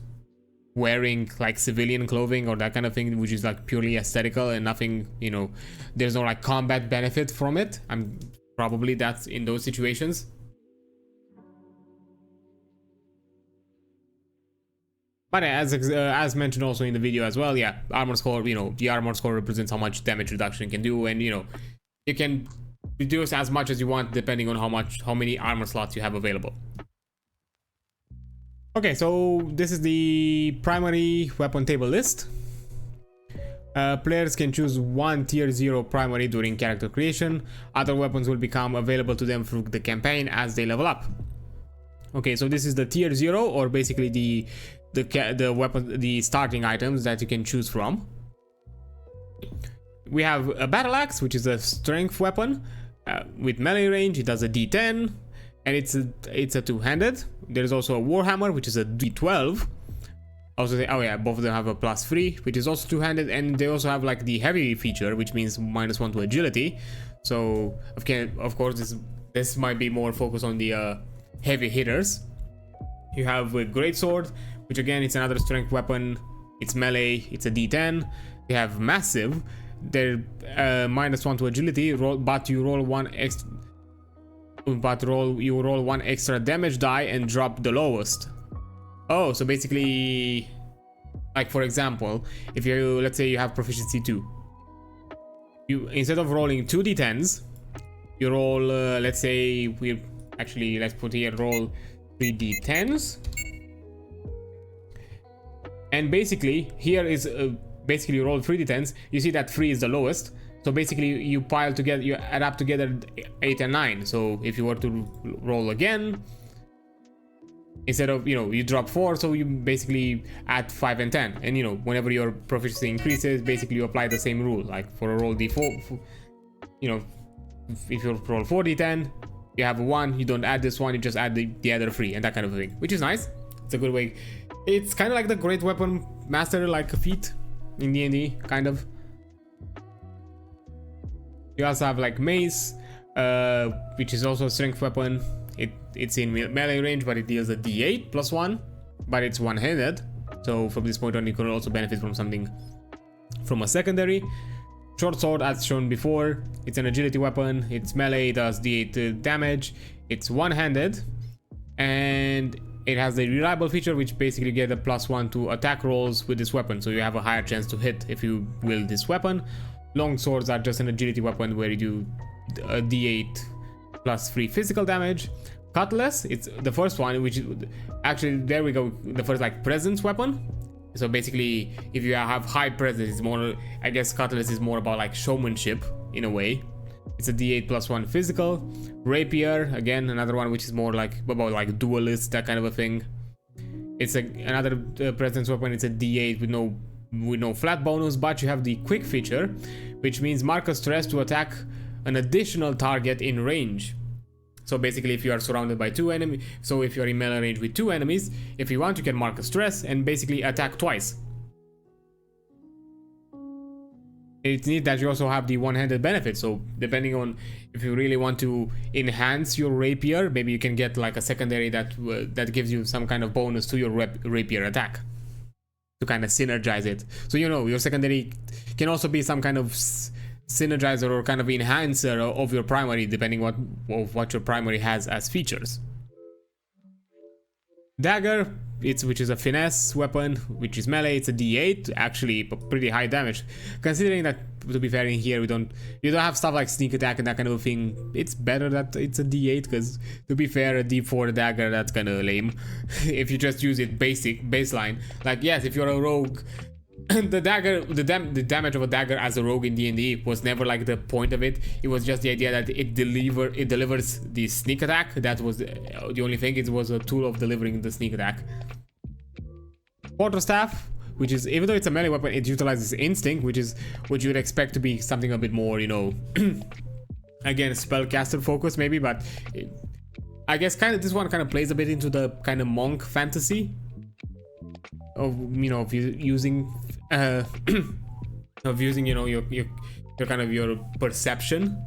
wearing like civilian clothing or that kind of thing, which is like purely aesthetical and nothing, you know, there's no like combat benefit from it. I'm probably that's in those situations. But as mentioned also in the video as well, yeah, armor score, you know, the armor score represents how much damage reduction can do, and you know, you can reduce as much as you want depending on how many armor slots you have available. Okay, so this is the primary weapon table list. Players can choose one tier 0 primary during character creation. Other weapons will become available to them through the campaign as they level up. Okay, so this is the tier 0, or basically the weapon, the starting items that you can choose from. We have a battle axe, which is a strength weapon with melee range. It does a D10, and it's a two-handed. There's also a warhammer, which is a D12. Also, oh yeah, both of them have a +3, which is also two-handed, and they also have like the heavy feature, which means -1 to agility. So of course this might be more focused on the heavy hitters. You have a greatsword, which again, it's another strength weapon. It's melee. It's a D10. You have massive. They're -1 to agility, but you roll one extra. You roll one extra damage die and drop the lowest. Oh, so basically, like for example, if you, let's say you have proficiency 2, you, instead of rolling 2 d10s, you roll let's say let's put here roll 3 d10s, and basically here is basically you roll 3 d10s. You see that 3 is the lowest. So basically you pile together, you add up together 8 and 9. So if you were to roll again, instead of, you know, you drop 4, so you basically add 5 and 10. And you know, whenever your proficiency increases, basically you apply the same rule. Like for a roll d4, you know, if you roll 4 d10, you have 1, you don't add this one, you just add the other 3, and that kind of thing, which is nice. It's a good way. It's kind of like the Great Weapon Master like a feat in D&D, kind of. You also have like mace, which is also a strength weapon. It's in melee range, but it deals a d8 +1, but it's one-handed. So from this point on, you can also benefit from something from a secondary. Short sword, as shown before, it's an agility weapon. It's melee, it does d8 damage. It's one-handed, and it has the reliable feature, which basically get a +1 to attack rolls with this weapon. So you have a higher chance to hit if you wield this weapon. Long swords are just an agility weapon where you do a d8 +3 physical damage. Cutlass, it's the first one, which is actually, there we go, the first like presence weapon. So basically, if you have high presence, it's more, I guess Cutlass is more about like showmanship in a way. It's a d8 +1 physical. Rapier, again, another one which is more like about like duelist, that kind of a thing. It's another presence weapon. It's a d8 with no flat bonus, but you have the quick feature, which means mark a stress to attack an additional target in range. So basically, if you are surrounded by 2 enemies, so if you're in melee range with 2 enemies, if you want, you can mark a stress and basically attack twice. It's neat that you also have the one-handed benefit, so depending on if you really want to enhance your rapier, maybe you can get like a secondary that gives you some kind of bonus to your rapier attack to kind of synergize it. So you know, your secondary can also be some kind of synergizer or kind of enhancer of your primary, depending of what your primary has as features. Dagger, which is a finesse weapon, which is melee. It's a d8, actually pretty high damage, considering that, to be fair, in here you don't have stuff like sneak attack and that kind of thing. It's better that it's a d8, because to be fair, a d4 dagger, that's kind of lame if you just use it baseline. Like, yes, if you're a rogue, the damage of a dagger as a rogue in D&D was never like the point of it. It was just the idea that it delivers the sneak attack. That was the only thing. It was a tool of delivering the sneak attack. Quarterstaff, which is, even though it's a melee weapon, it utilizes instinct, which is what you would expect to be something a bit more, you know, again, spellcaster focus maybe, but I guess kind of this one kind of plays a bit into the kind of monk fantasy of, you know, of using of using, you know, your kind of your perception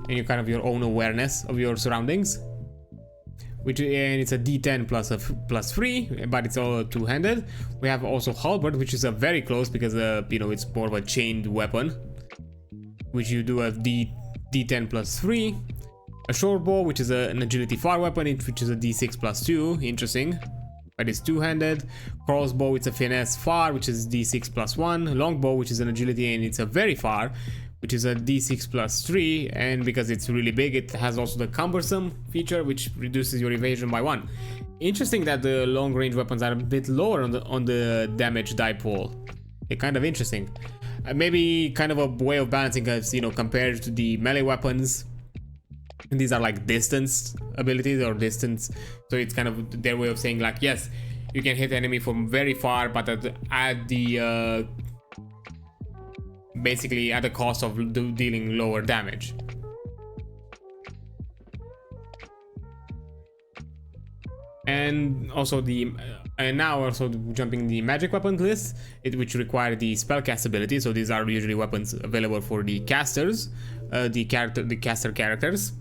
and your kind of your own awareness of your surroundings, which, and it's a d10 plus 3, but it's all two-handed. We have also halberd, which is a very close because you know, it's more of a chained weapon, which you do a d10 plus 3. A short bow, which is an agility far weapon, which is a d6 plus 2, interesting, but it's two-handed. Crossbow, it's a finesse far, which is d6 plus 1. Longbow, which is an agility and it's a very far, which is a d6 plus 3, and because it's really big, it has also the cumbersome feature, which reduces your evasion by 1. Interesting that the long range weapons are a bit lower on the damage die pool. It's kind of interesting. Maybe kind of a way of balancing us, you know, compared to the melee weapons. And these are like distance abilities or distance, so it's kind of their way of saying like, yes, you can hit enemy from very far, but at the basically at the cost of dealing lower damage. And also and now also jumping the magic weapons list, which require the spellcast ability. So these are usually weapons available for the casters, the caster characters.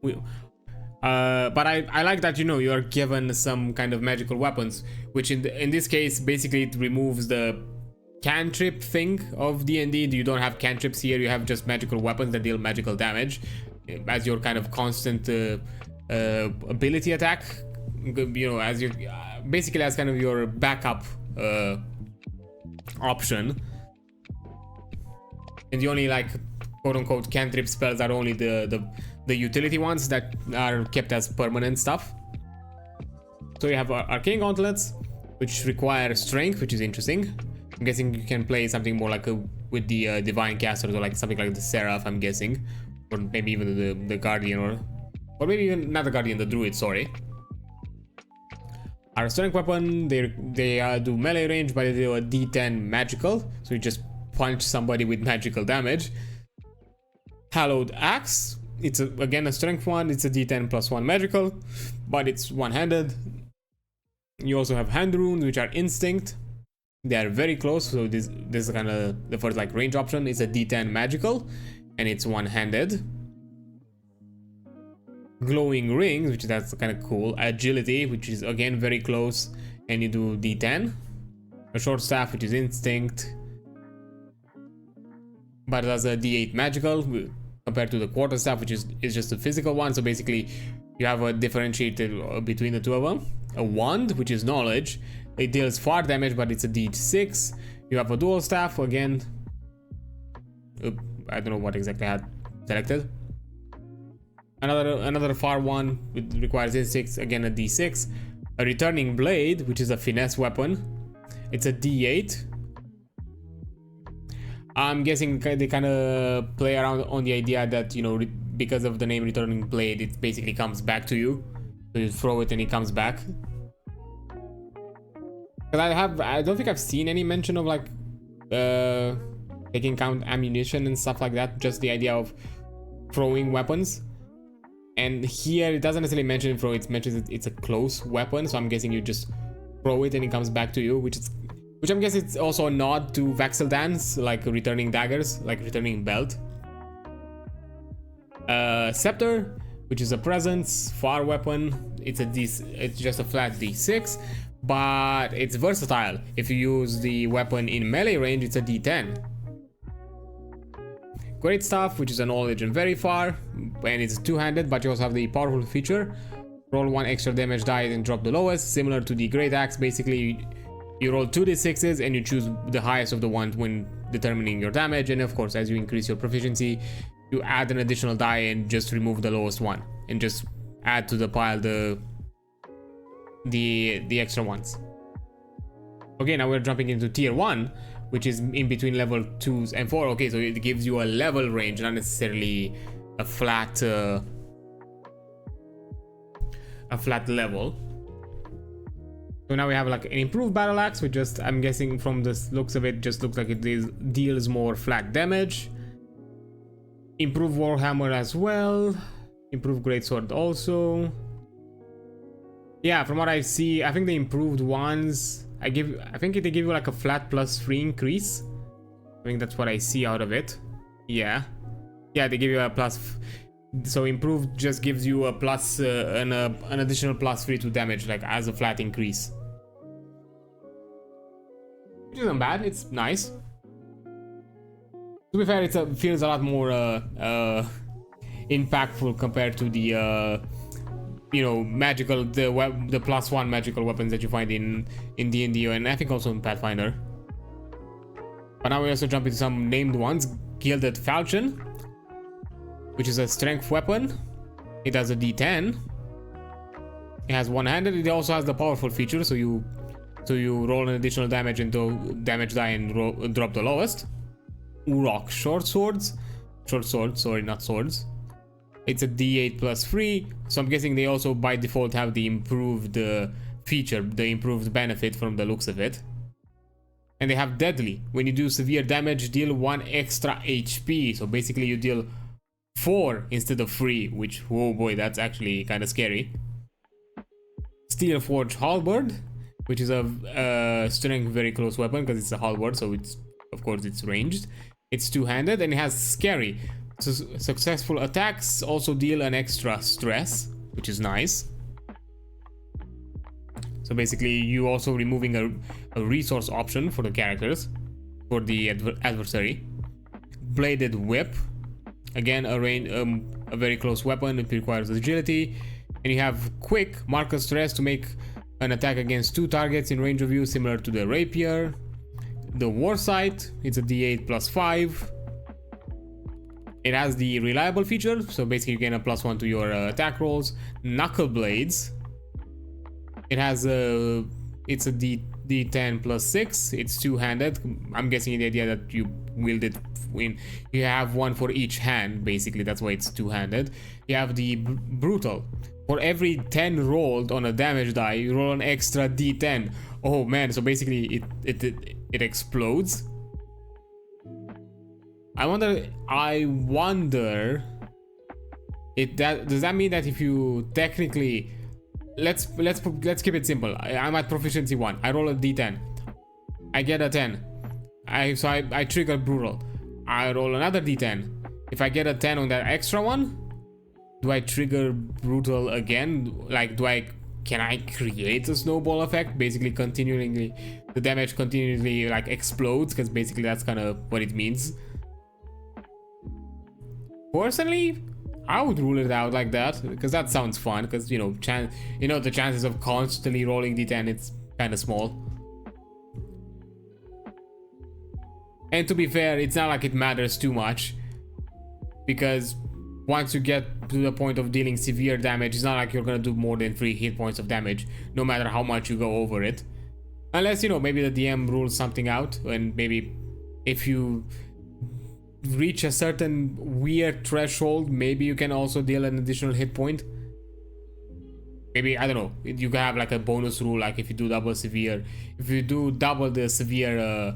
But I like that, you know, you are given some kind of magical weapons, which in this case basically it removes the cantrip thing of D&D. You don't have cantrips here, you have just magical weapons that deal magical damage as your kind of constant ability attack, you know, as your basically as kind of your backup option. And the only like quote-unquote cantrip spells are only the utility ones that are kept as permanent stuff. So you have arcane gauntlets, which require strength, which is interesting. I'm guessing you can play something more like with the divine casters, or like something like the seraph, I'm guessing, or maybe even the guardian, or maybe even not the guardian, the druid, sorry. Our strength weapon, they do melee range, but they do a d10 magical, so you just punch somebody with magical damage. Hallowed axe, it's again a strength one, it's a d10 plus 1 magical, but it's one-handed. You also have hand runes, which are instinct. They are very close, so this is kind of the first like range option. It's a d10 magical and it's one-handed. Glowing rings, which that's kind of cool. Agility, which is again very close, and you do d10. A short staff, which is instinct, but that's a d8 magical compared to the quarterstaff, which is just a physical one. So basically you have a differentiated between the two of them. A wand, which is knowledge, it deals far damage, but it's a d6. You have a dual staff, again, I don't know what exactly I had selected. Another far one, it requires instinct, again a d6. A returning blade, which is a finesse weapon, it's a d8. I'm guessing they kind of play around on the idea that, you know, because of the name returning blade, it basically comes back to you. So you throw it and it comes back. Because I don't think I've seen any mention of like taking count ammunition and stuff like that. Just the idea of throwing weapons. And here it doesn't necessarily mention throw. It mentions it's a close weapon. So I'm guessing you just throw it and it comes back to you, which I'm guessing it's also a nod to Vaxel Dance, like returning daggers, like returning belt. Scepter, which is a presence, far weapon. It's just a flat d6, but it's versatile. If you use the weapon in melee range, it's a d10. Great Staff, which is a knowledge and very far, and it's two-handed, but you also have the powerful feature. Roll 1 extra damage die and drop the lowest, similar to the Great Axe. Basically, you roll 2d6s and you choose the highest of the ones when determining your damage, and of course, as you increase your proficiency, you add an additional die and just remove the lowest one and just add to the pile the extra ones. Okay, now we're jumping into tier 1, which is in between level 2s and 4. Okay, so it gives you a level range, not necessarily a flat level. So now we have like an improved battle axe, which just, I'm guessing from the looks of it, just looks like it deals more flat damage. Improved warhammer as well. Improved greatsword also. Yeah, from what I see, I think the improved ones, I think they give you like a flat +3 increase. I think that's what I see out of it. Yeah, they give you a plus. So improved just gives you a plus, an additional +3 to damage, like as a flat increase. Which isn't bad. It's nice. To be fair, it feels a lot more impactful compared to the you know, magical, the +1 magical weapons that you find in D&D, and I think also in Pathfinder. But now we also jump into some named ones. Gilded Falchion, which is a strength weapon. It has a D10. It has one-handed. It also has the powerful feature, so you roll an additional damage into damage die and drop the lowest. Urok short swords, sorry, not swords. It's a D8 +3, so I'm guessing they also by default have the improved feature, the improved benefit from the looks of it. And they have Deadly. When you do severe damage, deal 1 extra HP. So basically you deal 4 instead of 3, which, oh boy, that's actually kind of scary. Steel Forge Halberd, which is a strength very close weapon because it's a halberd, so it's, of course, it's ranged. It's two-handed and it has Scary. So successful attacks also deal an extra stress, which is nice. So basically, you also removing a resource option for the characters, for the adversary. Bladed Whip, again a very close weapon. It requires agility, and you have Quick, mark a stress to make an attack against 2 targets in range of you, similar to the Rapier. The Warsight, it's a D8 +5. It has the reliable feature, so basically you gain a +1 to your attack rolls. Knuckle Blades. It has it's a D10 +6. It's two-handed. I'm guessing the idea that you wield it when you have one for each hand. Basically, that's why it's two-handed. You have the Brutal. For every 10 rolled on a damage die, you roll an extra D10. Oh man! So basically, it explodes. I wonder. Does that mean that if you technically, let's keep it simple. I'm at proficiency 1. I roll a D10. I get a 10. I trigger Brutal. I roll another D10. If I get a 10 on that extra one, do I trigger Brutal again? Like, can I create a snowball effect? Basically, the damage continually like explodes, because basically that's kind of what it means. Personally, I would rule it out like that, because that sounds fun. Because the chances of constantly rolling D10, it's kind of small. And to be fair, it's not like it matters too much, because once you get to the point of dealing severe damage, it's not like you're gonna do more than 3 hit points of damage, no matter how much you go over it. Unless, maybe the DM rules something out, and maybe if you reach a certain weird threshold, maybe you can also deal an additional hit point. Maybe, I don't know, you can have like a bonus rule, like if you do double the severe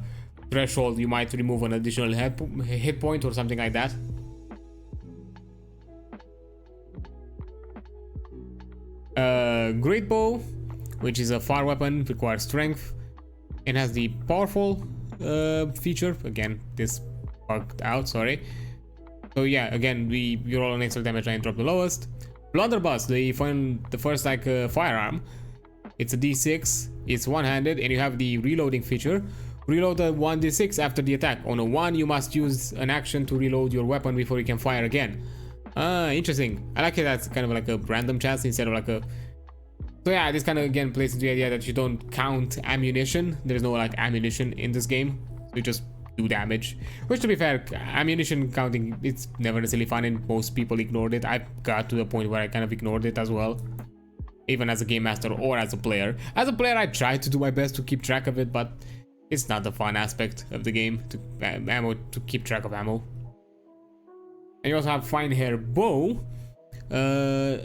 threshold, you might remove an additional hit point or something like that. Great Bow, which is a far weapon, requires strength. It has the powerful feature. Again, this bugged out, sorry. So yeah, again, you roll an extra damage and drop the lowest. Blunderbuss, the first like firearm. It's a D6. It's one-handed, and you have the reloading feature. Reload a 1d6 after the attack. On a 1, you must use an action to reload your weapon before you can fire again. Interesting. I like it. That's kind of like a random chance instead of like a. So yeah, this kind of again plays into the idea that you don't count ammunition. There's no like ammunition in this game. You just do damage. Which, to be fair, ammunition counting, it's never necessarily fun, and most people ignored it. I got to the point where I kind of ignored it as well, even as a game master or as a player. As a player, I tried to do my best to keep track of it, but it's not the fun aspect of the game to keep track of ammo. And you also have Fine Hair Bow.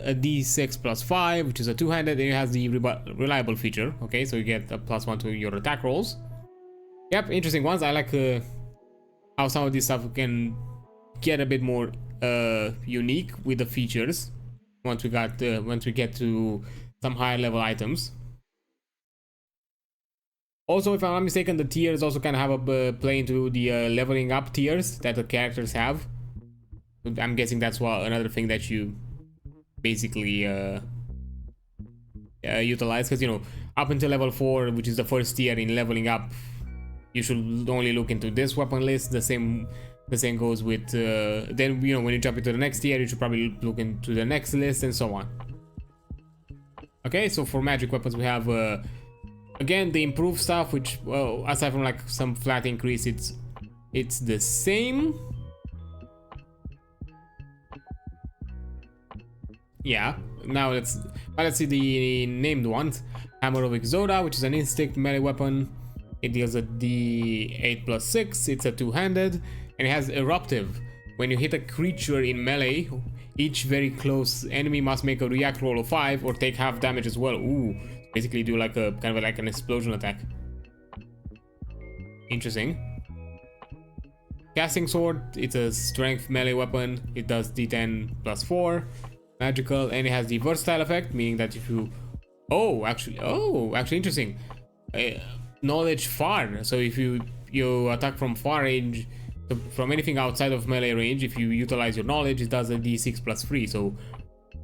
a d6 plus 5, which is a two-handed, and it has the reliable feature. Okay, so you get a +1 to your attack rolls. Yep, interesting ones. I like how some of this stuff can get a bit more unique with the features once we get to some higher level items. Also, if I'm not mistaken, the tiers also kind of have a play into the leveling up tiers that the characters have. I'm guessing that's another thing that you basically utilize, because, you know, up until level 4, which is the first tier in leveling up, you should only look into this weapon list. The same goes with then, you know, when you jump into the next tier, you should probably look into the next list and so on. Okay, so for magic weapons we have again the improved stuff, which, well, aside from like some flat increase, it's the same. Yeah, now let's see the named ones. Hammer of Exoda, which is an instinct melee weapon. It deals a d8 plus 6. It's a two-handed, and it has eruptive. When you hit a creature in melee, each very close enemy must make a react roll of 5 or take half damage as well. Ooh, basically do like a kind of like an explosion attack. Interesting. Casting sword. It's a strength melee weapon. It does d10 plus 4. Magical, and it has the versatile effect, meaning that if you actually interesting. Knowledge far, so if you attack from far range, from anything outside of melee range, if you utilize your knowledge, it does a d6 plus 3. So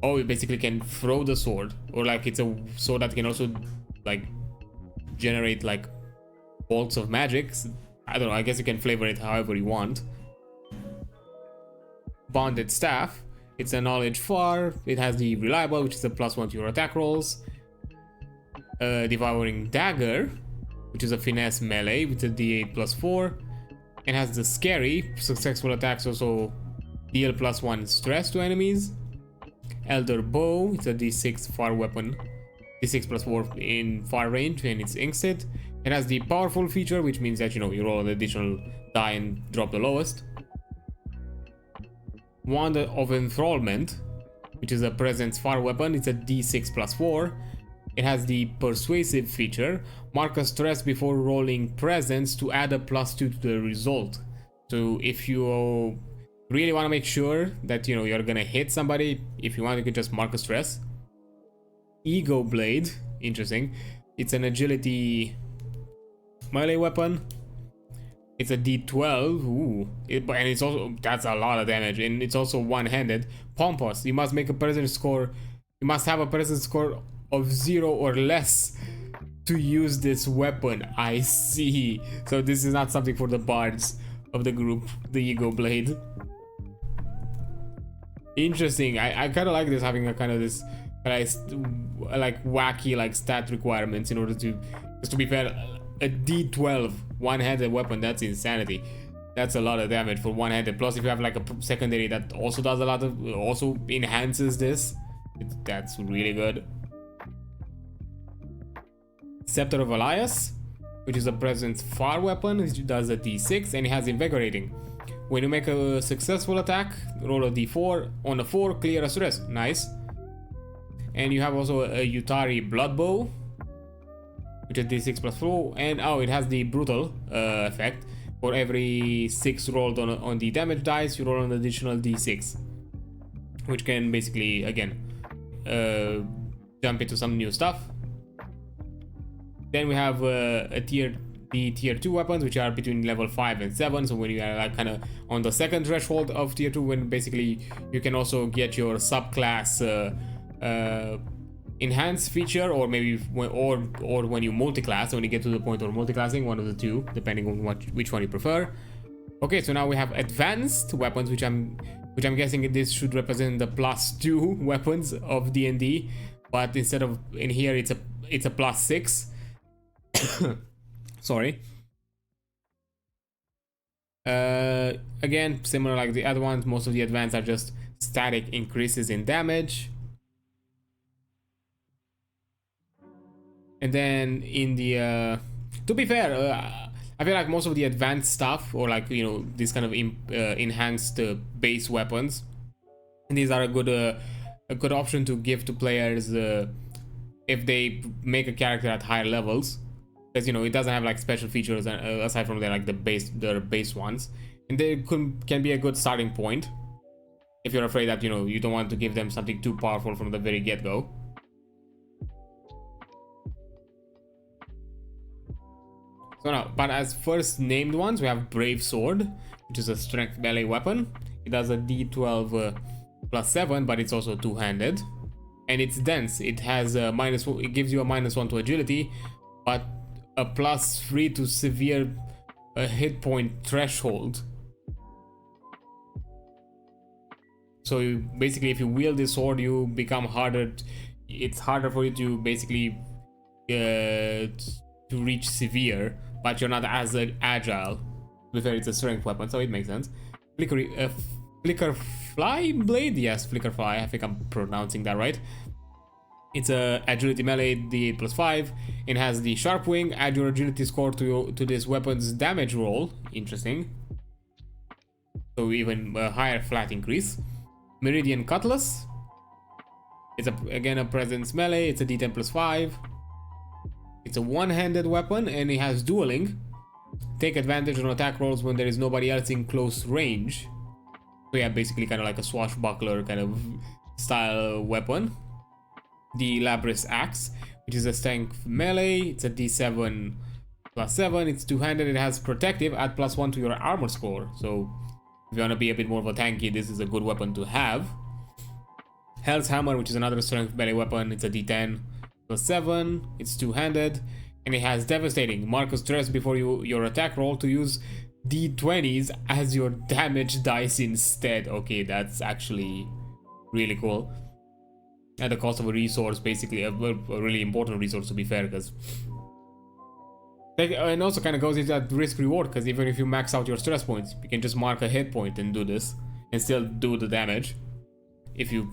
you basically can throw the sword, or like it's a sword that can also like generate like bolts of magics. I don't know, I guess you can flavor it however you want. Bonded staff. It's a knowledge far. It has the reliable, which is a +1 to your attack rolls. Devouring dagger, which is a finesse melee with a d8 plus 4. It has the scary. Successful attacks also deal +1 stress to enemies. Elder bow. It's a d6 far weapon. d6 plus 4 in far range, and it's instant. It has the powerful feature, which means that, you know, you roll an additional die and drop the lowest. Wand of Enthrallment, which is a presence far weapon. It's a d6 plus 4. It has the persuasive feature. Mark a stress before rolling presence to add a +2 to the result. So if you really want to make sure that, you know, you're gonna hit somebody, if you want, you can just mark a stress. Ego Blade, interesting. It's an agility melee weapon. It's a d12, ooh, and it's also, that's a lot of damage, and it's also one-handed. Pompous, you must have a presence score of 0 or less to use this weapon. I see. So this is not something for the bards of the group, the Ego Blade. Interesting. I kind of like this, having a kind of this like wacky like stat requirements in order to, just to be fair, a d12 one-handed weapon, that's insanity. That's a lot of damage for one-handed. Plus if you have like a secondary that also does a lot of, also enhances this, that's really good. Scepter of Elias, which is a presence far weapon. It does a d6, and it has invigorating. When you make a successful attack, roll a d4. On a 4, clear a stress. Nice. And you have also a Yutari blood bow, which is d6 plus 4, and it has the brutal effect. For every 6 rolled on the damage dice, you roll an additional d6, which can basically, again, jump into some new stuff. Then we have the tier 2 weapons, which are between level 5 and 7. So when you are like kind of on the second threshold of tier 2, when basically you can also get your subclass enhanced feature, or maybe or when you multiclass, when you get to the point of multiclassing, one of the two, depending on which one you prefer. Okay, so now we have advanced weapons, which I'm guessing this should represent the +2 weapons of D&D, but instead of in here it's a +6. Sorry. Again, similar like the other ones, most of the advanced are just static increases in damage. And then in the to be fair, I feel like most of the advanced stuff, or like, you know, this kind of enhanced base weapons, and these are a good a good option to give to players if they make a character at higher levels, because you know it doesn't have like special features aside from their base ones, and they can be a good starting point if you're afraid that you don't want to give them something too powerful from the very get-go. So now, but as first named ones, we have Brave Sword, which is a strength melee weapon. It does a d12 plus 7, but it's also two-handed, and it's dense. It has a it gives you a -1 to agility, but a +3 to severe hit point threshold. So basically, if you wield this sword, you become harder. It's harder for you to basically to reach severe, but you're not as agile. Before it's a strength weapon, so it makes sense. Flicker Fly Blade? Yes, Flicker Fly. I think I'm pronouncing that right. It's a agility melee, d8 plus 5. It has the sharp wing. Add your agility score to this weapon's damage roll. Interesting. So even a higher flat increase. Meridian Cutlass. It's again a presence melee. It's a d10 plus 5. It's a one-handed weapon, and it has dueling. Take advantage on attack rolls when there is nobody else in close range. So yeah, basically kind of like a swashbuckler kind of style weapon. The Labrys Axe, which is a strength melee. It's a d7 plus 7. It's two-handed. It has protective. Add +1 to your armor score. So if you want to be a bit more of a tanky, this is a good weapon to have. Hell's Hammer, which is another strength melee weapon. It's a d10 plus 7. It's two-handed. And it has Devastating. Mark a stress before your attack roll to use d20s as your damage dice instead. Okay, that's actually really cool. At the cost of a resource, basically a really important resource, to be fair, because and also kind of goes into that risk reward, because even if you max out your stress points, you can just mark a hit point and do this and still do the damage if you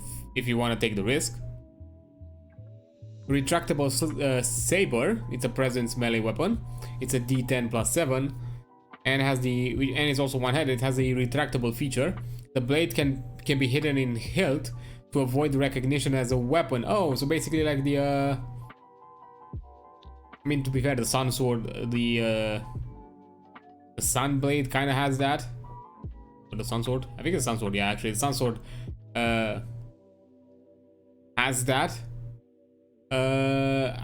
want to take the risk. Retractable Saber. It's a presence melee weapon. It's a d10 plus 7, and it's also one-handed. It has a retractable feature. The blade can be hidden in hilt to avoid recognition as a weapon. Oh, so basically like the I mean, to be fair, the Sun Sword, the Sun Blade kind of has that. Or the Sun Sword? I think it's Sun Sword. Yeah, actually, the Sun Sword has that.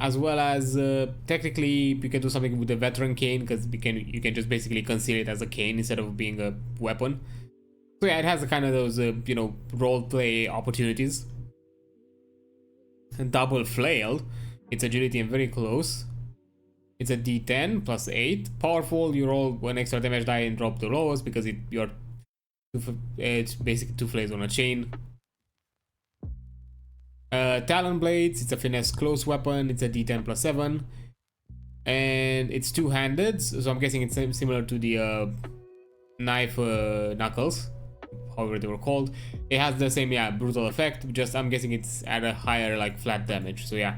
As well as technically you can do something with the Veteran Cane, because you can just basically conceal it as a cane instead of being a weapon. So yeah, it has kind of those role play opportunities. And Double Flail. It's agility and very close. It's a d10 plus 8. Powerful. You roll one extra damage die and drop the lowest, because it's basically 2 flails on a chain. Talon Blades, it's a finesse close weapon. It's a d10 plus 7, and it's two-handed, so I'm guessing it's similar to the knife knuckles, however they were called. It has the same brutal effect, just I'm guessing it's at a higher like flat damage. So yeah.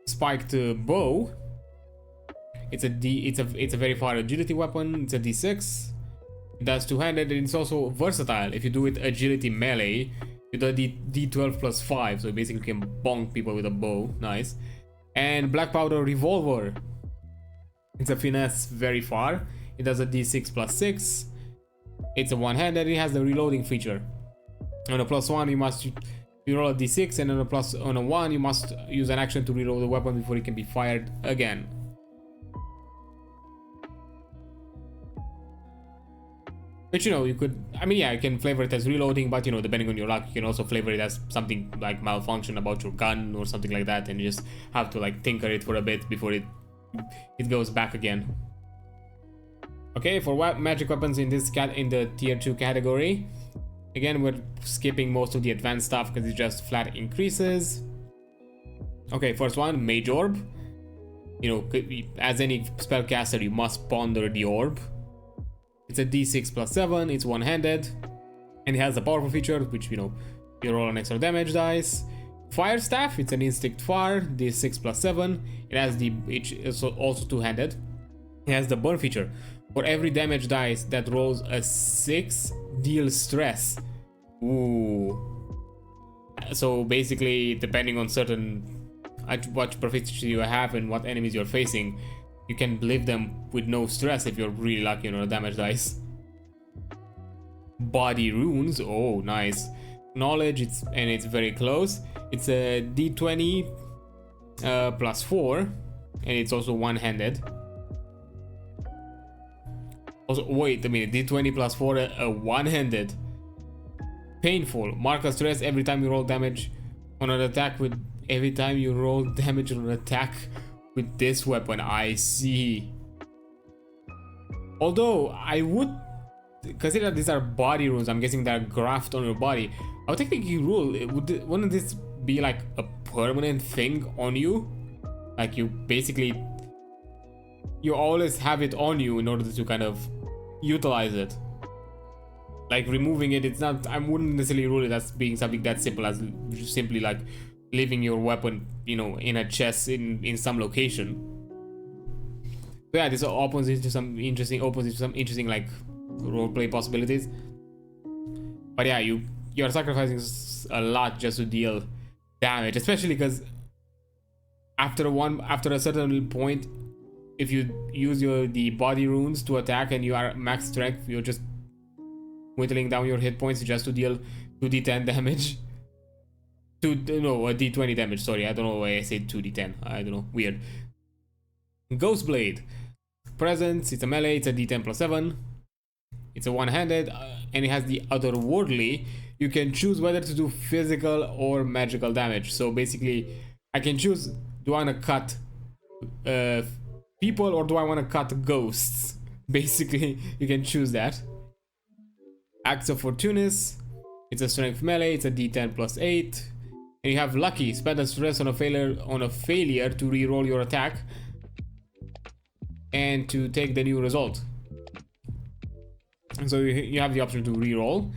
Spiked Bow. It's a very far agility weapon. It's a d6. It does two-handed, and it's also versatile. If you do it agility melee, with a d12 plus 5, so you basically can bonk people with a bow. Nice. And Black Powder Revolver. It's a finesse very far. It does a d6 plus 6. It's a one-handed. It has the reloading feature. On a +1, you roll a d6, and on a 1, you must use an action to reload the weapon before it can be fired again. Which, you could, you can flavor it as reloading, but, depending on your luck, you can also flavor it as something like malfunction about your gun or something like that, and you just have to, like, tinker it for a bit before it goes back again. Okay, for magic weapons in the tier 2 category, again, we're skipping most of the advanced stuff because it's just flat increases. Okay, first one, Mage Orb. As any spellcaster, you must ponder the orb. It's a d6 plus 7, it's one-handed, and it has a powerful feature, which, you roll an extra damage dice. Fire Staff, it's an instinct fire, d6 plus 7, it's also two-handed. It has the burn feature. For every damage dice that rolls a 6, deal stress. Ooh. So basically, depending on what proficiency you have and what enemies you're facing, you can live them with no stress if you're really lucky on a damage dice. Body runes, oh nice. Knowledge, it's very close. It's a d20 plus 4, and it's also one-handed. Also, wait a minute, d20 plus 4, one-handed. Painful. Mark a stress every time you roll damage on an attack with this weapon. I see. Although I would consider these are body runes, I'm guessing they're graphed on your body. I would technically rule, wouldn't this be like a permanent thing on you? Like you always have it on you in order to kind of utilize it. Like removing it, it's not, I wouldn't necessarily rule it as being something that simple as simply like leaving your weapon, you know, in a chest in some location. So yeah, this opens into some interesting like roleplay possibilities. But yeah, you're sacrificing a lot just to deal damage, especially because after a certain point, if you use the body runes to attack and you are max strength, you're just whittling down your hit points just to deal 2d10 damage. A d20 damage, sorry, I don't know why I said 2d10, I don't know, weird. Ghost Blade. Presence, it's a melee, it's a d10 plus 7. It's a one-handed, and it has the otherworldly. You can choose whether to do physical or magical damage. So basically, I can choose, do I want to cut people or do I want to cut ghosts? Basically, you can choose that. Acts of Fortunis. It's a strength melee, it's a d10 plus 8. And you have lucky, spend a stress on a failure to reroll your attack and to take the new result. And so you have the option to reroll.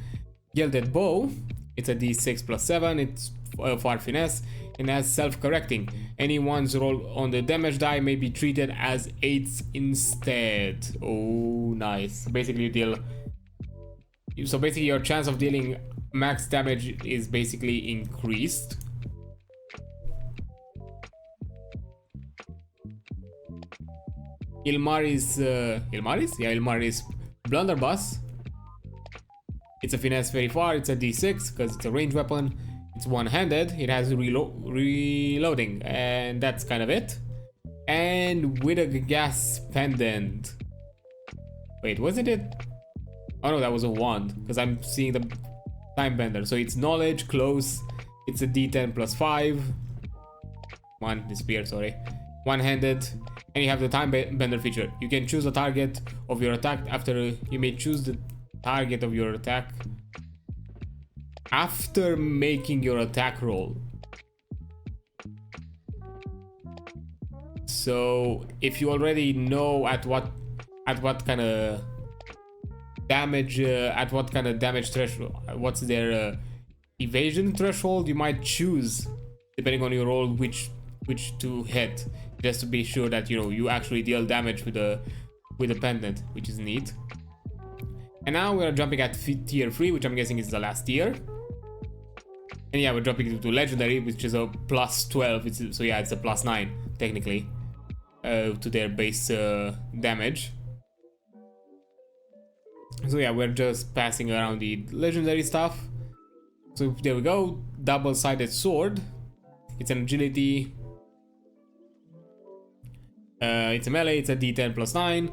Gilded Bow, it's a d6 plus 7, it's for finesse, and has self-correcting. Any one's roll on the damage die may be treated as 8s instead. Oh, nice. Basically your chance of dealing max damage is basically increased. Ilmari's Blunderbuss. It's a finesse very far, it's a d6 because it's a ranged weapon. It's one-handed, it has reloading, and that's kind of it. And with a gas pendant. Wait, wasn't it? Oh no, that was a wand, because I'm seeing the time bender. So it's knowledge, close, it's a d10 plus 5. One disappear, sorry. One-handed, and you have the time bender feature. You can choose a target of your attack you may choose the target of your attack after making your attack roll. So if you already know at what kind of damage threshold, what's their evasion threshold, you might choose, depending on your roll, which to hit, just to be sure that you actually deal damage with the pendant, which is neat. And now we're jumping at tier 3, which I'm guessing is the last tier. And yeah, we're dropping into legendary, which is a plus 12. It's a plus 9 technically to their base damage. So yeah, we're just passing around the legendary stuff. So there we go. Double-sided sword. It's an agility. It's a melee. It's a d10 plus 9.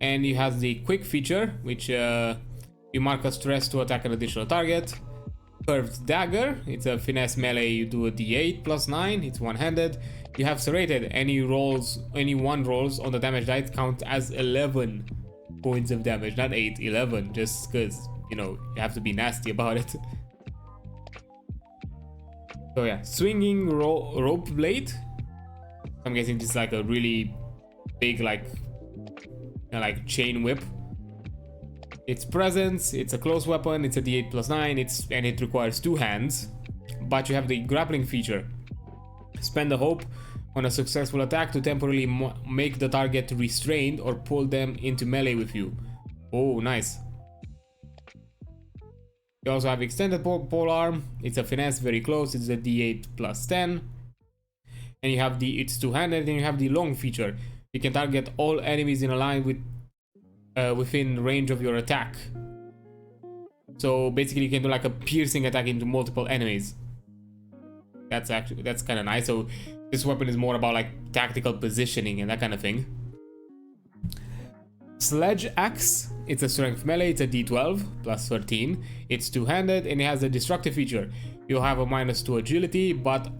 And it has the quick feature, which you mark a stress to attack an additional target. Curved dagger, it's a finesse melee, you do a d8 plus 9, it's one-handed. You have serrated, any one rolls on the damage die count as 11 points of damage, not 8, 11, just because, you have to be nasty about it. So yeah, swinging rope blade. I'm guessing this is like a really big like chain whip. It's presence, it's a close weapon, it's a d8 plus 9, and it requires 2 hands, but you have the grappling feature. Spend a hope on a successful attack to temporarily make the target restrained or pull them into melee with you. Oh, nice. You also have extended polearm. It's a finesse, very close. It's a d8 plus 10. And you have it's two-handed, and you have the long feature. You can target all enemies in a line with within range of your attack. So basically you can do like a piercing attack into multiple enemies. That's kind of nice. So this weapon is more about like tactical positioning and that kind of thing. Sledge Axe, it's a strength melee, it's a d12 plus 13. It's two-handed and it has a destructive feature. You'll have a -2 agility, but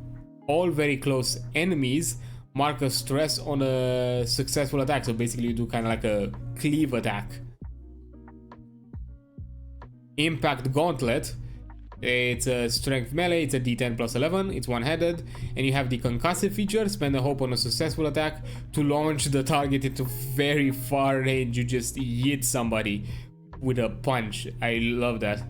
all very close enemies mark a stress on a successful attack. So basically you do kind of like a cleave attack. Impact Gauntlet, it's a strength melee, it's a d10 plus 11, it's one-handed, and you have the concussive feature. Spend a hope on a successful attack to launch the target into very far range. You just hit somebody with a punch. I love that.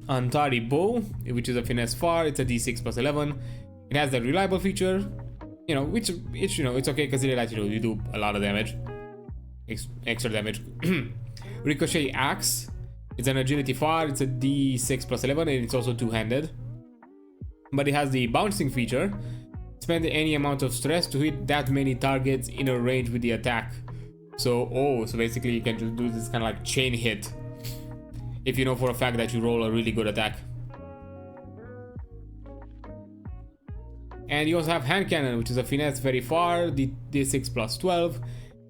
Antari Bow, which is a finesse far, it's a d6 plus 11. It has the reliable feature, you know, which it's okay because it lets you do a lot of damage, extra damage. Ricochet Axe, it's an agility far, it's a d6 plus 11, and it's also two-handed. But it has the bouncing feature. Spend any amount of stress to hit that many targets in a range with the attack. So basically you can just do this kind of like chain hit if you know for a fact that you roll a really good attack. And you also have Hand Cannon, which is a finesse very far, d6 plus 12,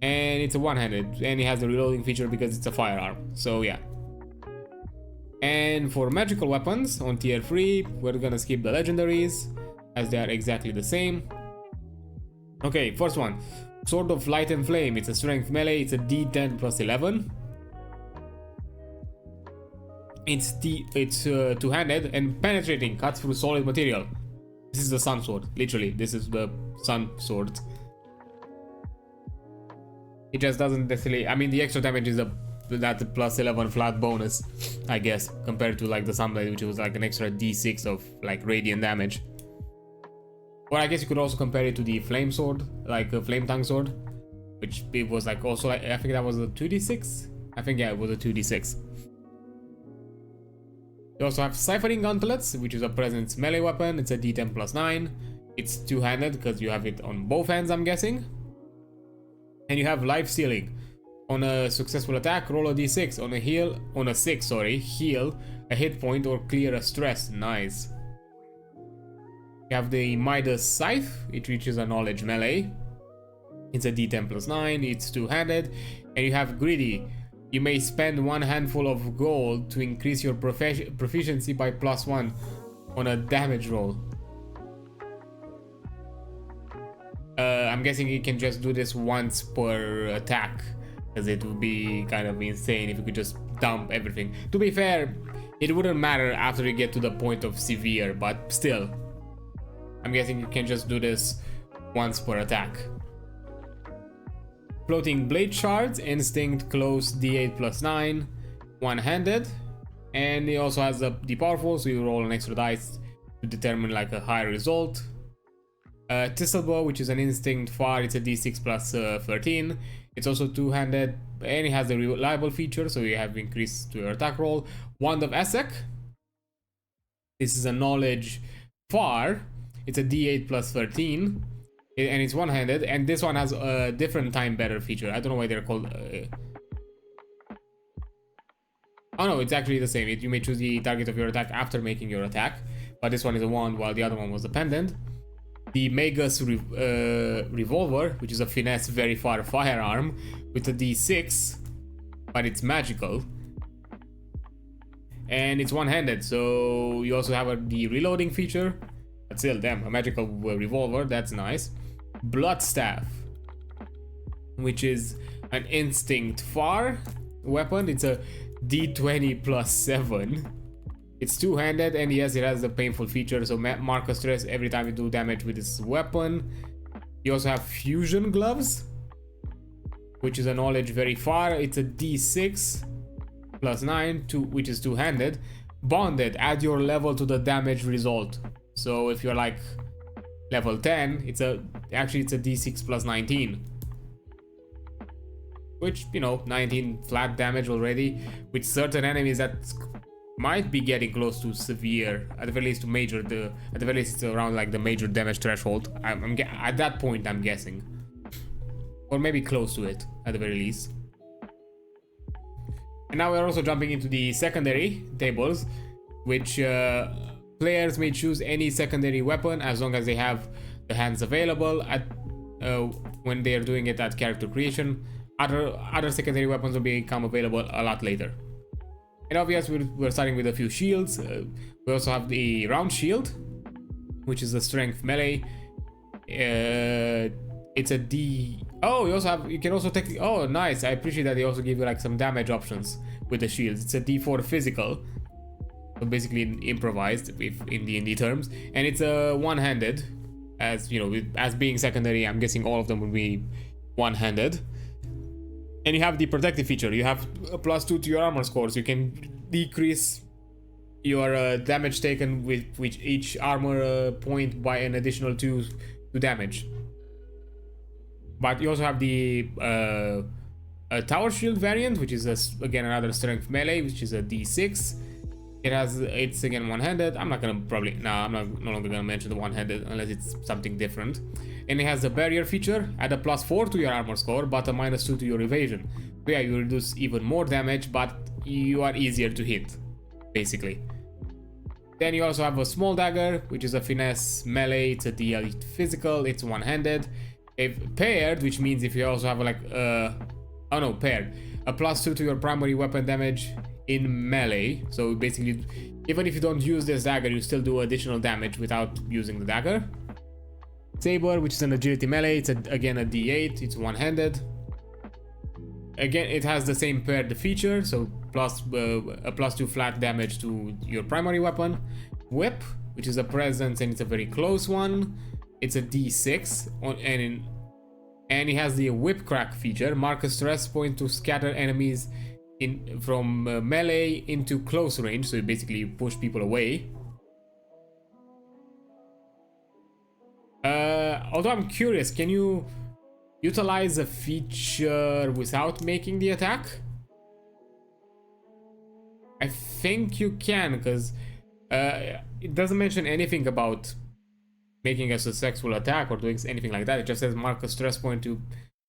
and it's a one-handed, and it has the reloading feature because it's a firearm. So yeah. And for magical weapons on tier 3, we're gonna skip the legendaries as they are exactly the same. Okay, first one, Sword of Light and Flame. It's a strength melee, it's a d10 plus 11. It's two-handed and penetrating, cuts through solid material. This is the Sun Sword, literally. This is the Sun Sword. It just doesn't necessarily, I mean, the extra damage is that plus 11 flat bonus, I guess, compared to like the Sunblade, which was like an extra d6 of like radiant damage. Or I guess you could also compare it to the Flame Sword, like a Flame Tongue Sword, which it was like also like, I think that was a 2d6. I think yeah, it was a 2d6. You also have Ciphering Gauntlets, which is a presence melee weapon. It's a d10 plus 9. It's two-handed because you have it on both hands, I'm guessing. And you have Life Stealing. On a successful attack, roll a d6. On a 6, heal a hit point or clear a stress. Nice. You have the Midas Scythe. It reaches a knowledge melee. It's a d10 plus 9. It's two-handed. And you have Greedy. You may spend one handful of gold to increase your proficiency by +1 on a damage roll. I'm guessing you can just do this once per attack, because it would be kind of insane if you could just dump everything. To be fair, it wouldn't matter after you get to the point of severe, but still, I'm guessing you can just do this once per attack. Floating Blade Shards, Instinct, Close, d8 plus 9, one-handed, and it also has the powerful, so you roll an extra dice to determine like a higher result. Tisselbow, which is an Instinct far, it's a d6 plus 13. It's also two-handed, and it has the reliable feature, so you have increased to your attack roll. Wand of Essek, this is a knowledge far, it's a d8 plus 13. And it's one-handed, and this one has a different time better feature. I don't know why they're called. Oh no, it's actually the same. You may choose the target of your attack after making your attack, but this one is a wand while the other one was a pendant. The Magus Revolver, which is a finesse very far firearm with a d6, but it's magical. And it's one-handed, so you also have the reloading feature. But still, damn, a magical revolver, that's nice. Bloodstaff, which is an Instinct far weapon. It's a d20 plus 7. It's two-handed, and yes, it has a painful feature, so mark a stress every time you do damage with this weapon. You also have Fusion Gloves, which is a knowledge very far. It's a d6 plus 9, which is two-handed. Bonded, add your level to the damage result. So if you're like level 10, it's a d6 plus 19, which, you know, 19 flat damage already. With certain enemies, that's might be getting close to severe, at the very least to major. At the very least, it's around like the major damage threshold. At that point, I'm guessing, or maybe close to it at the very least. And now we're also jumping into the secondary tables, which players may choose any secondary weapon as long as they have the hands available at when they are doing it at character creation. Other secondary weapons will become available a lot later. And obviously we're starting with a few shields. We also have the round shield, which is a strength melee. It's a D. Oh, you can also take. Oh, nice! I appreciate that they also give you like some damage options with the shields. It's a D4 physical, so basically improvised in D&D terms, and it's a one-handed. As you know, as being secondary, I'm guessing all of them will be one-handed. And you have the protective feature. You have a +2 to your armor score, so you can decrease your damage taken with each armor point by an additional 2 to damage. But you also have the a tower shield variant, which is again another strength melee, which is a D6. It's again one-handed. I'm not gonna no longer gonna mention the one-handed unless it's something different. And it has a barrier feature, add a +4 to your armor score, but a -2 to your evasion. So yeah, you reduce even more damage, but you are easier to hit, basically. Then you also have a small dagger, which is a finesse melee. It's a D8 physical. It's one-handed. If paired, which means if you also have like paired, a +2 to your primary weapon damage in melee. So basically, even if you don't use this dagger, you still do additional damage without using the dagger. Saber, which is an agility melee. It's again a D8. It's one-handed. Again, it has the same paired feature, so a +2 flat damage to your primary weapon. Whip, which is a presence, and it's a very close one. It's a D6, and it has the whip crack feature. Mark a stress point to scatter enemies from melee into close range, so you basically push people away. Although I'm curious, can you utilize a feature without making the attack? I think you can, because it doesn't mention anything about making a successful attack or doing anything like that. It just says mark a stress point to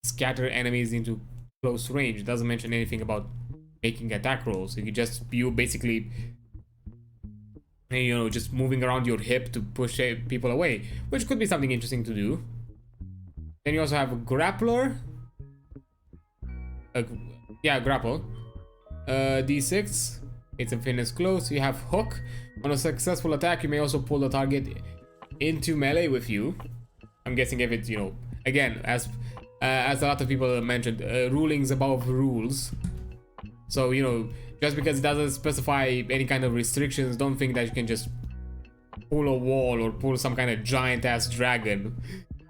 scatter enemies into close range. It doesn't mention anything about making attack rolls. You basically, you know, just moving around your hip to push people away, which could be something interesting to do. Then you also have a grappler. Grapple. D6. It's a fitness close. You have hook. On a successful attack, you may also pull the target into melee with you. I'm guessing if it's, you know, again, as a lot of people mentioned, rulings above rules. So, you know, just because it doesn't specify any kind of restrictions, don't think that you can just pull a wall or pull some kind of giant ass dragon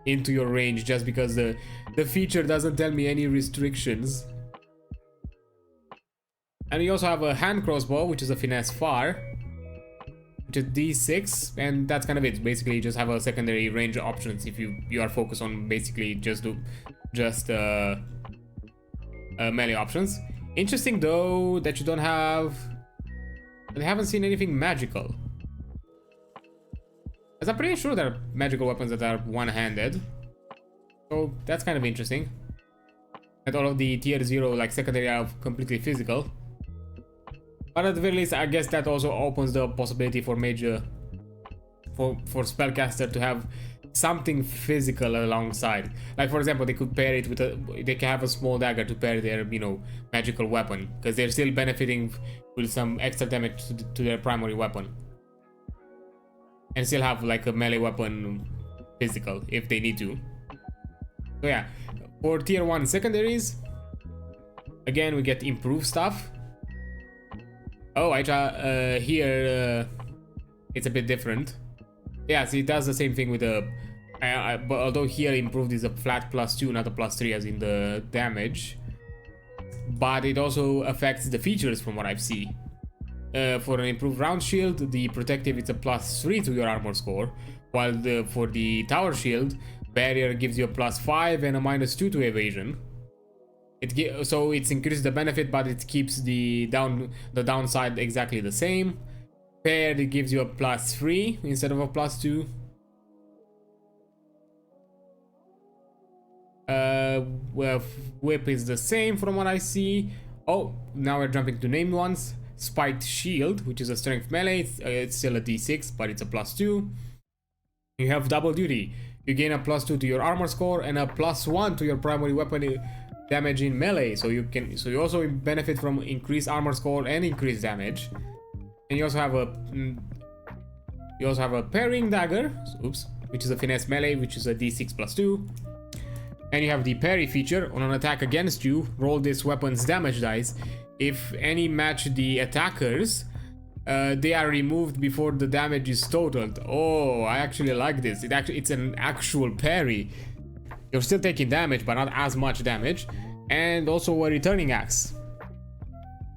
into your range just because the feature doesn't tell me any restrictions. And you also have a hand crossbow, which is a finesse far, which is D6, and that's kind of it. Basically, you just have a secondary range options if you are focused on basically just melee options. Interesting though that you don't have. I haven't seen anything magical. As I'm pretty sure there are magical weapons that are one-handed, so that's kind of interesting. That all of the tier 0 like secondary are completely physical. But at the very least, I guess that also opens the possibility for spellcaster to have something physical alongside. Like for example, they could pair it with they can have a small dagger to pair their, you know, magical weapon, because they're still benefiting with some extra damage to their primary weapon, and still have like a melee weapon physical if they need to. So yeah, for tier 1 secondaries, again we get improved stuff. Oh, here it's a bit different. Yeah, see, it does the same thing with the. But although here improved is a flat +2, not a +3 as in the damage. But it also affects the features from what I've seen. For an improved round shield, the protective it's a +3 to your armor score, while for the tower shield, barrier gives you a +5 and a -2 to evasion. So it's increased the benefit, but it keeps the downside exactly the same. Paired, it gives you a +3 instead of a +2. Well, whip is the same from what I see. Oh, now we're jumping to named ones. Spiked shield, which is a strength melee. It's still a d6, but it's a +2. You have double duty. You gain a +2 to your armor score and a +1 to your primary weapon damage in melee. So you also benefit from increased armor score and increased damage. And you also have a pairing dagger, oops, which is a finesse melee, which is a d6 +2. And you have the parry feature. On an attack against you, roll this weapon's damage dice. If any match the attackers, they are removed before the damage is totaled. Oh, I actually like this. It's an actual parry. You're still taking damage, but not as much damage. And also a returning axe.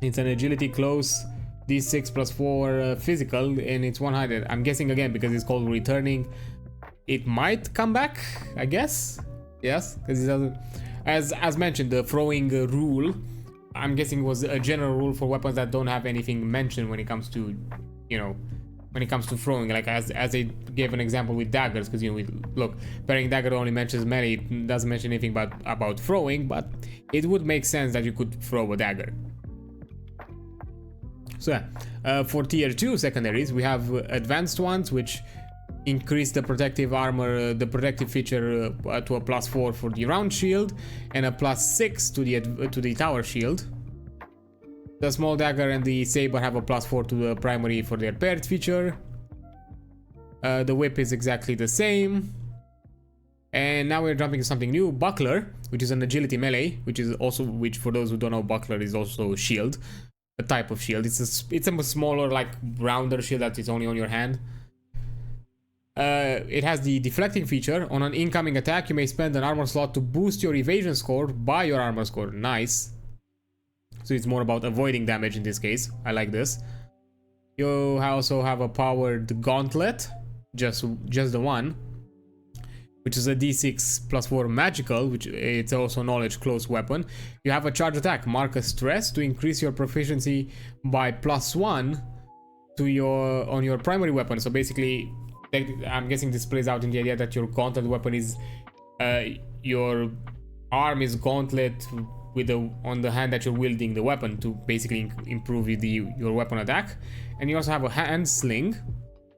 It's an agility close, d6 +4 physical, and it's one-handed. I'm guessing again because it's called returning. It might come back, I guess. Yes, because it doesn't. As mentioned, the throwing rule, I'm guessing, was a general rule for weapons that don't have anything mentioned when it comes to, when it comes to throwing. Like as they gave an example with daggers, because look, pairing dagger only mentions melee, it doesn't mention anything about throwing, but it would make sense that you could throw a dagger. So yeah, for tier 2 secondaries, we have advanced ones, which increase the protective armor, the protective feature to a +4 for the round shield, and a +6 to the tower shield. The small dagger and the saber have a +4 to the primary for their paired feature. The whip is exactly the same. And now we're jumping to something new, buckler, which is an agility melee, which for those who don't know, buckler is also shield, a type of shield. It's a smaller, like rounder shield that is only on your hand. It has the deflecting feature. On an incoming attack, you may spend an armor slot to boost your evasion score by your armor score. Nice. So it's more about avoiding damage in this case. I like this. You also have a powered gauntlet, just the one, which is a d6 +4 magical, which it's also knowledge close weapon. You have a charge attack, mark a stress to increase your proficiency by +1 to on your primary weapon. So basically, I'm guessing this plays out in the idea that your gauntlet weapon is your arm is gauntlet with on the hand that you're wielding the weapon to basically improve your weapon attack. And you also have a hand sling,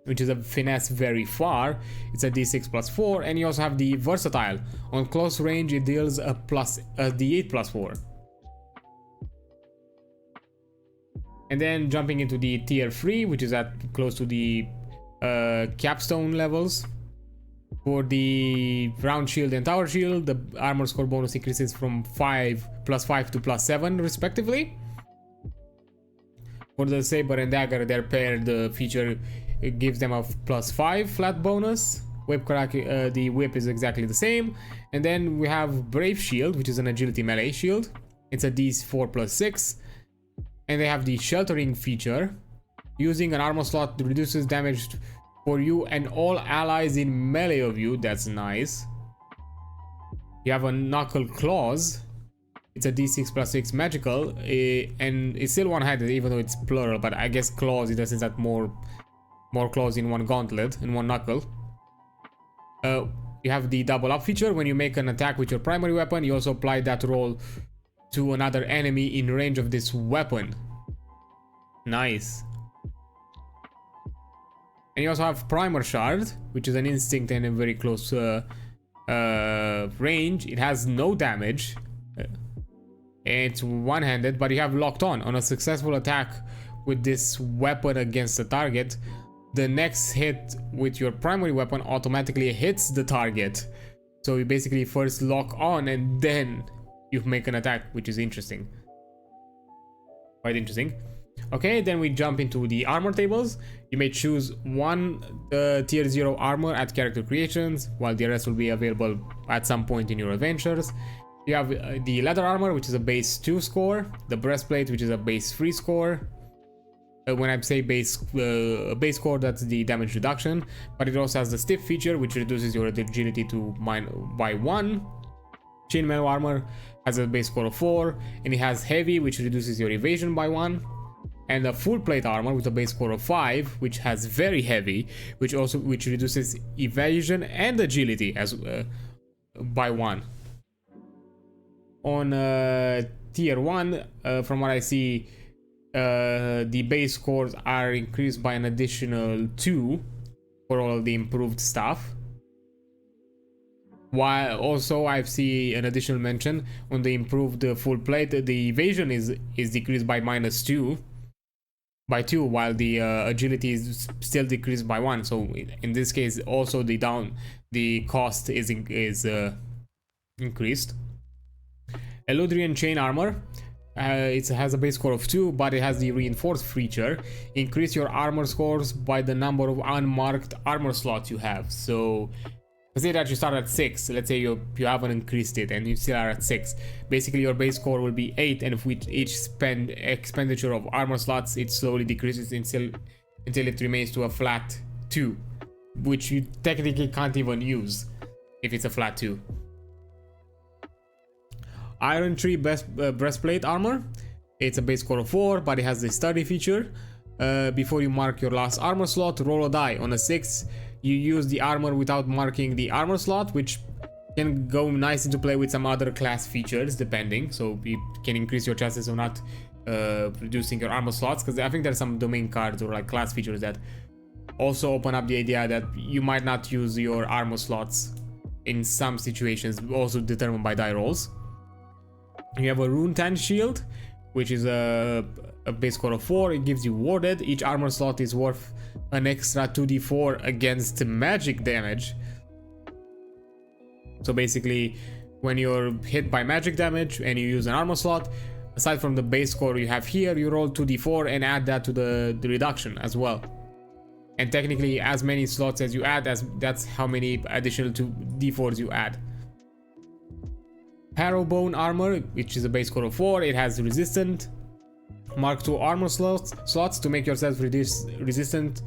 which is a finesse very far. It's a d6 +4, and you also have the versatile. On close range, it deals a d8 +4. And then jumping into the tier 3, which is at close to the capstone levels. For the round shield and tower shield, the armor score bonus increases from +5 to +7 respectively. For the saber and dagger, their paired feature, it gives them a +5 flat bonus. The whip is exactly the same. And then we have brave shield, which is an agility melee shield. It's a d4 +6, and they have the sheltering feature. Using an armor slot reduces damage for you and all allies in melee of you. That's nice. You have a knuckle claws. It's a d6 +6 magical, and it's still one-handed even though it's plural, but I guess claws in the sense that more claws in one gauntlet, in one knuckle. You have the double up feature. When you make an attack with your primary weapon, you also apply that roll to another enemy in range of this weapon. Nice. And you also have Primer Shard, which is an instinct and a very close range. It has no damage. It's one-handed, but you have locked on. On a successful attack with this weapon against the target, the next hit with your primary weapon automatically hits the target. So you basically first lock on and then you make an attack, which is interesting. Quite interesting. Okay, then we jump into the armor tables. You may choose one tier 0 armor at character creations, while the rest will be available at some point in your adventures. You have the leather armor, which is a base 2 score, the breastplate, which is a base 3 score. When I say base score, that's the damage reduction, but it also has the stiff feature, which reduces your agility by 1. Chainmail armor has a base score of 4, and it has heavy, which reduces your evasion by 1. And a full plate armor with a base score of 5, which has very heavy, which reduces evasion and agility as by 1. On tier 1, from what I see, the base scores are increased by an additional 2 for all of the improved stuff. While also I see an additional mention on the improved full plate, the evasion is decreased by -2, while the agility is still decreased by 1. So in this case, also the cost is increased. Eludrian chain armor. It has a base score of 2, but it has the reinforced feature. Increase your armor scores by the number of unmarked armor slots you have. So let's say that you start at 6. Let's say you haven't increased it and you still are at 6. Basically your base score will be 8, and if with each expenditure of armor slots, it slowly decreases until it remains to a flat 2, which you technically can't even use if it's a flat 2. Iron Tree breastplate armor. It's a base score of 4, but it has the sturdy feature. Before you mark your last armor slot, roll a die. On a 6, you use the armor without marking the armor slot, which can go nice into play with some other class features depending. So you can increase your chances of not reducing your armor slots, because I think there's some domain cards or like class features that also open up the idea that you might not use your armor slots in some situations, also determined by die rolls. You have a Rune Tan shield, which is a base score of 4. It gives you warded. Each armor slot is worth an extra 2d4 against magic damage. So basically, when you're hit by magic damage and you use an armor slot, aside from the base score you have here, you roll 2d4 and add that to the reduction as well. And technically, as many slots as you add, that's how many additional 2d4s you add. Harrowbone armor, which is a base score of 4. It has resistant Mark II armor slots to make yourself resistant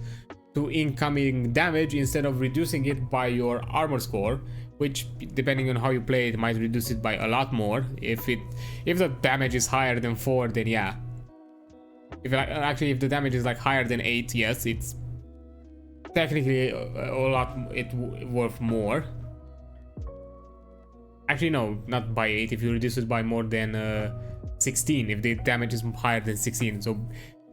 to incoming damage instead of reducing it by your armor score, which depending on how you play it might reduce it by a lot more. If the damage is higher than 4, then yeah. If the damage is like higher than 8, yes, it's technically a lot worth more. Actually, no, not by 8, if you reduce it by more than 16, if the damage is higher than 16. So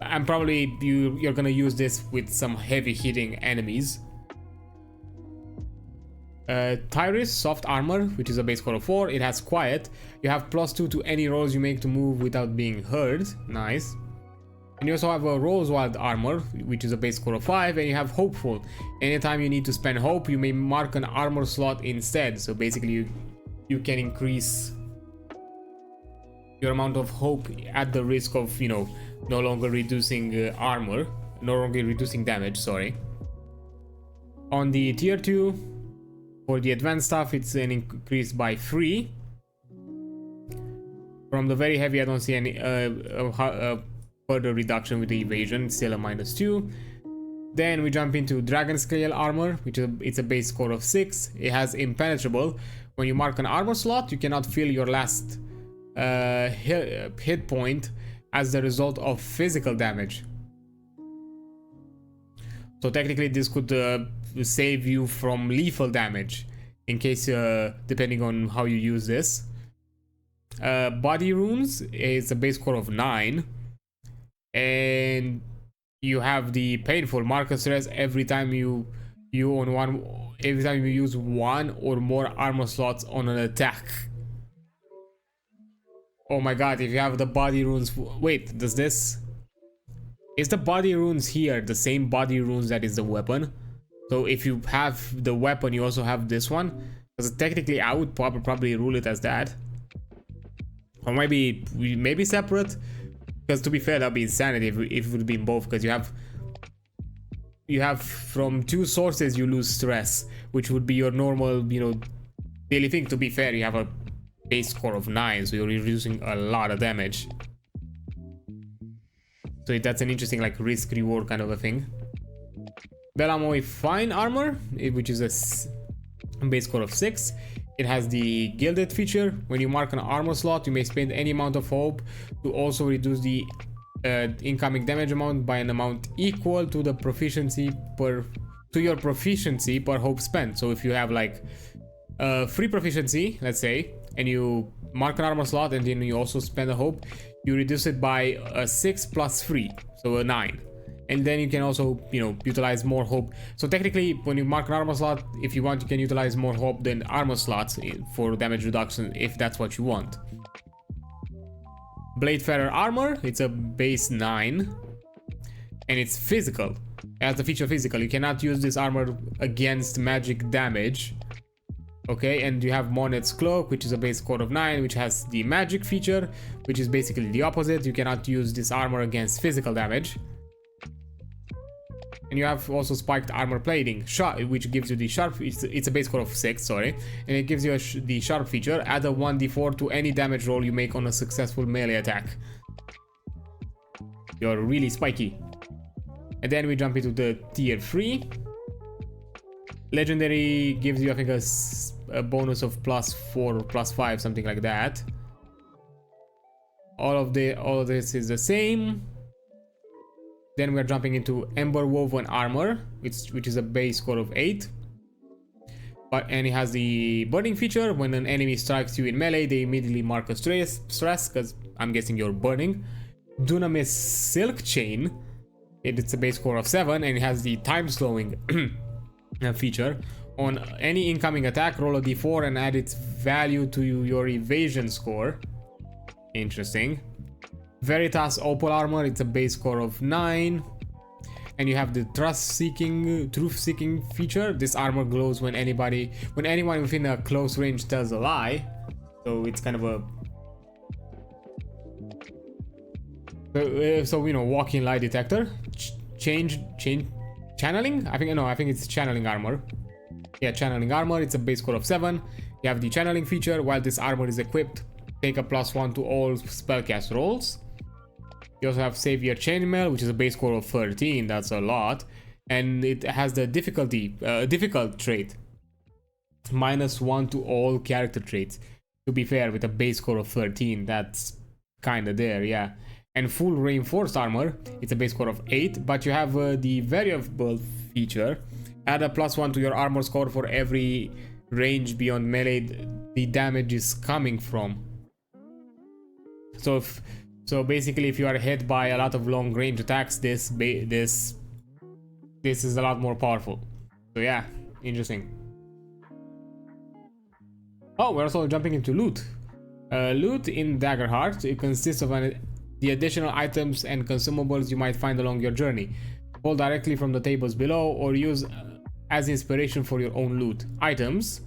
I'm probably, you're gonna use this with some heavy hitting enemies. Tyrus soft armor, which is a base score of 4. It has quiet. You have +2 to any rolls you make to move without being heard. Nice. And you also have a Rosewild armor, which is a base score of 5, and you have hopeful. Anytime you need to spend hope, you may mark an armor slot instead. So basically you can increase your amount of hope at the risk of, no longer reducing armor, no longer reducing damage, sorry. On the tier 2, for the advanced stuff, it's an increase by 3. From the very heavy, I don't see any further reduction with the evasion, still a -2. Then we jump into Dragon Scale armor, which it's a base score of 6. It has impenetrable. When you mark an armor slot, you cannot feel your last hit point as the result of physical damage. So technically this could save you from lethal damage in case, depending on how you use this. Body runes is a base score of 9, and you have the painful marker stress every time you use one or more armor slots on an attack. Oh my god, if you have the body runes... Wait, is the body runes here the same body runes that is the weapon? So if you have the weapon, you also have this one? Because technically I would probably rule it as that. Or maybe separate? Because to be fair, that'd be insanity if it would be in both, because you have from 2 sources you lose stress, which would be your normal, daily thing. To be fair, you have a base score of 9, so you're reducing a lot of damage. So that's an interesting risk reward kind of a thing. Belamoi fine armor, which is a base score of 6. It has the gilded feature. When you mark an armor slot, you may spend any amount of hope to also reduce the incoming damage amount by an amount equal to the your proficiency per hope spent. So if you have like free proficiency, let's say, and you mark an armor slot and then you also spend a hope, you reduce it by a 6 plus 3, so a 9. And then you can also, utilize more hope. So technically, when you mark an armor slot, if you want, you can utilize more hope than armor slots for damage reduction, if that's what you want. Bladefarer armor, it's a base 9, and it's physical. It has the feature physical. You cannot use this armor against magic damage. Okay, and you have Monet's Cloak, which is a base score of 9, which has the magic feature, which is basically the opposite. You cannot use this armor against physical damage. And you have also spiked armor plating, which gives you the sharp. It's a base score of 6, sorry, and it gives you the sharp feature. Add a 1d4 to any damage roll you make on a successful melee attack. You're really spiky. And then we jump into the tier 3. Legendary gives you, I think, a bonus of +4 or +5, something like that. All of this is the same. Then we're jumping into Ember Woven Armor, which is a base score of 8. And it has the burning feature. When an enemy strikes you in melee, they immediately mark a stress, because I'm guessing you're burning. Dunamis Silk Chain, it's a base score of 7, and it has the time slowing feature. On any incoming attack, roll a d4 and add its value to your evasion score. Interesting. Veritas Opal Armor, it's a base score of 9. And you have the truth-seeking feature. This armor glows when anyone within a close range tells a lie. So it's kind of a walking lie detector. Channeling? I think it's channeling armor. Yeah, channeling armor. It's a base score of 7. You have the channeling feature. While this armor is equipped, take a +1 to all spellcast rolls. You also have Savior Chainmail, which is a base score of 13. That's a lot. And it has the difficult trait. -1 to all character traits. To be fair, with a base score of 13, that's kinda there, yeah. And full reinforced armor, it's a base score of 8, but you have the variable feature. Add a +1 to your armor score for every range beyond melee the damage is coming from. So basically, if you are hit by a lot of long range attacks, this is a lot more powerful. So yeah, interesting. Oh, we're also jumping into loot. Loot in Daggerheart, it consists of the additional items and consumables you might find along your journey. Pull directly from the tables below or use as inspiration for your own loot. Items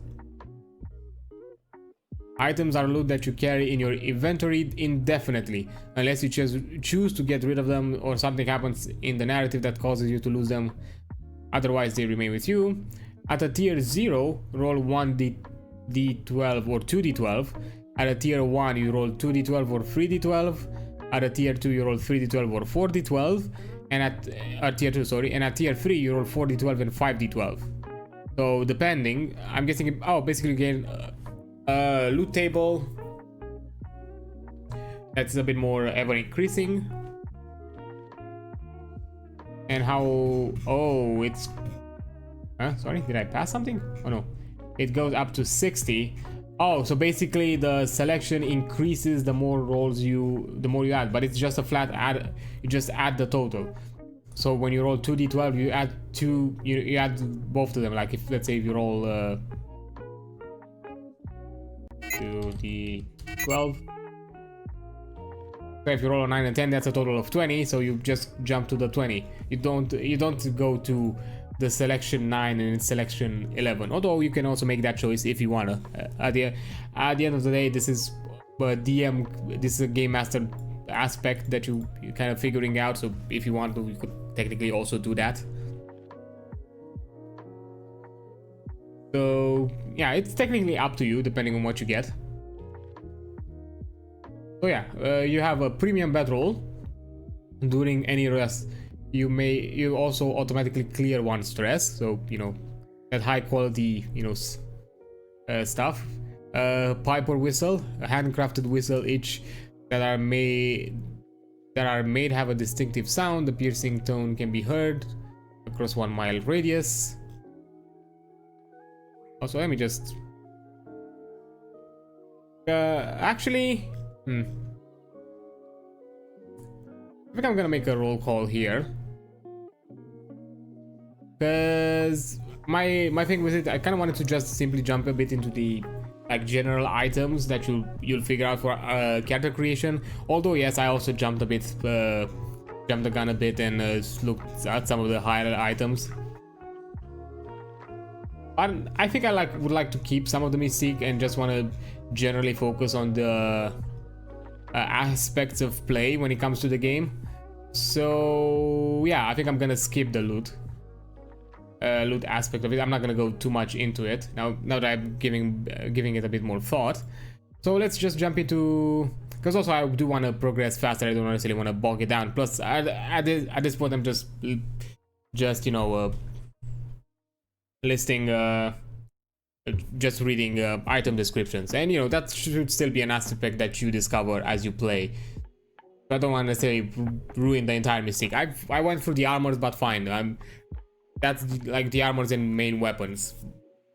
are loot that you carry in your inventory indefinitely, unless you choose to get rid of them or something happens in the narrative that causes you to lose them. Otherwise, they remain with you. At a tier 0, roll 1d12 or 2d12. At a tier 1, you roll 2d12 or 3d12. At a tier 2, you roll 3d12 or 4d12. And at tier 2, sorry. And at tier 3, you roll 4d12 and 5d12. So depending, I'm guessing. Basically again. Loot table that's a bit more ever increasing. And it's sorry, did I pass something? Oh no, it goes up to 60. So basically the selection increases the more you add, but it's just a flat add. You just add the total. So when you roll 2d12, you add you add both of them. Like if, let's say, if you roll 2d12. So if you roll a 9 and 10, that's a total of 20. So you just jump to the 20. You don't go to the selection 9 and selection 11. Although you can also make that choice if you wanna. At the end of the day, this is This is a game master aspect that you're kind of figuring out. So if you want to, you could technically also do that. So yeah, it's technically up to you depending on what you get. So yeah, you have a premium bedroll. During any rest, you also automatically clear one stress. So that high quality stuff. pipe or whistle, a handcrafted whistle, each that are made have a distinctive sound. The piercing tone can be heard across 1 mile radius. Also, let me just actually I think I'm gonna make a roll call here, because my thing with it, I kind of wanted to just simply jump a bit into the like general items that you'll figure out for character creation. Although yes, I also jumped the gun a bit and looked at some of the higher items. I think I would like to keep some of the mystique and just want to generally focus on the aspects of play when it comes to the game. So yeah, I think I'm gonna skip the loot aspect of it. I'm not gonna go too much into it now that I'm giving it a bit more thought. So let's just jump into, because also I do want to progress faster. I don't necessarily want to bog it down. Plus at this point I'm just you know listing just reading item descriptions, and you know that should still be an aspect that you discover as you play. I don't want to necessarily ruin the entire mystique. I went through the armors, but fine. That's like the armors and main weapons,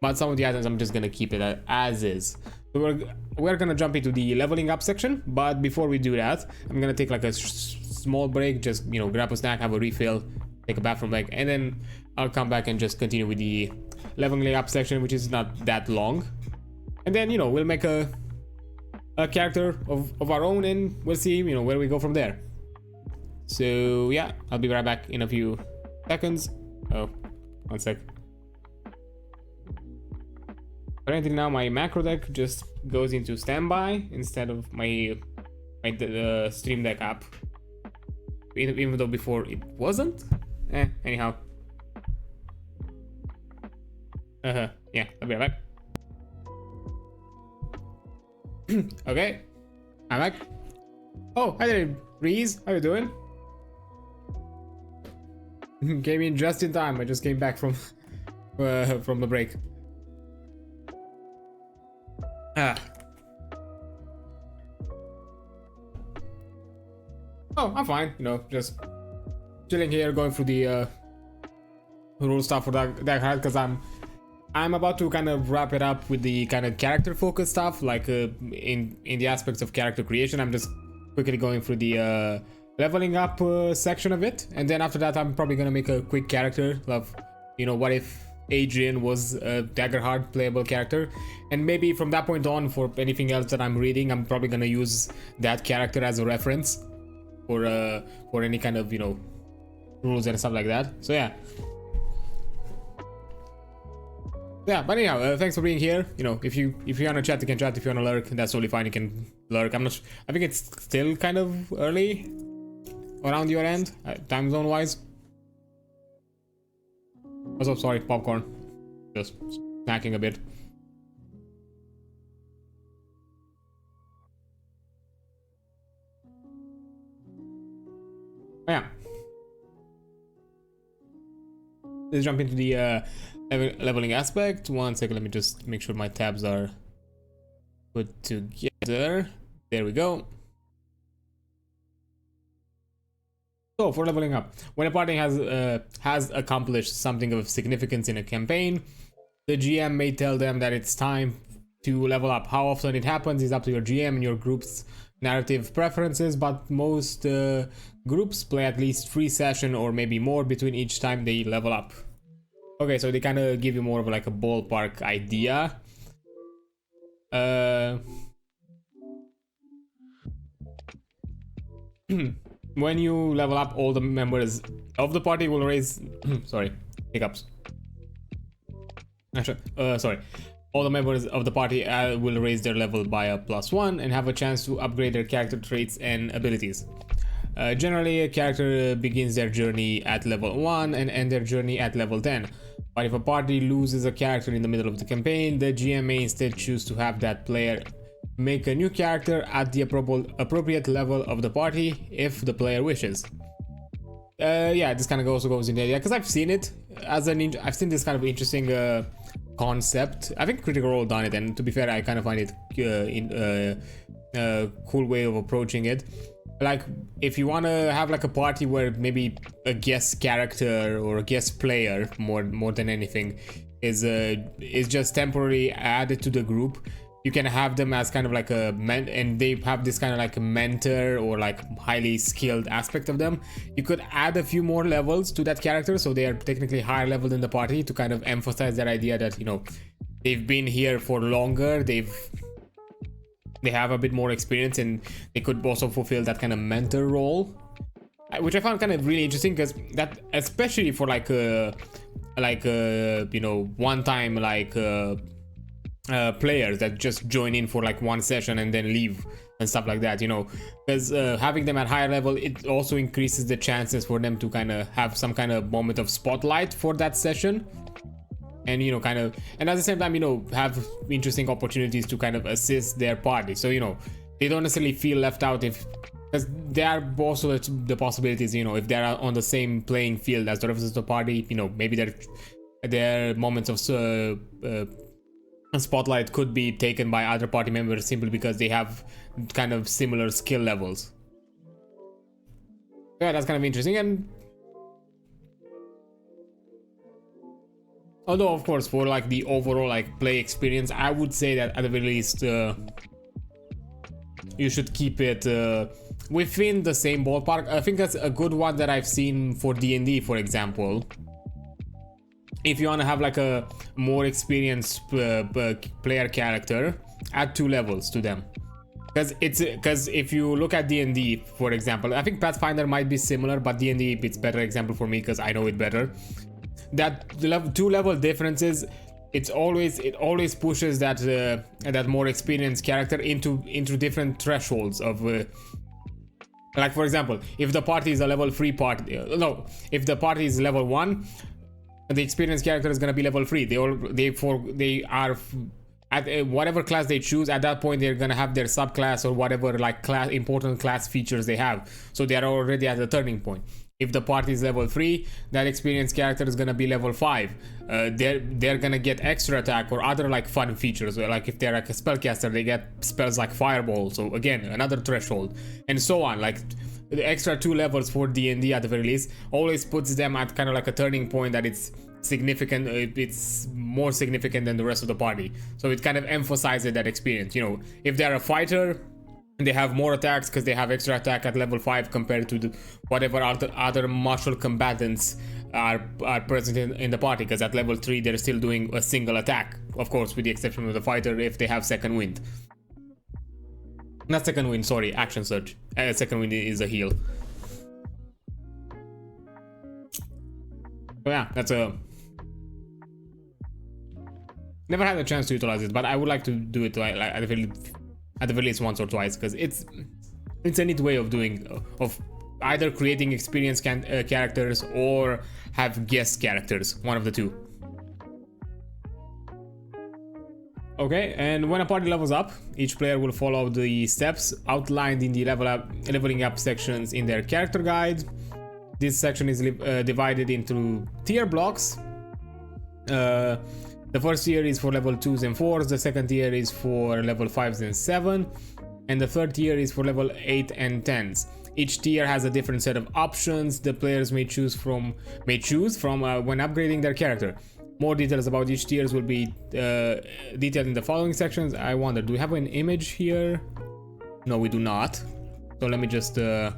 but some of the items I'm just gonna keep it as is. So we're gonna jump into the leveling up section, but before we do that, I'm gonna take like a small break, just you know grab a snack, have a refill, take a bathroom break, and then I'll come back and just continue with the leveling up section, which is not that long. And then you know we'll make a character of our own, and we'll see you know where we go from there. So yeah, I'll be right back in a few seconds. Oh, 1 sec. Apparently now my macro deck just goes into standby instead of my Stream Deck app, even though before it wasn't. Anyhow. Yeah, I'll be right back. Okay, I'm back. Oh, hi there, Breeze. How you doing? Came in just in time. I just came back from the break. Oh, I'm fine. You know, just chilling here, going through the rule stuff for Daggerheart, because I'm about to kind of wrap it up with the kind of character focused stuff, like in the aspects of character creation. I'm just quickly going through the leveling up section of it, and then after that I'm probably gonna make a quick character of, you know, what if Adrian was a Daggerheart playable character, and maybe from that point on, for anything else that I'm reading, I'm probably gonna use that character as a reference for any kind of, you know, rules and stuff like that. So yeah, but anyhow, thanks for being here. You know, if you wanna chat, you can chat. If you wanna lurk, that's totally fine. You can lurk. I'm not sure. I think it's still kind of early around your end, time zone wise. What's up? Sorry, popcorn. Just snacking a bit. Oh, yeah. Let's jump into the leveling aspect. 1 second, let me just make sure my tabs are put together. There we go. So for leveling up, when a party has accomplished something of significance in a campaign, the GM may tell them that it's time to level up. How often it happens is up to your GM and your group's narrative preferences, but most groups play at least 3 sessions or maybe more between each time they level up. Okay, so they kind of give you more of like a ballpark idea. When you level up, all the members of the party will raise sorry, hiccups. Sorry. All the members of the party will raise their level by a +1 and have a chance to upgrade their character traits and abilities. Generally, a character begins their journey at level 1 and end their journey at level 10. But if a party loses a character in the middle of the campaign, the GM may instead choose to have that player make a new character at the appropriate level of the party if the player wishes. Yeah, this kind of also goes in the idea, because I've seen it as I've seen this kind of interesting concept. I think Critical Role done it, and to be fair, I kind of find it a cool way of approaching it. Like, if you want to have like a party where maybe a guest character or a guest player more than anything is just temporarily added to the group, you can have them as kind of like a and they have this kind of like a mentor or like highly skilled aspect of them. You could add a few more levels to that character, so they are technically higher level in the party, to kind of emphasize that idea that, you know, they've been here for longer, they have a bit more experience, and they could also fulfill that kind of mentor role, which I found kind of really interesting, because that, especially for like you know, one time like players that just join in for like one session and then leave and stuff like that, you know, because having them at higher level, it also increases the chances for them to kind of have some kind of moment of spotlight for that session, and, you know, kind of, and at the same time, you know, have interesting opportunities to kind of assist their party, so, you know, they don't necessarily feel left out, if, because there are also the possibilities, you know, if they're on the same playing field as the rest of the party, you know, maybe their moments of spotlight could be taken by other party members simply because they have kind of similar skill levels. Yeah, that's kind of interesting. And although, of course, for like the overall like play experience, I would say that at the very least you should keep it within the same ballpark. I think that's a good one that I've seen for D&D, for example. If you want to have like a more experienced player character, add 2 levels to them. Because if you look at D&D, for example, I think Pathfinder might be similar, but D&D it's better example for me because I know it better. That 2 level differences, it always pushes that more experienced character into different thresholds of like, for example, if the party is a level 3 party, if the party is level 1, the experienced character is going to be level 3. They are at whatever class they choose. At that point, they're going to have their subclass or whatever like important class features they have, so they are already at the turning point. If the party is level 3, that experienced character is gonna be level 5. They're gonna get extra attack or other like fun features. Like if they're like a spellcaster, they get spells like Fireball. So again, another threshold, and so on. Like the extra 2 levels for D&D at the very least always puts them at kind of like a turning point that it's significant. It's more significant than the rest of the party. So it kind of emphasizes that experience. You know, if they're a fighter, they have more attacks because they have extra attack at level 5 compared to whatever other martial combatants are present in the party, because at level 3 they're still doing a single attack, of course, with the exception of the fighter if they have second wind. Not second wind, sorry, action surge. Second wind is a heal. So yeah, that's a... Never had a chance to utilize it, but I would like to do it like at the very least once or twice, because it's a neat way of either creating experienced characters or have guest characters, one of the two. Okay, and when a party levels up, each player will follow the steps outlined in the leveling up sections in their character guide. This section is divided into tier blocks. The first tier is for level 2s and 4s, the second tier is for level 5s and 7, and the third tier is for level 8 and 10s. Each tier has a different set of options the players may choose from when upgrading their character. More details about each tiers will be detailed in the following sections. I wonder, do we have an image here? No, we do not. So let me just as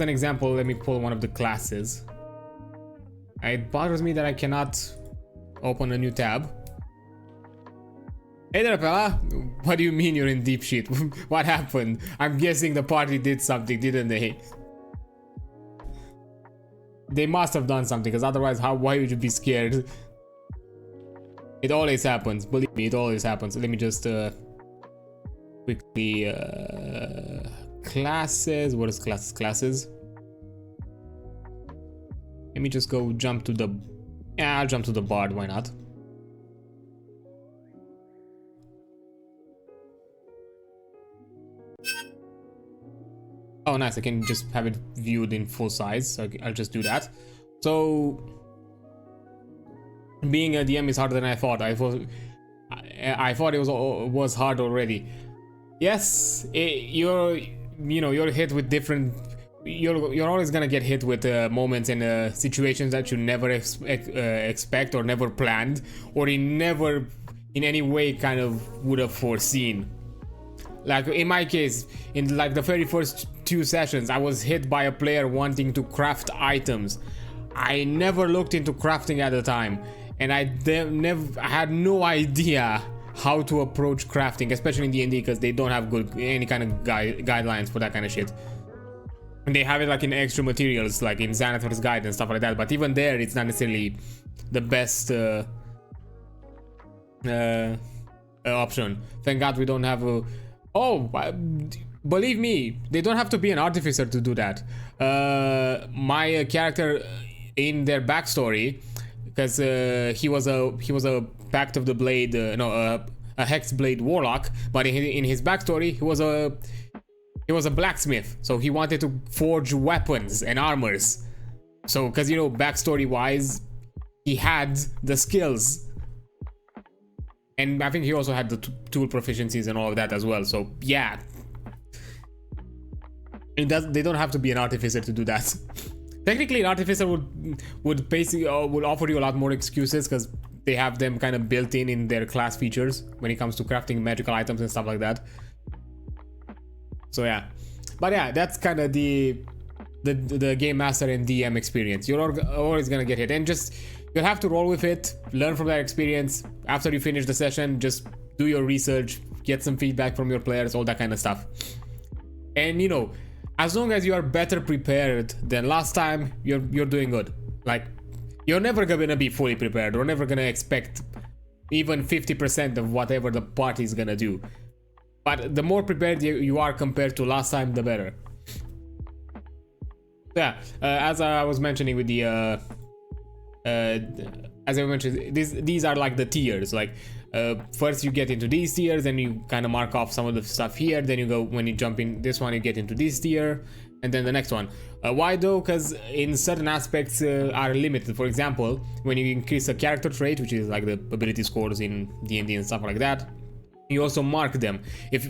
an example, let me pull one of the classes. It bothers me that I cannot open a new tab. Hey there, fella. What do you mean you're in deep shit? What happened? I'm guessing the party did something, didn't they? They must have done something, because otherwise why would you be scared? It always happens, believe me, it always happens. Let me just quickly classes. What is classes? Let me just go jump to the... Yeah, I'll jump to the bard, why not? Oh nice, I can just have it viewed in full size, so I'll just do that. So being a DM is harder than I thought. I thought it was hard already. Yes, you're hit with different. You're always gonna get hit with moments and situations that you never expect or never planned, or never in any way kind of would have foreseen. Like in my case, in like the very first 2 sessions, I was hit by a player wanting to craft items. I never looked into crafting at the time, and I had no idea how to approach crafting, especially in D&D, because they don't have any kind of guidelines for that kind of shit. And they have it like in extra materials, like in Xanathar's Guide and stuff like that. But even there, it's not necessarily the best option. Thank God we don't have a. Believe me, they don't have to be an artificer to do that. My character in their backstory, because he was a Pact of the Blade, a Hexblade warlock, but in his backstory, he was a blacksmith, so he wanted to forge weapons and armors. So, because backstory wise, he had the skills. And I think he also had the tool proficiencies and all of that as well. So yeah, they don't have to be an artificer to do that. Technically, an artificer would basically would offer you a lot more excuses, because they have them kind of built in their class features when it comes to crafting magical items and stuff like that. So yeah, but yeah, that's kind of the game master and DM experience. You're always gonna get hit, and just you'll have to roll with it, learn from that experience. After you finish the session, just do your research, get some feedback from your players, all that kind of stuff. And as long as you are better prepared than last time, you're doing good. Like, you're never gonna be fully prepared. We're never gonna expect even 50% of whatever the party is gonna do. But the more prepared you are compared to last time, the better. Yeah, as I was mentioning with the as I mentioned, these are like the tiers. Like first you get into these tiers, then you kind of mark off some of the stuff here, then you go, when you jump in this one, you get into this tier, and then the next one. Why though? Because in certain aspects are limited. For example, when you increase a character trait, which is like the ability scores in D&D and stuff like that, you also mark them.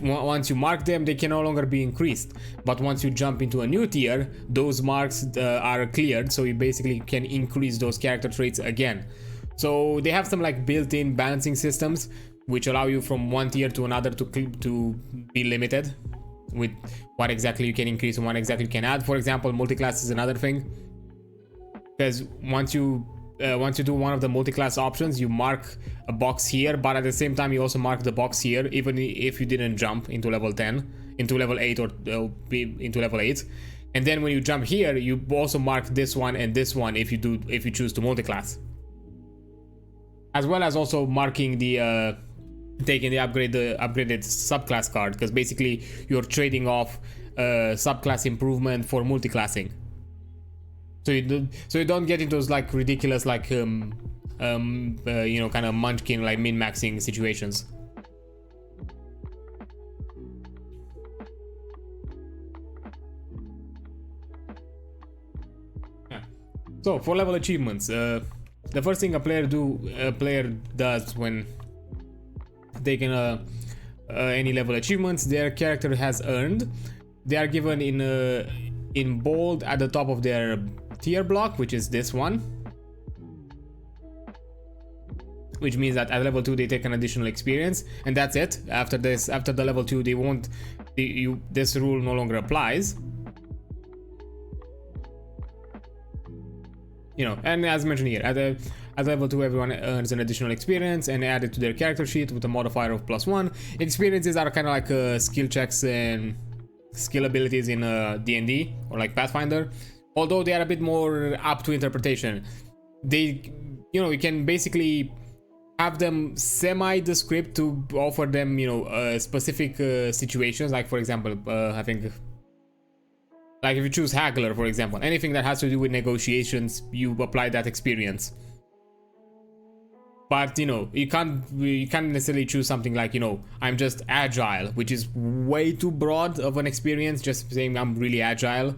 Once you mark them, they can no longer be increased. But once you jump into a new tier, those marks are cleared, so you basically can increase those character traits again. So they have some like built-in balancing systems which allow you from one tier to another to be limited with what exactly you can increase and what exactly you can add. For example, multiclass is another thing, because once you do one of the multi-class options, you mark a box here, but at the same time you also mark the box here, even if you didn't jump into level 10, into level 8 or into level 8. And then when you jump here, you also mark this one and this one if you choose to multi-class, as well as also marking the taking the upgraded subclass card, because basically you're trading off subclass improvement for multiclassing. So you don't get into those like ridiculous like kind of munchkin like min-maxing situations. Yeah. So for level achievements, the first thing a player does when taking any level achievements their character has earned, they are given in bold at the top of their tier block, which is this one, which means that at level 2 they take an additional experience, and that's it. After the level 2, they won't, this rule no longer applies. And as mentioned here, at level 2 everyone earns an additional experience and add it to their character sheet with a modifier of +1. Experiences are kind of like skill checks and skill abilities in D&D or like Pathfinder, although they are a bit more up to interpretation. They, you can basically have them semi-descript to offer them, specific situations. Like for example, I think, like if you choose Haggler, for example, anything that has to do with negotiations, you apply that experience. But you can't necessarily choose something like, I'm just agile, which is way too broad of an experience. Just saying I'm really agile,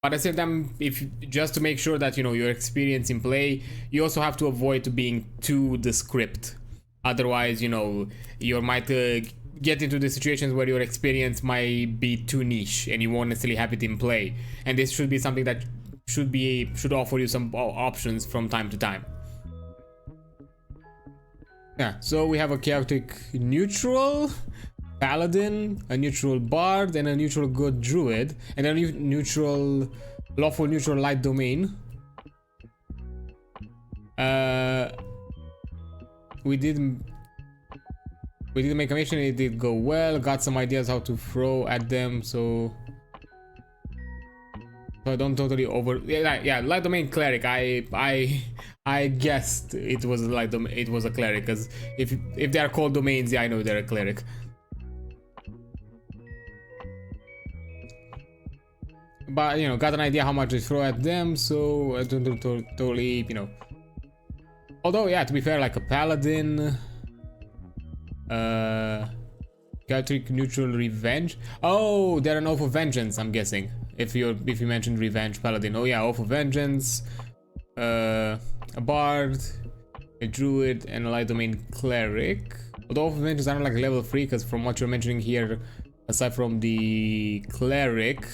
But at the same time, if just to make sure that you know your experience in play, you also have to avoid being too the script. Otherwise, you know, you might get into the situations where your experience might be too niche and you won't necessarily have it in play. And this should be something that should offer you some options from time to time. Yeah, so we have a chaotic neutral paladin, a neutral bard, and a neutral good druid, and a neutral lawful neutral light domain. We did make a mission, it did go well, got some ideas how to throw at them, so I don't totally yeah, light domain cleric. I guessed it was like it was a cleric, because if they are called domains, yeah, I know they're a cleric. But you know, got an idea how much to throw at them, so I don't totally, you know. Although, yeah, to be fair, like a paladin, chaotic neutral revenge. Oh, they're an oath of vengeance, I'm guessing. If you mentioned revenge paladin, oh yeah, oath of vengeance, a bard, a druid, and a light domain cleric. Although oath of vengeance are not like level 3, because from what you're mentioning here, aside from the cleric,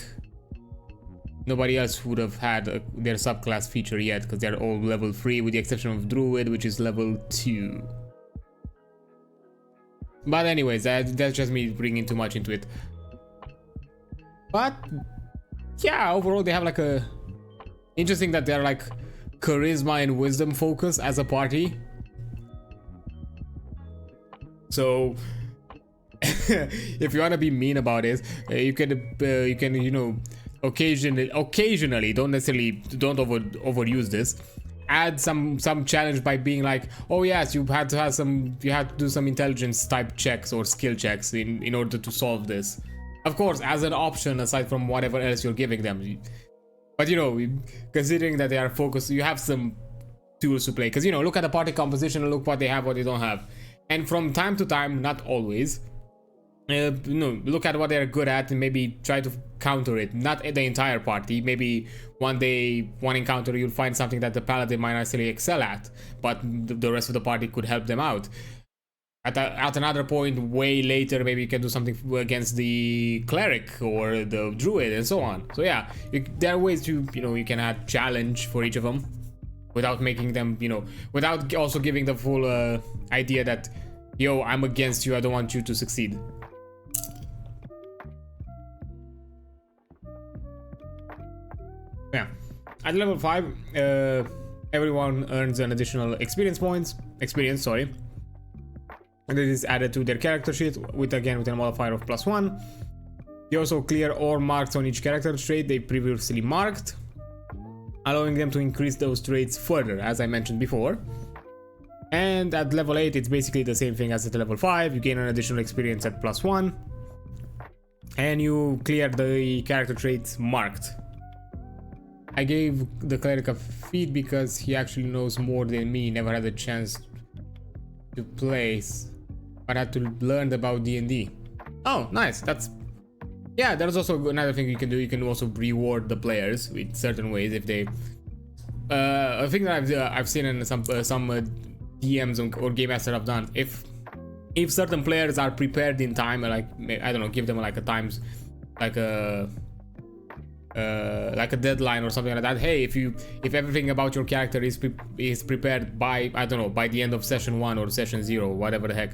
nobody else would have had their subclass feature yet, because they're all level 3 with the exception of druid, which is level 2. But anyways, that's just me bringing too much into it. But yeah, overall they have like a interesting that they're like charisma and wisdom focus as a party. So if you want to be mean about it, you can you know, occasionally don't overuse this, add some challenge by being like, oh yes, you had to do some intelligence type checks or skill checks in order to solve this, of course, as an option aside from whatever else you're giving them. But you know, considering that they are focused, you have some tools to play, because you know, look at the party composition and look what they have, what they don't have, and from time to time, not always, you know, look at what they're good at and maybe try to counter it. Not the entire party, maybe one encounter you'll find something that the paladin might not necessarily excel at, but the rest of the party could help them out. At another point way later, maybe you can do something against the cleric or the druid and so on. So yeah, there are ways to, you know, you can add challenge for each of them without making them, you know, without also giving the full idea that, yo, I'm against you, I don't want you to succeed. Yeah, at level 5, everyone earns an additional experience, and it is added to their character sheet with a modifier of +1. They also clear all marks on each character trait they previously marked, allowing them to increase those traits further, as I mentioned before. And at level 8, it's basically the same thing as at level 5. You gain an additional experience at +1, and you clear the character traits marked. I gave the cleric a feat because he actually knows more than me, never had a chance to play, but had to learn about D&D. Oh, nice. Yeah, there's also another thing you can do. You can also reward the players with certain ways if they... a thing that I've seen in some DMs or game masters have done. If certain players are prepared in time, like, I don't know, give them like a times, like a deadline or something like that. Hey, if everything about your character is prepared by, I don't know, by the end of session 1 or session 0, whatever the heck,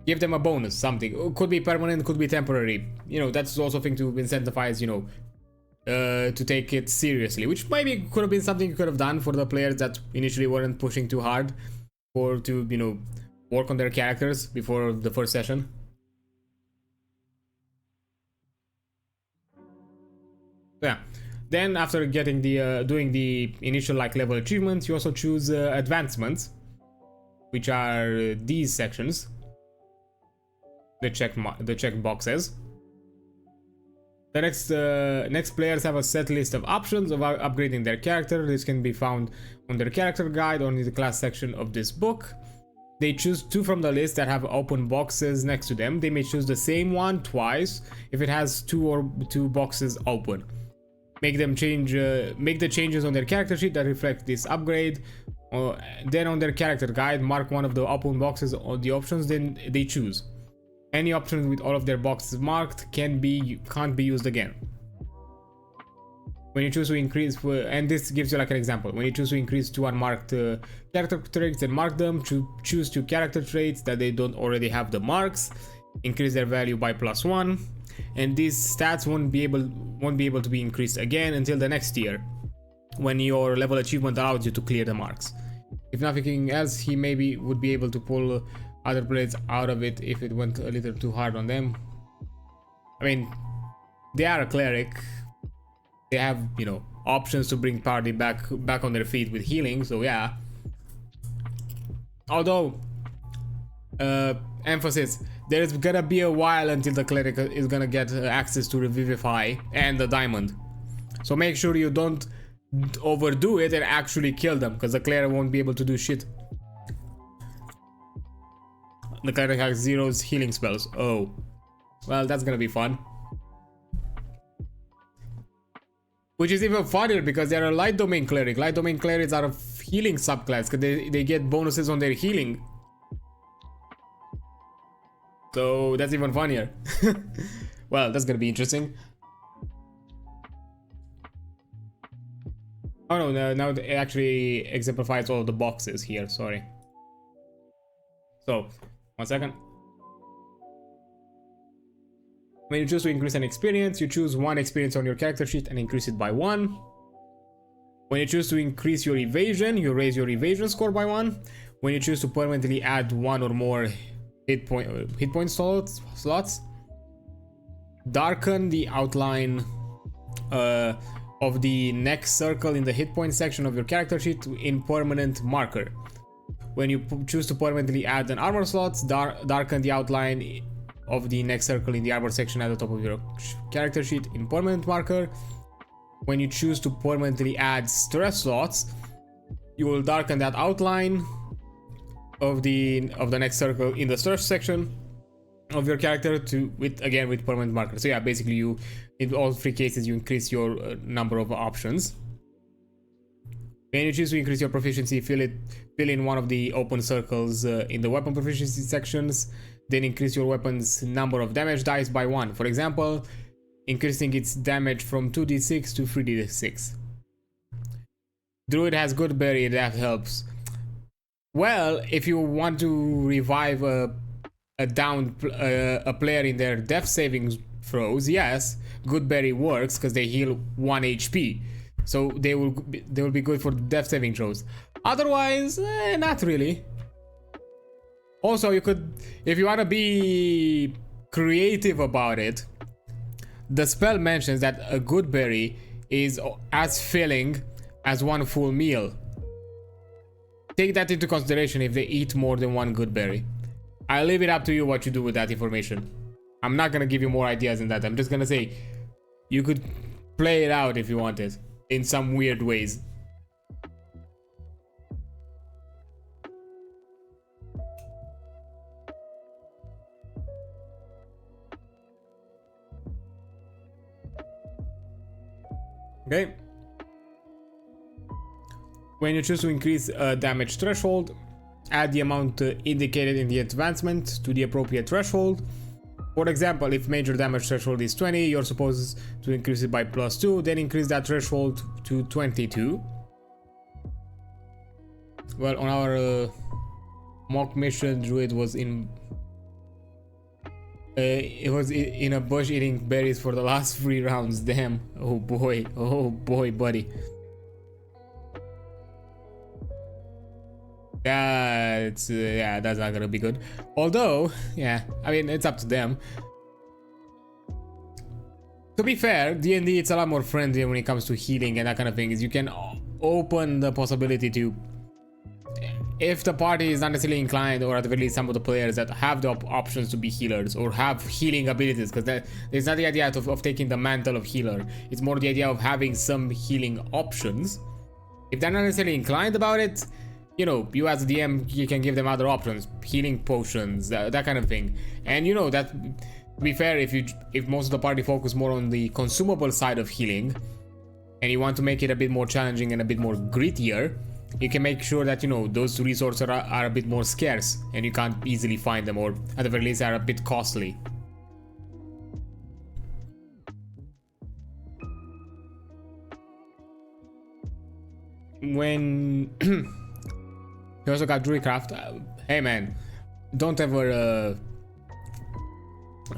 give them a bonus, something. It could be permanent, could be temporary. You know, that's also a thing to incentivize, you know, to take it seriously, which maybe could have been something you could have done for the players that initially weren't pushing too hard to, you know, work on their characters before the first session. Yeah, then after getting the doing the initial like level achievements, you also choose advancements, which are these sections, the check boxes. The next players have a set list of options of upgrading their character. This can be found on their character guide or in the class section of this book. They choose 2 from the list that have open boxes next to them. They may choose the same one twice if it has 2 boxes open. make the changes on their character sheet that reflect this upgrade. Then on their character guide, mark one of the open boxes on the options then they choose. Any option with all of their boxes marked can't be used again. When you choose to increase, and this gives you like an example, when you choose to increase 2 unmarked character traits, then mark them. Choose 2 character traits that they don't already have the marks, increase their value by +1, and these stats won't be able to be increased again until the next tier, when your level achievement allows you to clear the marks. If nothing else, he maybe would be able to pull other players out of it if it went a little too hard on them. I mean, they are a cleric. They have, you know, options to bring party back on their feet with healing, so yeah. Although, emphasis, there's gonna be a while until the cleric is gonna get access to Revivify and the diamond. So make sure you don't overdo it and actually kill them, because the cleric won't be able to do shit. The cleric has 0 healing spells. Oh, well, that's gonna be fun. Which is even funnier because they're a light domain cleric. Light domain clerics are a healing subclass because they get bonuses on their healing. So that's even funnier. Well, that's gonna be interesting. Oh no, now it actually exemplifies all of the boxes here, sorry. So, 1 second. When you choose to increase an experience, you choose 1 experience on your character sheet and increase it by 1. When you choose to increase your evasion, you raise your evasion score by 1. When you choose to permanently add 1 or more hit point slots, darken the outline of the next circle in the hit point section of your character sheet in permanent marker. When you choose to permanently add an armor slot, darken the outline of the next circle in the armor section at the top of your character sheet in permanent marker. When you choose to permanently add stress slots, you will darken that outline of the next circle in the stress section of your character with permanent marker. So yeah, basically you, in all 3 cases, you increase your number of options. When you choose to increase your proficiency, fill in one of the open circles in the weapon proficiency sections, then increase your weapon's number of damage dice by 1. For example, increasing its damage from 2d6 to 3d6. Druid has good berry, that helps. Well, if you want to revive a player in their death saving throws, yes, good berry works because they heal 1 HP. So they will be good for death saving throws. Otherwise, not really. Also, you could, if you want to be creative about it, the spell mentions that a good berry is as filling as 1 full meal. Take that into consideration if they eat more than 1 good berry. I'll leave it up to you what you do with that information. I'm not gonna give you more ideas than that. I'm just gonna say you could play it out if you want it in some weird ways. Okay. When you choose to increase a damage threshold, add the amount indicated in the advancement to the appropriate threshold. For example, if major damage threshold is 20, you're supposed to increase it by +2, then increase that threshold to 22. Well, on our mock mission, Druid was in a bush eating berries for the last 3 rounds. Damn. Oh boy, buddy. That's not gonna be good. Although, yeah, I mean, it's up to them. To be fair, D&D, it's a lot more friendly when it comes to healing and that kind of thing. Is you can open the possibility to, if the party is not necessarily inclined, or at the very least some of the players that have the options to be healers or have healing abilities, because it's not the idea of taking the mantle of healer. It's more the idea of having some healing options. If they're not necessarily inclined about it, you know, you as a DM, you can give them other options, healing potions, that kind of thing. And you know that, to be fair, if most of the party focus more on the consumable side of healing, and you want to make it a bit more challenging and a bit more grittier, you can make sure that, you know, those resources are a bit more scarce and you can't easily find them, or at the very least are a bit costly. When you also got Druidcraft, hey man, don't ever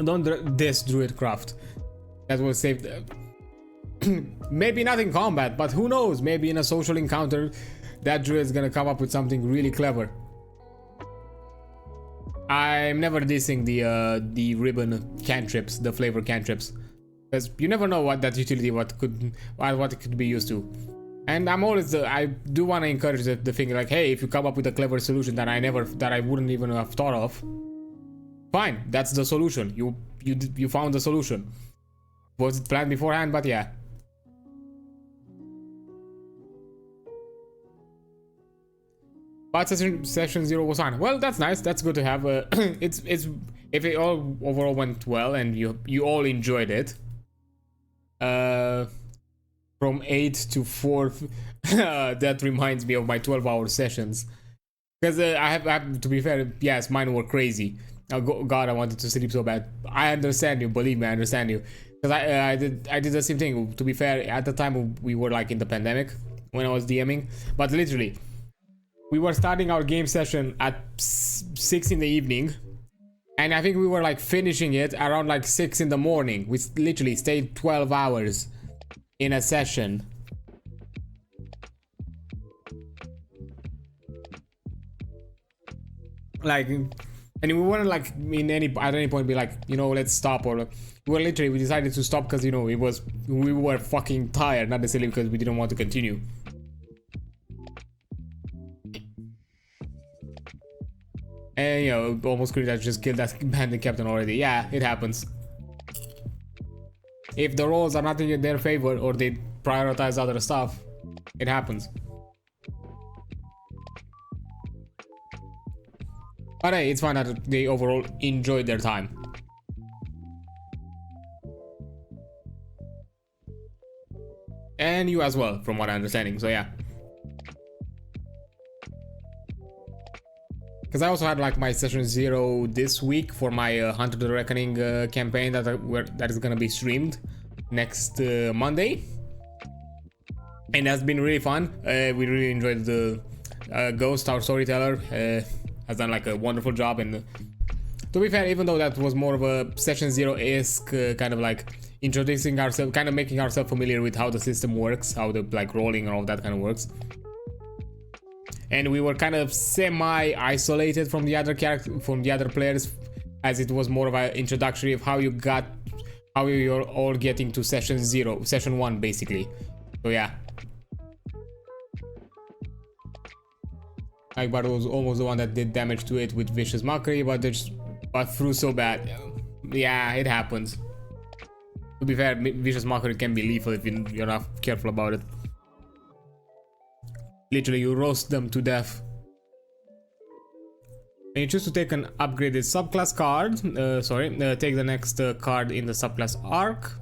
don't diss Druidcraft. That will save maybe not in combat, but who knows, maybe in a social encounter that Druid is gonna come up with something really clever. I'm never dissing the ribbon cantrips, the flavor cantrips, because you never know what that utility, what it could be used to. And I'm always I do want to encourage the thing, like, hey, if you come up with a clever solution that I wouldn't even have thought of, fine, that's the solution. You found the solution. Was it planned beforehand? But yeah. But session 0 was on. Well, that's nice. That's good to have. It's if it all overall went well and you all enjoyed it. From 8 to 4, that reminds me of my 12-hour sessions. Because I have to be fair, yes, mine were crazy. Oh, God, I wanted to sleep so bad. I understand you, believe me, I understand you. Because I did the same thing. To be fair, at the time we were like in the pandemic when I was DMing. But literally, we were starting our game session at 6 in the evening. And I think we were like finishing it around like 6 in the morning. We literally stayed 12 hours in a session. Like, and we weren't like at any point be like, you know, let's stop, or we decided to stop because, you know, we were fucking tired, not necessarily because we didn't want to continue. And, you know, almost could have just killed that bandit captain already. Yeah, it happens. If the rolls are not in their favor or they prioritize other stuff, it happens. But hey, it's fun that they overall enjoyed their time. And you as well, from what I'm understanding, so yeah. Because I also had like my session 0 this week for my Hunter the Reckoning campaign that is gonna be streamed next Monday, and that's been really fun. We really enjoyed the Ghost, our storyteller, has done like a wonderful job. And to be fair, even though that was more of a session 0-esque kind of like introducing ourselves, kind of making ourselves familiar with how the system works, how the like rolling and all that kind of works. And we were kind of semi-isolated from the other players, as it was more of an introductory of how you're all getting to session 1 basically. So yeah. Akbar was almost the one that did damage to it with Vicious Mockery, but threw so bad. Yeah, it happens. To be fair, Vicious Mockery can be lethal if you're not careful about it. Literally, you roast them to death. When you choose to take an upgraded subclass card, take the next card in the subclass arc.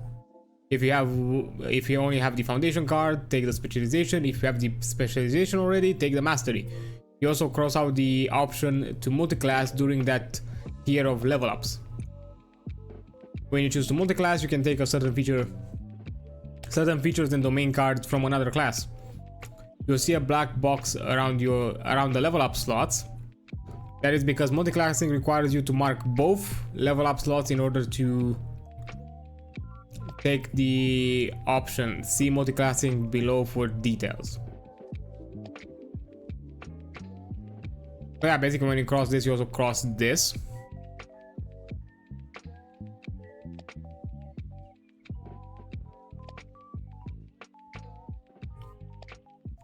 If you only have the foundation card, take the specialization. If you have the specialization already, take the mastery. You also cross out the option to multiclass during that tier of level ups. When you choose to multiclass, you can take a certain features and domain cards from another class. You'll see a black box around the level up slots. That is because multiclassing requires you to mark both level up slots in order to take the option. See multiclassing below for details. But yeah, basically when you cross this, you also cross this.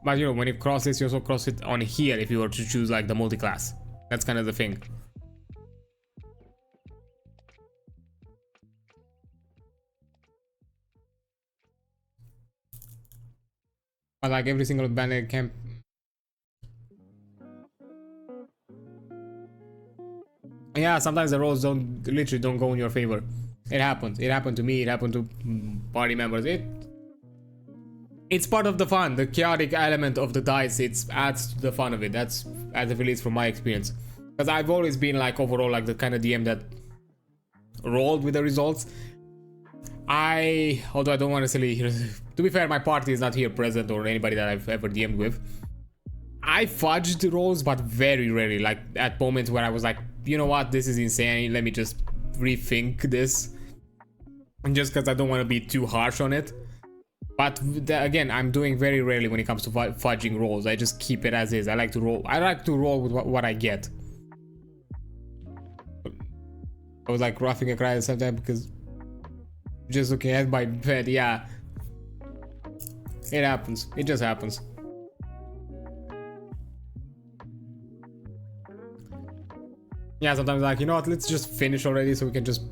But you know, when you cross this, you also cross it on here if you were to choose like the multi-class. That's kind of the thing. But like every single bandit camp. Yeah, sometimes the rolls literally don't go in your favor. It happens. It happened to me. It happened to party members. it's part of the fun. The chaotic element of the dice, it adds to the fun of it. That's at the least from my experience. Because I've always been like overall like the kind of DM that rolled with the results. Although I don't want to say, to be fair, my party is not here present or anybody that I've ever DM'd with. I fudged the rolls, but very rarely, like at moments where I was like, you know what, this is insane, let me just rethink this. And just because I don't want to be too harsh on it. But again, I'm doing very rarely when it comes to fudging rolls. I just keep it as is. I like to roll with what I get. I was like roughing a cry at the same time because just looking at my bed, yeah. It happens. It just happens. Yeah, sometimes like, you know what, let's just finish already so we can just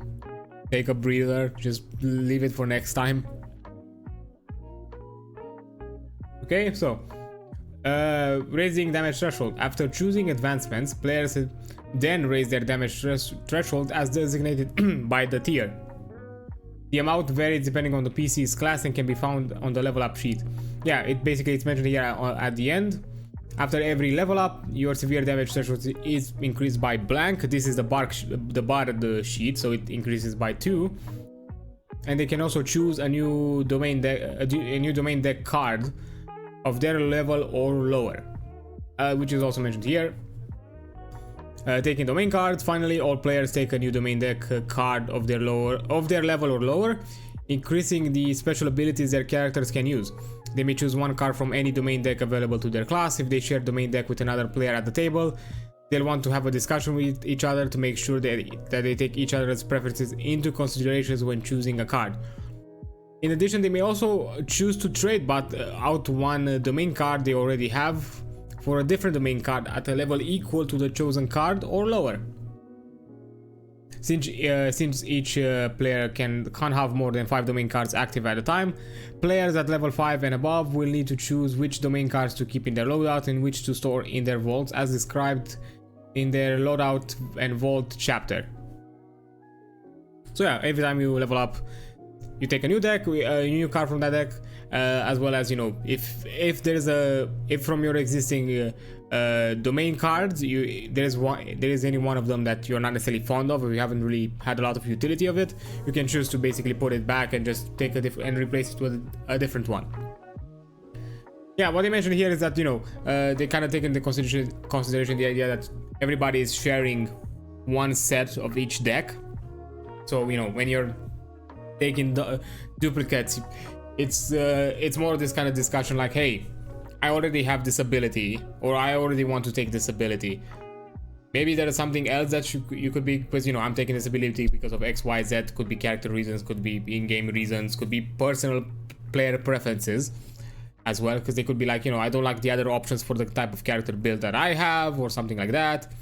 take a breather. Just leave it for next time. Okay, so raising damage threshold. After choosing advancements, players then raise their damage threshold as designated by the tier. The amount varies depending on the PC's class and can be found on the level up sheet. Yeah, it's mentioned here at the end. After every level up, your severe damage threshold is increased by blank. This is the bar of the sheet, so it increases by 2. And they can also choose a new domain deck card of their level or lower, which is also mentioned here. Taking domain cards, finally, all players take a new domain deck card of their level or lower, increasing the special abilities their characters can use. They may choose one card from any domain deck available to their class. If they share domain deck with another player at the table, they'll want to have a discussion with each other to make sure that they take each other's preferences into considerations when choosing a card. In addition, they may also choose to trade out one domain card they already have for a different domain card at a level equal to the chosen card or lower. Since each player can't have more than 5 domain cards active at a time, players at level 5 and above will need to choose which domain cards to keep in their loadout and which to store in their vaults, as described in their loadout and vault chapter. So yeah, every time you level up, you take a new deck, a new card from that deck, as well as, you know, if from your existing domain cards there is any one of them that you're not necessarily fond of, or you haven't really had a lot of utility of it, you can choose to basically put it back and just take and replace it with a different one. Yeah, what they mentioned here is that, you know, they kind of take into consideration the idea that everybody is sharing one set of each deck. So, you know, when you're taking the duplicates, it's more this kind of discussion like, hey, I already have this ability, or I already want to take this ability. Maybe there is something else that you could be, because, you know, I'm taking this ability because of X, Y, Z. Could be character reasons, could be in-game reasons, could be personal player preferences as well, because they could be like, you know, I don't like the other options for the type of character build that I have, or something like that.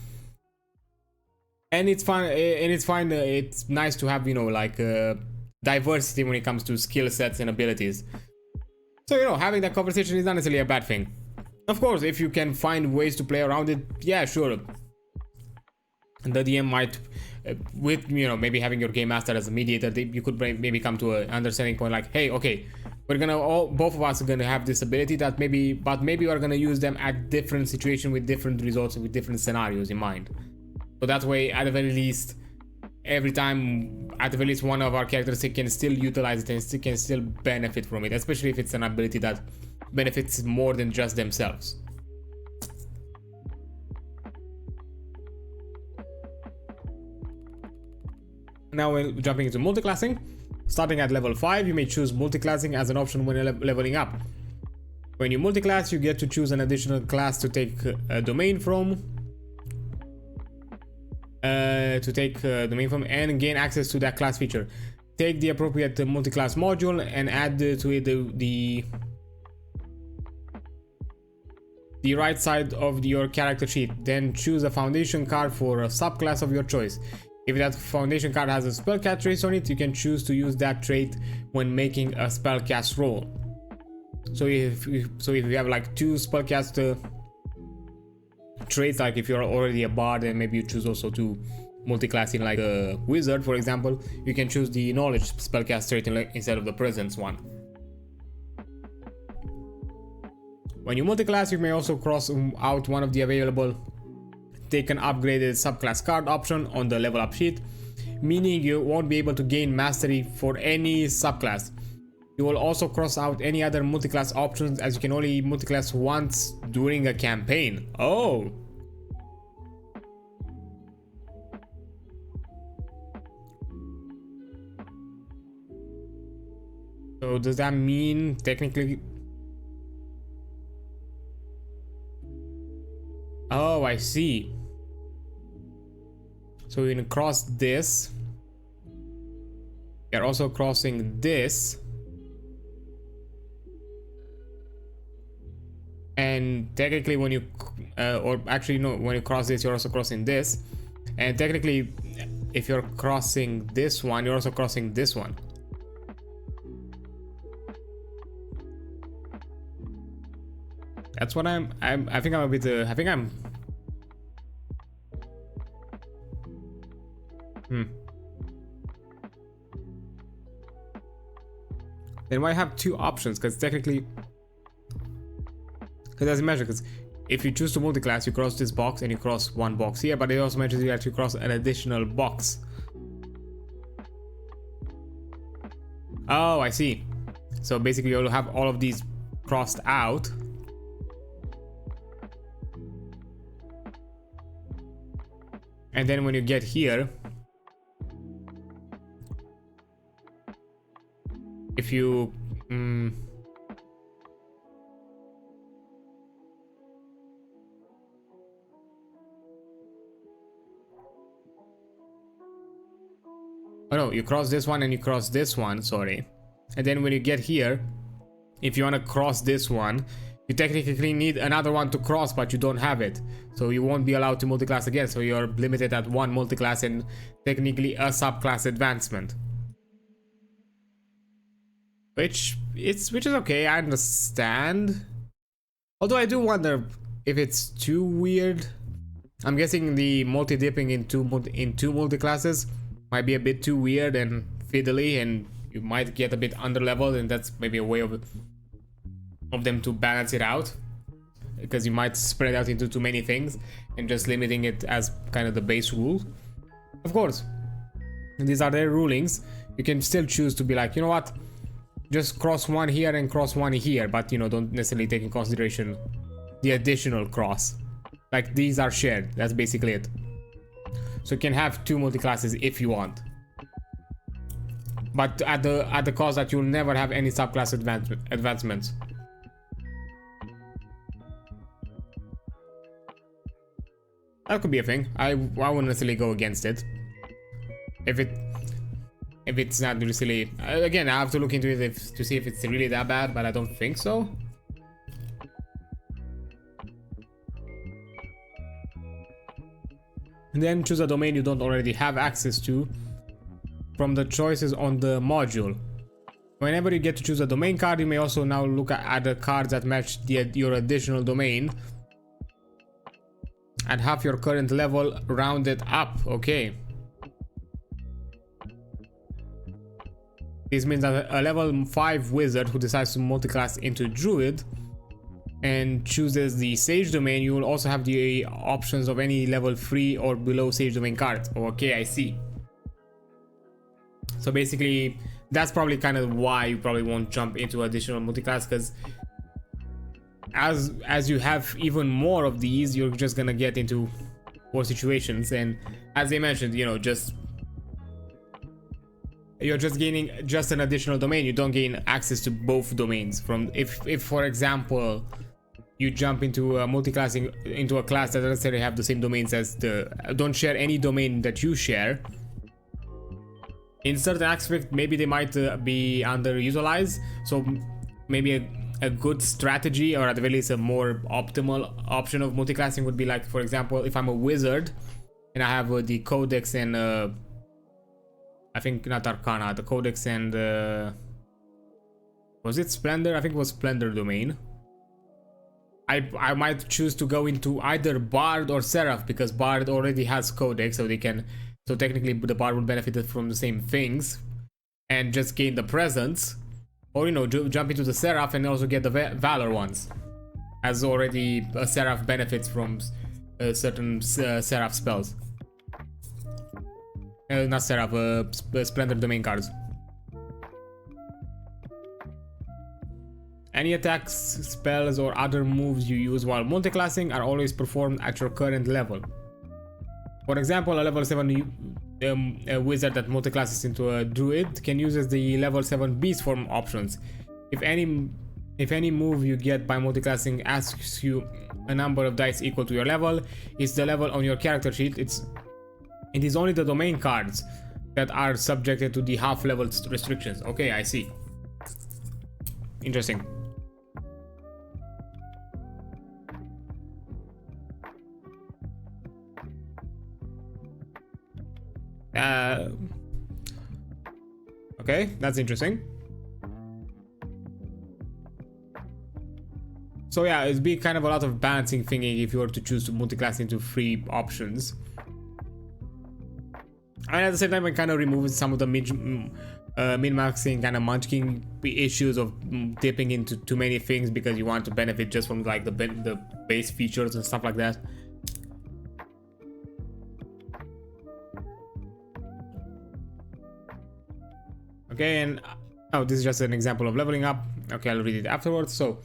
And it's fun, it's nice to have, you know, like diversity when it comes to skill sets and abilities. So, you know, having that conversation is not necessarily a bad thing. Of course, if you can find ways to play around it, yeah, sure. The DM might, with, you know, maybe having your game master as a mediator, you could maybe come to an understanding point like, hey, okay, we're gonna both of us are gonna have this ability that maybe we're gonna use them at different situations with different results, with different scenarios in mind. So that way, at the very least, every time, at the very least, one of our characters can still utilize it and can still benefit from it, especially if it's an ability that benefits more than just themselves. Now we're jumping into multiclassing. Starting at level 5, you may choose multiclassing as an option when leveling up. When you multiclass, you get to choose an additional class to take a domain from. And gain access to that class feature. Take the appropriate multiclass module and add to it the right side of your character sheet. Then choose a foundation card for a subclass of your choice. If that foundation card has a spellcast trait on it, you can choose to use that trait when making a spellcast roll. So if you have like 2 spellcast traits, like if you're already a bard and maybe you choose also to multiclass in like a wizard, for example, you can choose the knowledge spellcast trait instead of the presence one. When you multiclass, you may also cross out one of the available take an upgraded subclass card option on the level up sheet, meaning you won't be able to gain mastery for any subclass. You will also cross out any other multiclass options, as you can only multiclass once during a campaign. Oh! So does that mean technically... Oh, I see. So we're gonna cross this. You're also crossing this. And technically when you... or actually no, when you cross this, you're also crossing this. And technically, if you're crossing this one, you're also crossing this one. That's what I think I'm a bit I think I'm Then why have two options? Because technically, because as you mentioned, because if you choose to multiclass, you cross this box and you cross one box here, but it also mentions you actually cross an additional box. Oh, I see. So basically you'll have all of these crossed out. And then when you get here, if you oh no, you cross this one and you cross this one, sorry. And then when you get here, if you want to cross this one, you technically need another one to cross, but you don't have it, so you won't be allowed to multiclass again. So you're limited at one multiclass and technically a subclass advancement, which is okay. I understand. Although I do wonder if it's too weird. I'm guessing the multi-dipping in two multiclasses might be a bit too weird and fiddly, and you might get a bit underleveled, and that's maybe a way of them to balance it out, because you might spread out into too many things and just limiting it as kind of the base rule. Of course, these are their rulings. You can still choose to be like, you know what, just cross one here and cross one here, but you know, don't necessarily take in consideration the additional cross. Like, these are shared, that's basically it. So you can have two multiclasses if you want, but at the cost that you'll never have any subclass advancements. That could be a thing. I wouldn't necessarily go against it. If it's not really, again, I have to look into it to see if it's really that bad, but I don't think so. And then choose a domain you don't already have access to from the choices on the module. Whenever you get to choose a domain card, you may also now look at the cards that match your additional domain at half your current level rounded up. Okay. This means that a level 5 wizard who decides to multiclass into druid and chooses the sage domain, you will also have the options of any level 3 or below sage domain cards. Okay, I see. So basically, that's probably kind of why you probably won't jump into additional multiclass, because as you have even more of these, you're just gonna get into more situations, and as I mentioned, you know, you're just gaining just an additional domain. You don't gain access to both domains. From if for example you jump into a multiclassing into a class that doesn't necessarily have the same domains as don't share any domain that you share, in certain aspects maybe they might be underutilized. So maybe a good strategy, or at the very least a more optimal option of multiclassing, would be like, for example, if I'm a wizard and I have the codex and I think not Arcana, the codex and was it Splendor? I think it was Splendor domain. I might choose to go into either Bard or Seraph, because Bard already has codex, so technically the Bard would benefit from the same things and just gain the presence. Or, you know, jump into the Seraph and also get the Valor ones. has already Seraph benefits from certain Seraph spells. Not Seraph, Splendor Domain cards. Any attacks, spells, or other moves you use while multiclassing are always performed at your current level. For example, a level 7 a wizard that multiclasses into a druid can use the level 7 beast form options. If any move you get by multiclassing asks you a number of dice equal to your level, it's the level on your character sheet. It is only the domain cards that are subjected to the half level restrictions. Okay, I see. Interesting. Okay, that's interesting. So yeah, it'd be kind of a lot of balancing thinking if you were to choose to multiclass into 3 options. And at the same time, it kind of removes some of the min-maxing kind of munchkin issues of dipping into too many things because you want to benefit just from like the base features and stuff like that. Okay, and oh, this is just an example of leveling up. Okay, I'll read it afterwards. So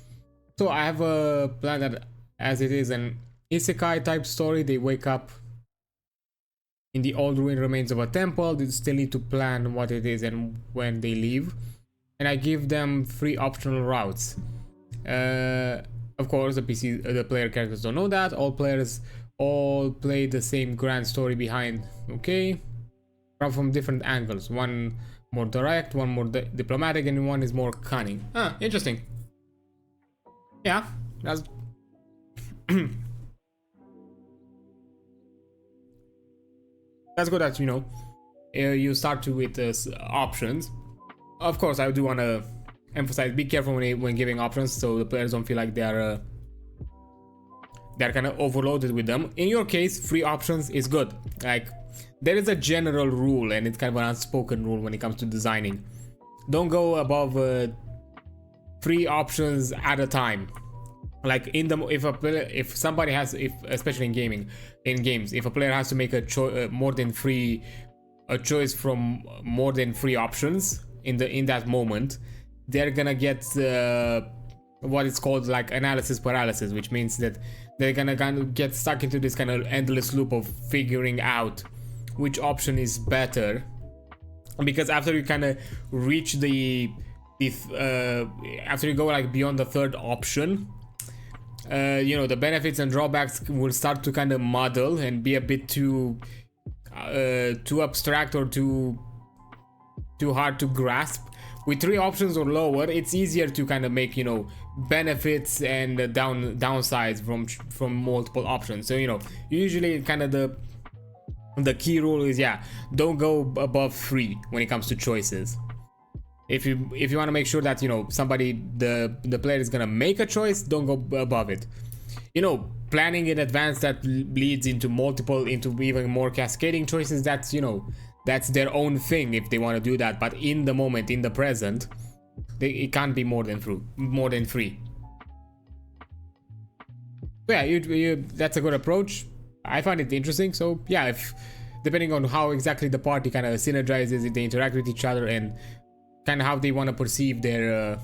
I have a plan that, as it is an isekai type story, they wake up in the old ruined remains of a temple. They still need to plan what it is and when they leave. And I give them 3 optional routes. Of course, the player characters don't know that. All players play the same grand story behind. Okay, from different angles. One more direct, one more diplomatic, and one is more cunning. Ah, interesting. Yeah, that's that's good that, you know, you start with options. Of course, I do want to emphasize, be careful when giving options so the players don't feel like they're kind of overloaded with them. In your case, 3 options is good. Like, there is a general rule, and it's kind of an unspoken rule when it comes to designing. Don't go above 3 options at a time. Like if somebody has, especially in games, if a player has to make a choice from more than 3 options in that moment, they're gonna get what is called like analysis paralysis, which means that they're gonna kind of get stuck into this kind of endless loop of figuring out which option is better, because after you kind of reach after you go like beyond the 3rd option, you know, the benefits and drawbacks will start to kind of muddle and be a bit too abstract or too hard to grasp. With 3 options or lower, it's easier to kind of make, you know, benefits and downsides from multiple options. So, you know, usually kind of the key rule is, yeah, don't go above 3 when it comes to choices. If you want to make sure that, you know, the player is gonna make a choice, don't go above it. You know, planning in advance that leads into even more cascading choices, that's, you know, that's their own thing if they want to do that. But in the moment, in the present, it can't be more than 3. So yeah, that's a good approach. I find it interesting. So yeah, if depending on how exactly the party kind of synergizes, if they interact with each other and kind of how they want to perceive their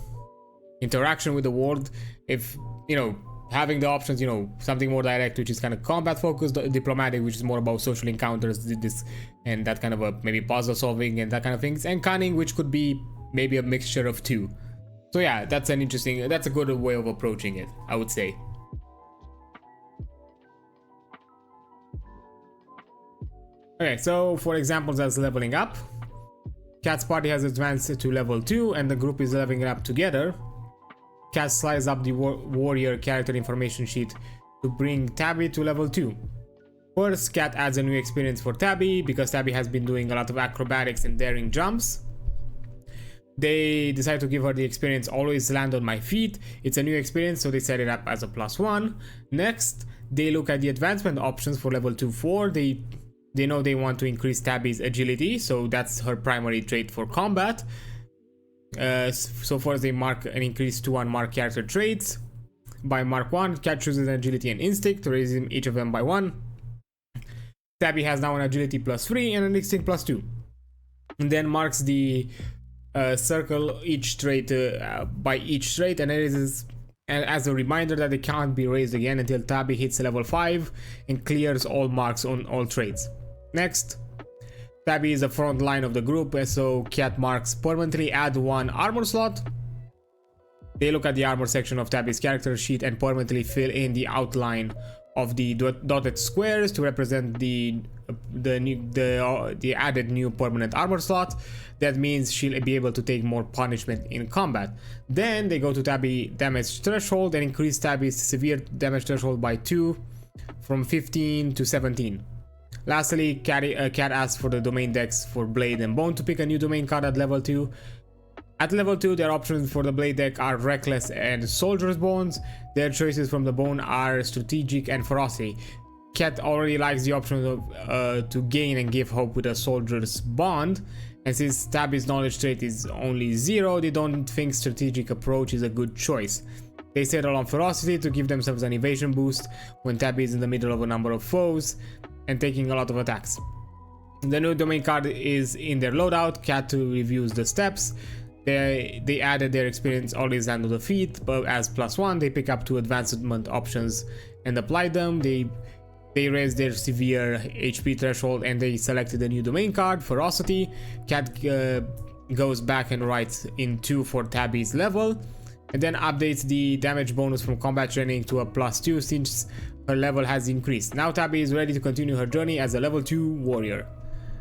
interaction with the world, if, you know, having the options, you know, something more direct, which is kind of combat focused, diplomatic, which is more about social encounters, this and that kind of maybe puzzle solving and that kind of things, and cunning, which could be maybe a mixture of 2. So yeah, that's a good way of approaching it, I would say. Okay, so for examples, as leveling up, Cat's party has advanced to level 2 and the group is leveling up together. Cat slides up the warrior character information sheet to bring Tabby to level 2. First, Cat adds a new experience for Tabby because Tabby has been doing a lot of acrobatics and daring jumps. They decide to give her the experience Always Land on My Feet. It's a new experience, so they set it up as a +1. Next, they look at the advancement options for level 2-4. They know they want to increase Tabby's agility, so that's her primary trait for combat. So first they mark an increase to 1 mark character traits. by Mark 1. Cat chooses agility and instinct to raise each of them by 1. Tabby has now an agility +3 and an instinct +2. And then marks the circle each trait by each trait and raises as a reminder that it can't be raised again until Tabby hits level 5 and clears all marks on all traits. Next, Tabby is the front line of the group, so Cat marks permanently add 1 armor slot. They look at the armor section of Tabby's character sheet and permanently fill in the outline of the dotted squares to represent the added new permanent armor slot. That means she'll be able to take more punishment in combat. Then they go to Tabby damage threshold and increase Tabby's severe damage threshold by 2 from 15 to 17. Lastly, Cat asks for the domain decks for Blade and Bone to pick a new domain card at level 2. At level 2, their options for the Blade deck are Reckless and Soldier's Bones. Their choices from the Bone are Strategic and Ferocity. Cat already likes the option of to gain and give hope with a Soldier's Bond, and since Tabby's knowledge trait is only 0, they don't think Strategic approach is a good choice. They settle on Ferocity to give themselves an evasion boost when Tabby is in the middle of a number of foes and taking a lot of attacks. The new domain card is in their loadout. Cat reviews the steps. They added their experience always under the feet, but as +1 they pick up 2 advancement options and apply them. They raised their severe HP threshold and they selected a new domain card, Ferocity. Cat goes back and writes in 2 for Tabby's level, and then updates the damage bonus from combat training to a +2 since her level has increased. Now Tabby is ready to continue her journey as a level 2 warrior.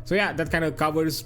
So yeah, that kind of covers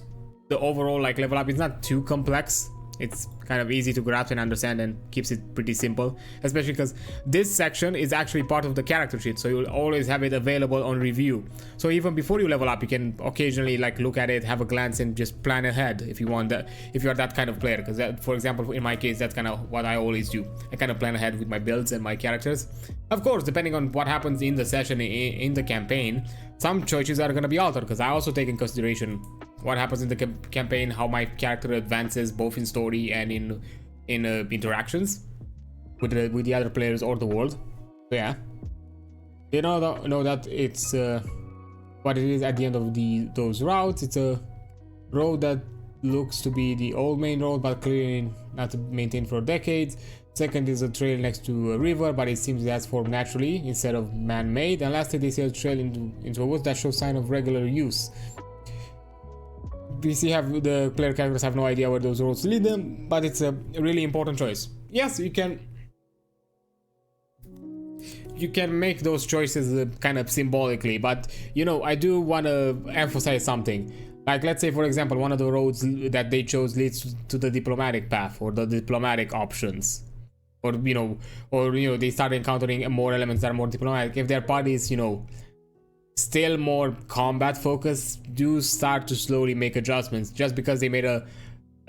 the overall like level up. It's not too complex. It's kind of easy to grasp and understand and keeps it pretty simple, especially because this section is actually part of the character sheet, so you'll always have it available on review. So even before you level up, you can occasionally like look at it, have a glance, and just plan ahead if you want that, if you're that kind of player. Because for example, in my case, that's kind of what I always do. I kind of plan ahead with my builds and my characters. Of course, depending on what happens in the session, in the campaign, some choices are going to be altered, because I also take in consideration what happens in the campaign, how my character advances both in story and in interactions with the other players or the world. So yeah, you know that it's what it is at the end of those routes. It's a road that looks to be the old main road, but clearly not maintained for decades. Second is a trail next to a river, but it seems it has formed naturally instead of man-made. And lastly, they see a trail into a woods that shows sign of regular use. We see the player characters have no idea where those roads lead them, but it's a really important choice. Yes, you can make those choices kind of symbolically, but you know, I do want to emphasize something. Like, let's say for example, one of the roads that they chose leads to the diplomatic path or the diplomatic options, or they start encountering more elements that are more diplomatic. If their party is still more combat focused, do start to slowly make adjustments. Just because they made a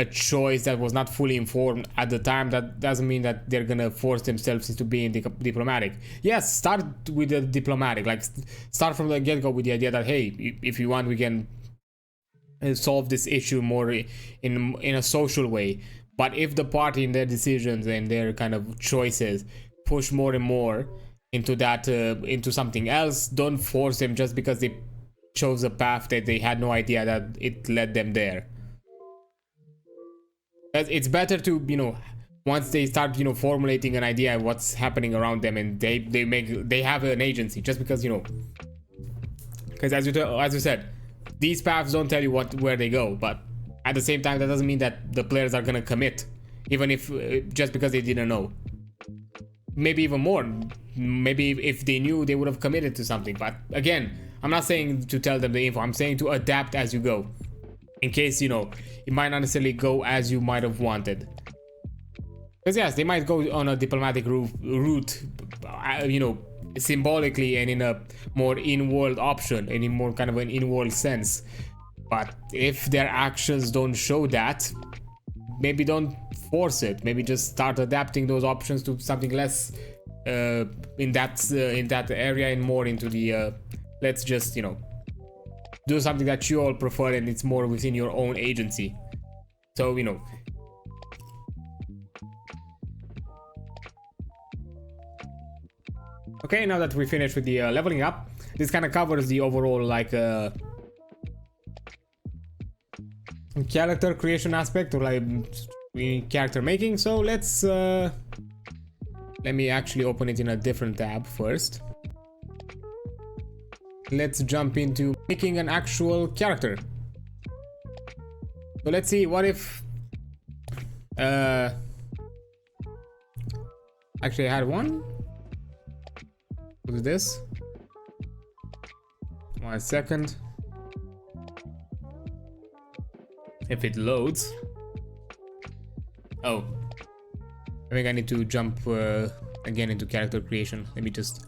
choice that was not fully informed at the time, that doesn't mean that they're gonna force themselves into being diplomatic. Yes, start with the diplomatic, like start from the get-go with the idea that, hey, if you want, we can solve this issue more in a social way. But if the party in their decisions and their kind of choices push more and more into that into something else, don't force them just because they chose a path that they had no idea that it led them there. It's better to once they start formulating an idea of what's happening around them, and they have an agency, just because because as you said, these paths don't tell you where they go, but at the same time that doesn't mean that the players are gonna commit, even if just because they didn't know. Maybe even more, maybe if they knew, they would have committed to something. But again, I'm not saying to tell them the info, I'm saying to adapt as you go, in case it might not necessarily go as you might have wanted. Because yes, they might go on a diplomatic route, symbolically and in a more in-world option, and in more kind of an in-world sense. But if their actions don't show that, maybe don't force it. Maybe just start adapting those options to something less in that area, and more into the let's just do something that you all prefer, and it's more within your own agency. So Okay, now that we finished with the leveling up, this kind of covers the overall like character creation aspect, or like character making. So let's let me actually open it in a different tab first. Let's jump into making an actual character. So let's see, what if actually I had one. What is this? 1 second. If it loads. Oh, I think I need to jump again into character creation. Let me just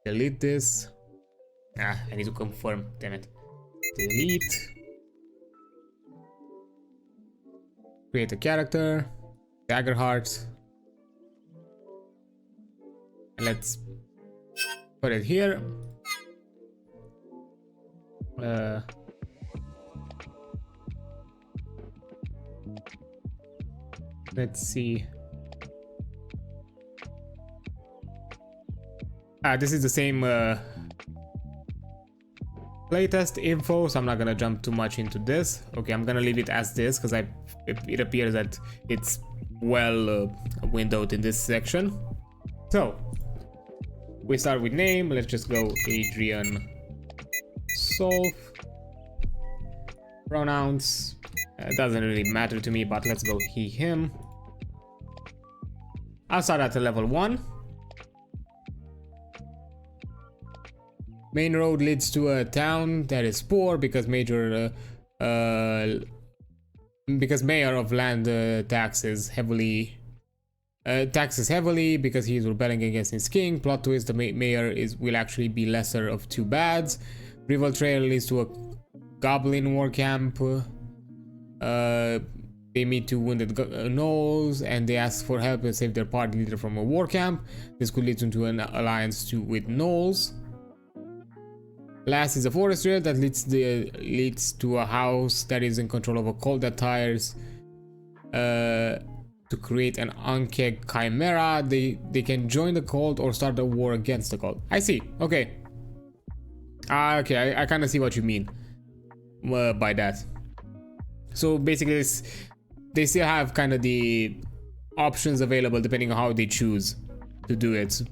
delete this. I need to confirm, damn it. Delete. Create a character, Daggerheart. And let's put it here. Let's see. This is the same playtest info, so I'm not gonna jump too much into this. Okay, I'm gonna leave it as this because it appears that it's well windowed in this section. So we start with name. Let's just go Adrian Solf. Pronouns, it doesn't really matter to me, but let's go he, him. I'll start at level 1. Main road leads to a town that is poor because mayor of land taxes heavily because he is rebelling against his king. Plot twist: the mayor will actually be lesser of two bads. Rival trail leads to a goblin war camp. They meet two wounded gnolls and they ask for help and save their party leader from a war camp. This could lead into an alliance with gnolls. Last is a forest trail that leads to a house that is in control of a cult that tires to create an unkeg chimera. They can join the cult or start a war against the cult. I see. Okay. Okay, I kind of see what you mean by that. So basically, they still have kind of the options available depending on how they choose to do it.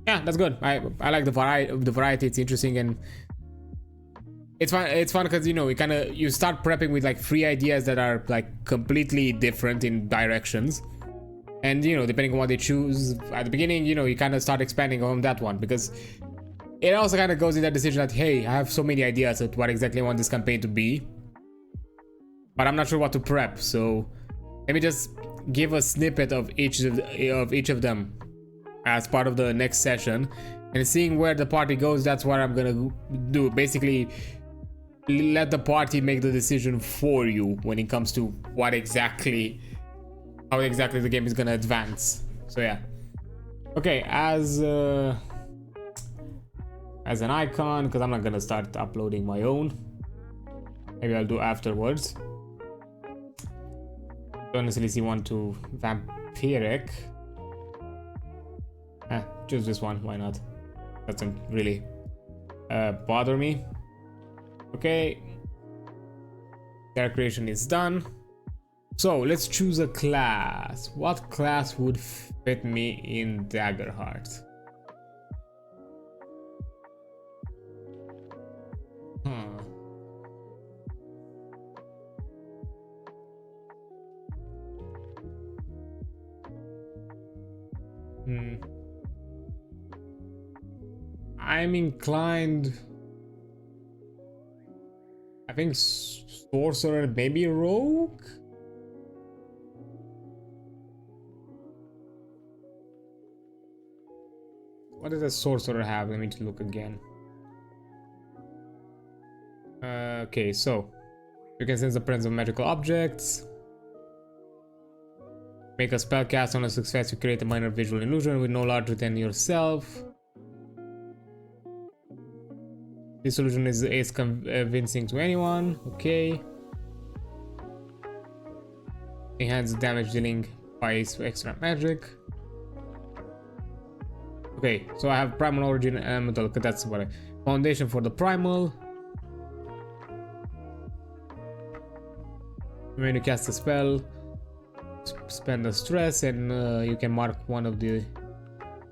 Yeah, that's good. I like the variety. It's interesting and it's fun. It's fun because, you know, you start prepping with like 3 ideas that are like completely different in directions, and you know, depending on what they choose at the beginning, you know, you kind of start expanding on that one, because it also kind of goes in that decision that, hey, I have so many ideas of what exactly I want this campaign to be, but I'm not sure what to prep. So let me just give a snippet of each of them as part of the next session, and seeing where the party goes. That's what I'm gonna do. Basically, let the party make the decision for you when it comes to how exactly the game is gonna advance. So yeah. Okay, as an icon, because I'm not gonna start uploading my own. Maybe I'll do afterwards. Don't necessarily see one to vampiric. Choose this one, why not? Doesn't really bother me. Okay, character creation is done. So let's choose a class. What class would fit me in Daggerheart? I'm inclined, I think, sorcerer, maybe rogue. What does a sorcerer have? Let me just look again. Okay, so you can sense the presence of magical objects. Make a spell cast. On a success, you create a minor visual illusion with no larger than yourself. This solution is convincing to anyone. Okay. Enhance damage dealing Buys extra magic. Okay, so I have primal origin and elemental. That's what I foundation for the primal. When you cast a spell, spend the stress, and you can mark one of the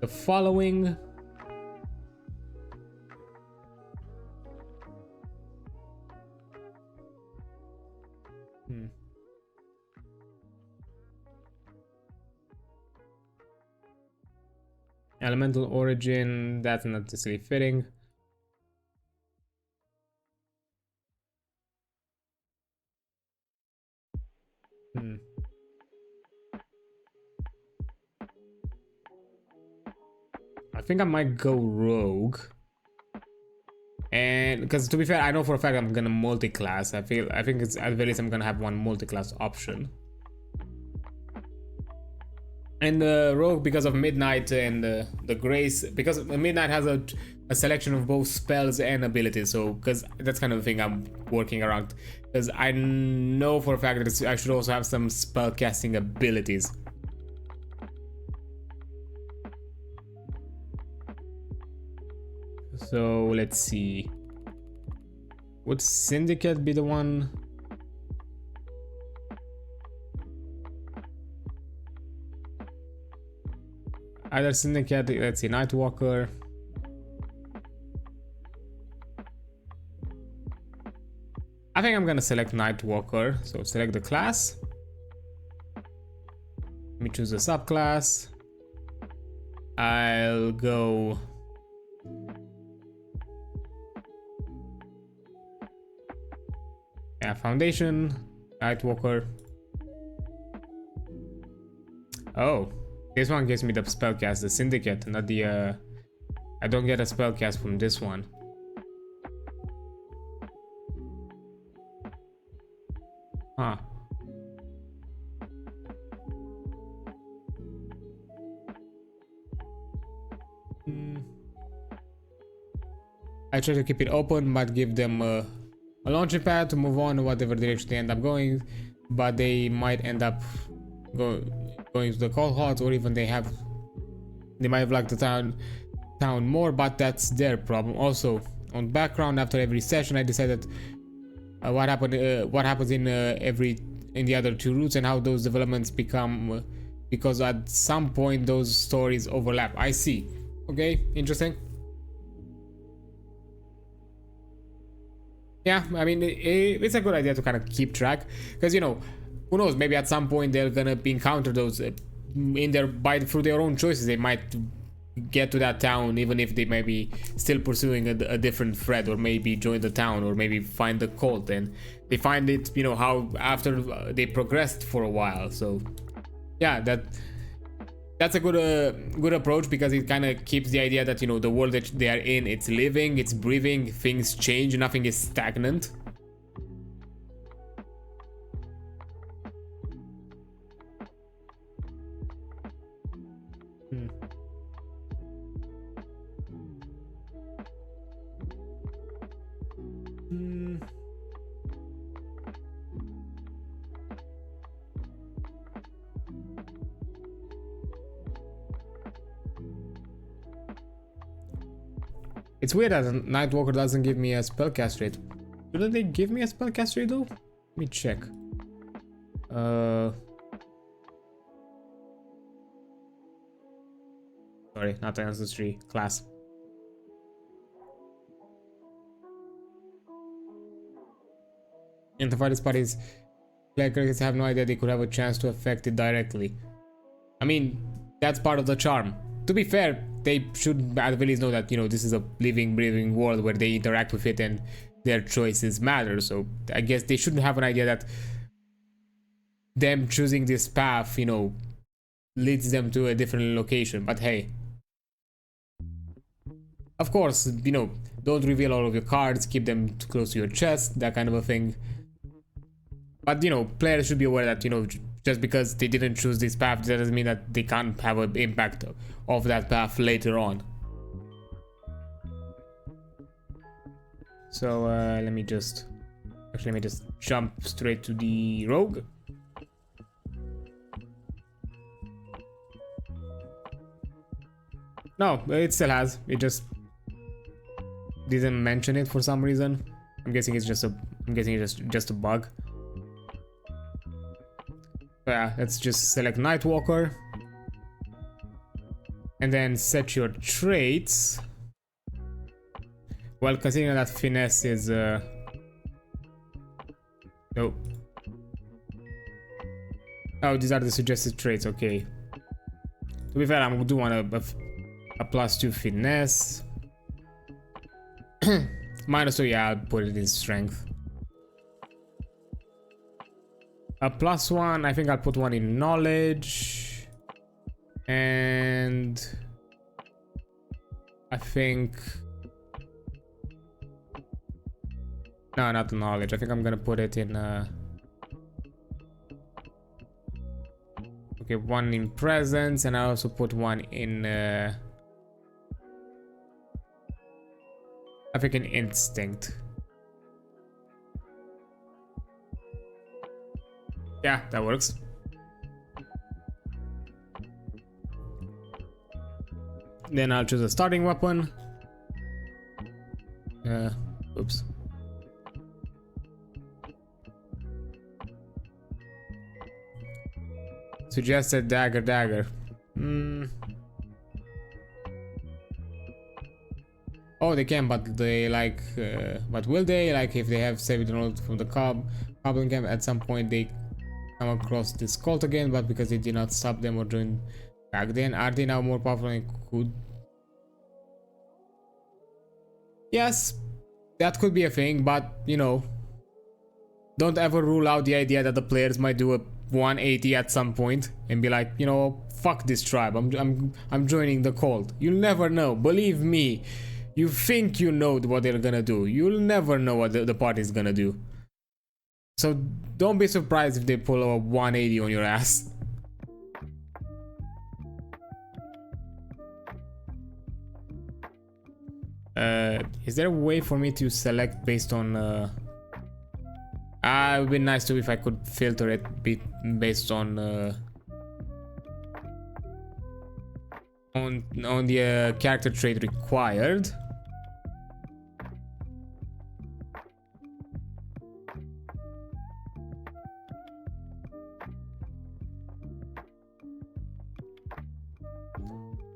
following. Elemental origin, that's not necessarily fitting. I think I might go rogue. And because to be fair, I know for a fact I'm gonna multi-class. I think it's at the very least I'm gonna have one multi-class option. And rogue, because of midnight and the grace, because midnight has a selection of both spells and abilities. So because that's kind of the thing I'm working around, because I know for a fact that I should also have some spell casting abilities. So let's see, would Syndicate be the one? Either Syndicate, let's see, Nightwalker. I think I'm gonna select Nightwalker. So select the class. Let me choose a subclass. I'll go. Yeah, Foundation, Nightwalker. Oh. This one gives me the spellcast, the Syndicate, not the I don't get a spellcast from this one. Huh. I try to keep it open, but give them a launching pad to move on in whatever direction they end up going, but they might end up going to the cold hearts, or even they might have liked the town more, but that's their problem. Also, on background, after every session I decided what happens in the other two routes and how those developments become, because at some point those stories overlap. I see. Okay, interesting. Yeah, I mean, it's a good idea to kind of keep track, because you know, who knows, maybe at some point they're gonna encounter those through their own choices. They might get to that town, even if they may be still pursuing a different thread, or maybe join the town, or maybe find the cult, and they find it, you know, how after they progressed for a while. So yeah, that's a good approach, because it kind of keeps the idea that, you know, the world that they are in, it's living, it's breathing, things change, nothing is stagnant. It's weird that Nightwalker doesn't give me a spellcast rate. Shouldn't they give me a spellcast rate though? Let me check. Sorry, not ancestry, class. In the farthest parties, players have no idea they could have a chance to affect it directly. I mean, that's part of the charm. To be fair, they should at the very least know that, you know, this is a living, breathing world where they interact with it and their choices matter. So I guess they shouldn't have an idea that them choosing this path, you know, leads them to a different location. But hey, of course, you know, don't reveal all of your cards, keep them close to your chest, that kind of a thing. But, you know, players should be aware that, you know, just because they didn't choose this path doesn't mean that they can't have an impact of that path later on. So let me just jump straight to the rogue. No, it still has. It just didn't mention it for some reason. I'm guessing it's just a bug. So yeah, let's just select Nightwalker. And then set your traits. Well, considering that finesse is no. Oh, these are the suggested traits, okay. To be fair, I do want a +2 finesse. -2, yeah, I'll put it in strength. A +1, I think I'll put one in knowledge. And I think... No, not the knowledge. I think I'm gonna put it in... Okay, one in presence, and I also put one in... I think in instinct. Yeah, that works. Then I'll choose a starting weapon. Oops. Suggested dagger. Oh, they can, but they like, but will they? Like, if they have saved the note from the goblin camp, at some point they come across this cult again, but because they did not stop them or join back then, are they now more powerful and could? Yes, that could be a thing, but you know, don't ever rule out the idea that the players might do a 180 at some point and be like, you know, fuck this tribe, I'm joining the cult. You'll never know, believe me. You think you know what they're gonna do. You'll never know what the party's gonna do. So don't be surprised if they pull a 180 on your ass. Is there a way for me to select based on... it would be nice too if I could filter it based on the character trait required.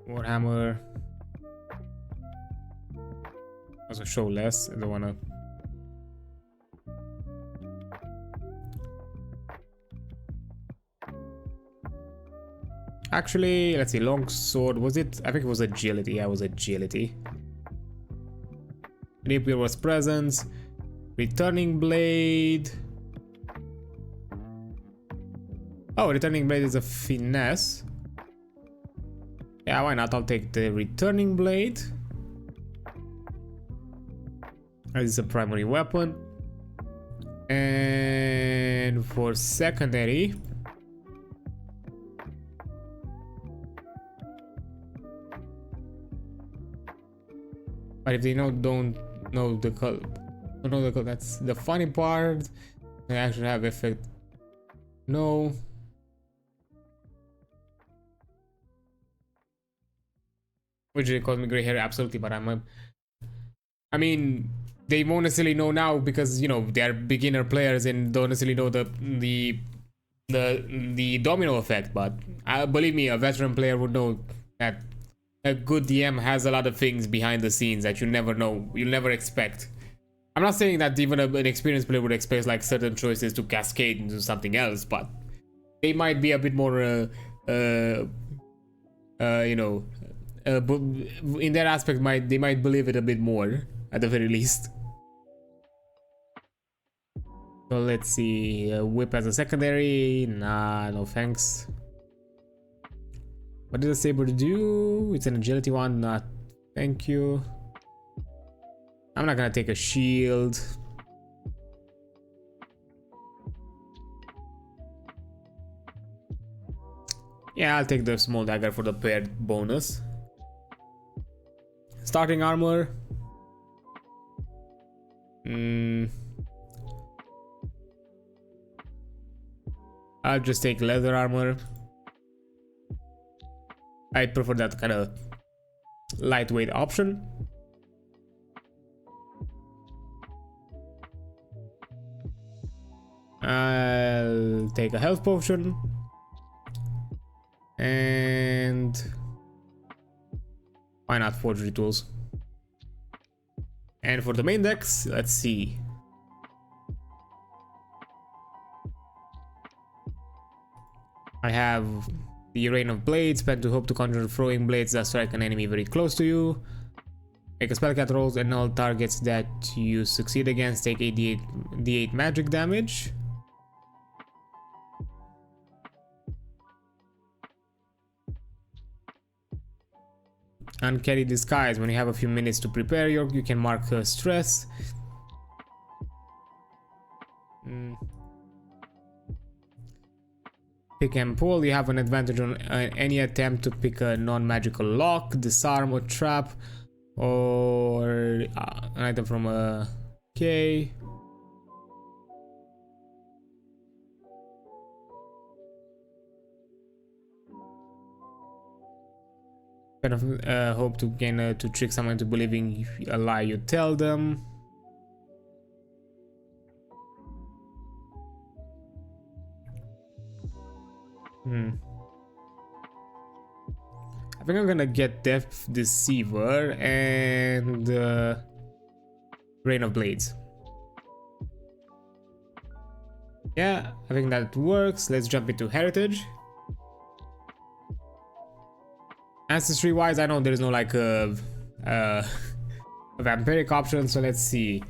Warhammer. Also show less. I don't wanna. Actually, let's see. Longsword, was it? I think it was agility. Yeah, it was agility. Rapier was presence. Returning blade. Oh, returning blade is a finesse. Yeah, why not? I'll take the returning blade. This is a primary weapon. And for secondary, but if they don't know the color, that's the funny part. They actually have effect. No. Which they call me gray hair, absolutely, but I mean, they won't necessarily know now because, you know, they're beginner players and don't necessarily know the domino effect, but believe me, a veteran player would know that a good DM has a lot of things behind the scenes that you never know, you'll never expect. I'm not saying that even an experienced player would expect like certain choices to cascade into something else, but they might be a bit more, you know, in that aspect, they might believe it a bit more, at the very least. So let's see, whip as a secondary. Nah, no thanks. What does the saber do? It's an agility one. Not thank you. I'm not gonna take a shield. Yeah, I'll take the small dagger for the paired bonus. Starting armor. I'll just take leather armor. I prefer that kind of lightweight option. I'll take a health potion. And why not forgery tools? And for the main decks, let's see. I have the Rain of Blades, spend to hope to conjure throwing blades that strike an enemy very close to you. Make a spellcat rolls and all targets that you succeed against take a d8 magic damage. Uncanny Disguise. When you have a few minutes to prepare, you can mark stress. Pick and pull. You have an advantage on any attempt to pick a non-magical lock, disarm, or trap, or an item from a K. Kind of hope to gain to trick someone into believing a lie you tell them. I think I'm gonna get Death Deceiver and Rain of Blades. Yeah, I think that works. Let's jump into Heritage. Ancestry wise, I know there's no like a vampiric option, so let's see.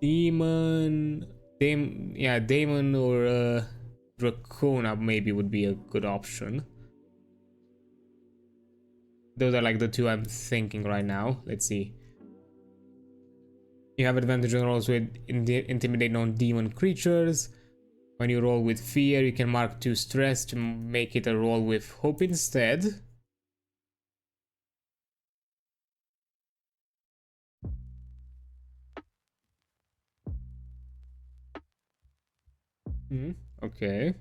Demon or Dracona maybe would be a good option. Those are like the two I'm thinking right now. Let's see. You have advantage on rolls with intimidate non-demon creatures. When you roll with fear, you can mark 2 stress to make it a roll with hope instead. Okay.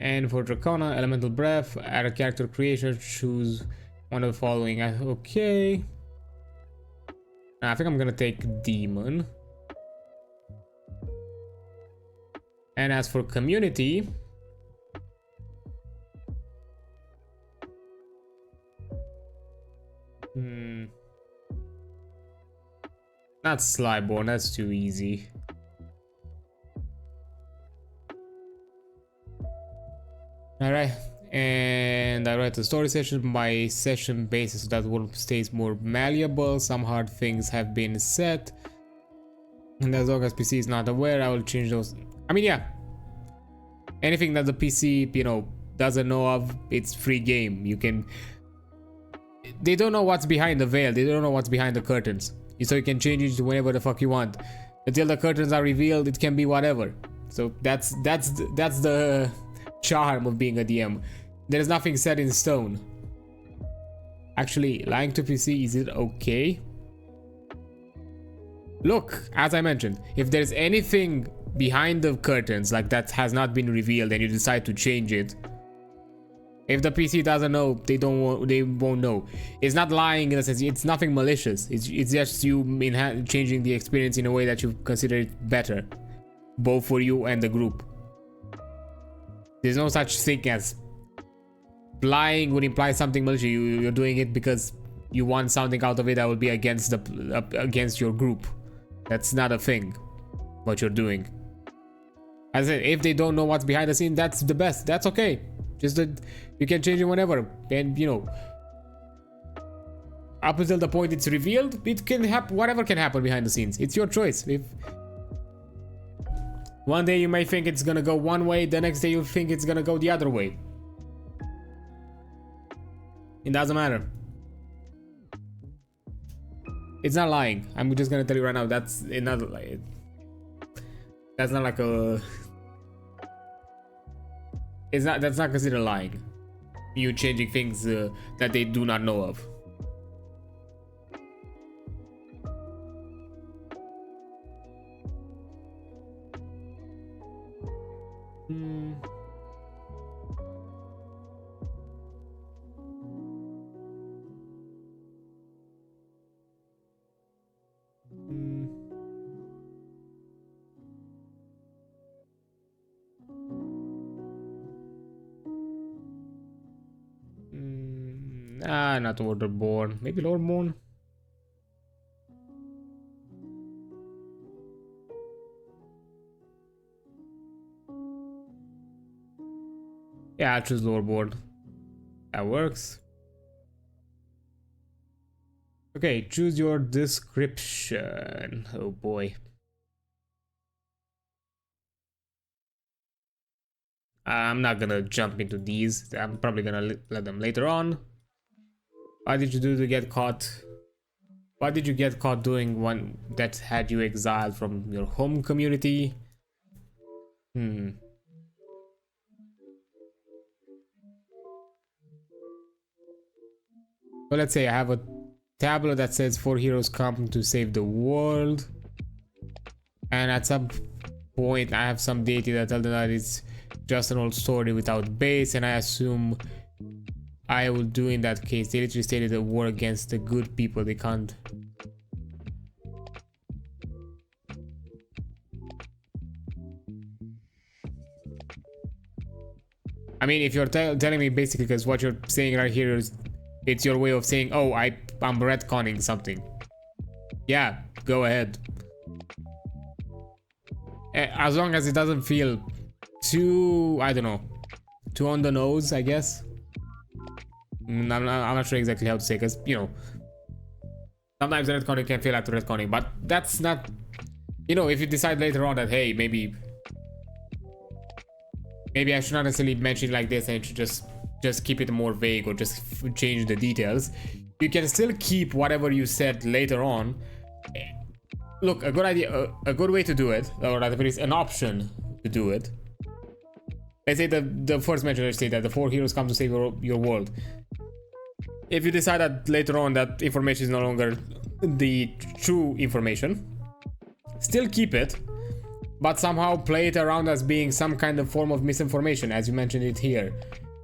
And for Dracona, Elemental Breath, add a character creation, choose one of the following. Okay. I think I'm gonna take Demon. And as for Community, not Slyborn, that's too easy. Alright, and I write a story session by session basis so that one stays more malleable. Some hard things have been set, and as long as PC is not aware, I will change those. I mean, yeah, anything that the PC, you know, doesn't know of, it's free game. You can. They don't know what's behind the veil. They don't know what's behind the curtains. So you can change it to whenever the fuck you want. Until the curtains are revealed, it can be whatever. So that's the charm of being a DM. There is nothing set in stone. Actually, lying to PC, is it okay? Look, as I mentioned, if there's anything behind the curtains like that has not been revealed and you decide to change it, if the PC doesn't know, they won't know. It's not lying in a sense. It's nothing malicious. It's just you changing the experience in a way that you consider it better, both for you and the group. There's no such thing as lying would imply something malicious. You're doing it because you want something out of it that will be against your group. That's not a thing. What you're doing. As I said, if they don't know what's behind the scene, that's the best. That's okay. Just that you can change it whenever, and you know, up until the point it's revealed, it can happen. Whatever can happen behind the scenes. It's your choice. If one day you may think it's gonna go one way, the next day you think it's gonna go the other way. It doesn't matter. It's not lying. I'm just gonna tell you right now. That's another. That's not like a. That's not considered lying. You changing things that they do not know of. Hmm. Hmm. Not waterborne. Maybe Lordborn. Yeah, I'll choose Lordborn. That works. Okay, choose your description. Oh boy. I'm not gonna jump into these. I'm probably gonna let them later on. What did you do to get caught? What did you get caught doing one that had you exiled from your home community? Well, let's say I have a tableau that says 4 heroes come to save the world. And at some point I have some deity that tells them that it's just an old story without base, and I assume I will do in that case. They literally stated a war against the good people. They can't. I mean, if you're telling me basically, because what you're saying right here is it's your way of saying, oh, I'm retconning something. Yeah, go ahead. As long as it doesn't feel too, I don't know, too on the nose, I guess. I'm not sure exactly how to say, because, you know, sometimes retconning can feel like retconning, but that's not, you know, if you decide later on that, hey, maybe I should not necessarily mention it like this and should just keep it more vague or just change the details, you can still keep whatever you said later on. Look, a good idea, a good way to do it, or at least an option to do it. Let's say the first mention, let's say that the 4 heroes come to save your world. If you decide that later on that information is no longer the true information, still keep it, but somehow play it around as being some kind of form of misinformation, as you mentioned it here.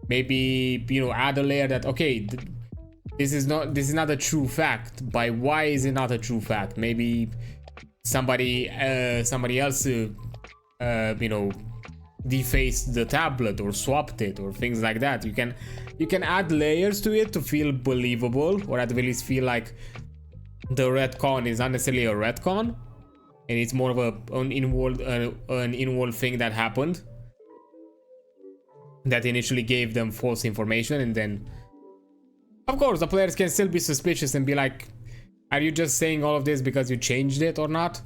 Maybe, you know, add a layer that, okay, this is not a true fact. By why is it not a true fact? Maybe somebody else, you know, defaced the tablet or swapped it or things like that. You can add layers to it to feel believable, or at the very least feel like the retcon is not necessarily a retcon, and it's more of an in-world thing that happened that initially gave them false information. And then, of course, the players can still be suspicious and be like, are you just saying all of this because you changed it or not?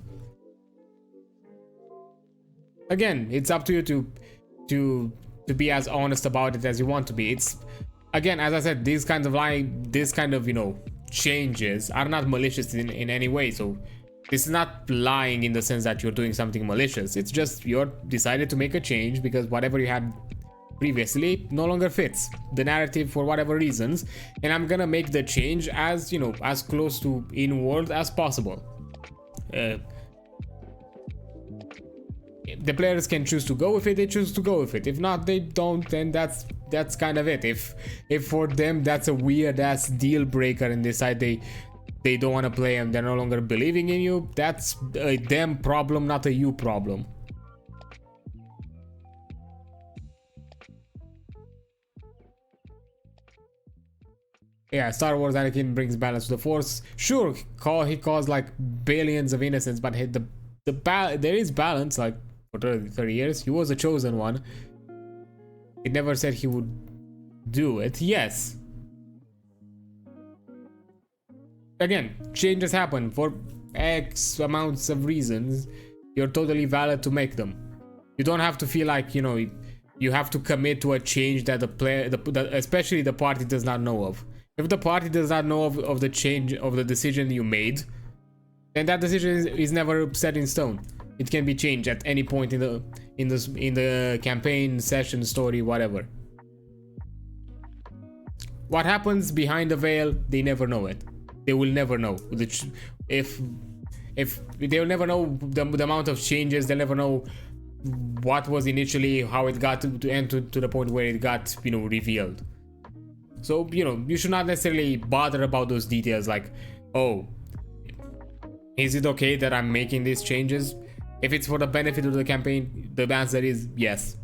Again, it's up to you to be as honest about it as you want to be. It's, again, as I said, these kinds of, you know, changes are not malicious in any way. So it's not lying in the sense that you're doing something malicious. It's just you're decided to make a change because whatever you had previously no longer fits the narrative for whatever reasons, and I'm gonna make the change as, you know, as close to in-world as possible. The players can choose to go with it, they choose to go with it. If not, they don't, then that's kind of it. If for them that's a weird ass deal breaker and decide they don't want to play and they're no longer believing in you, that's a them problem, not a you problem. Yeah, Star Wars Anakin brings balance to the Force. Sure, he caused like billions of innocents, but there is balance. Like for 30 years, he was a chosen one. It never said he would do it. Yes. Again, changes happen for X amounts of reasons. You're totally valid to make them. You don't have to feel like, you know, you have to commit to a change that the player, especially the party, does not know of. If the party does not know of the change of the decision you made, then that decision is never set in stone. It can be changed at any point in the campaign, session, story, whatever. What happens behind the veil, they never know it. They will never know. If they'll never know the amount of changes, they'll never know what was initially, how it got to end to the point where it got, you know, revealed. So, you know, you should not necessarily bother about those details like, oh, is it okay that I'm making these changes? If it's for the benefit of the campaign, the answer is yes.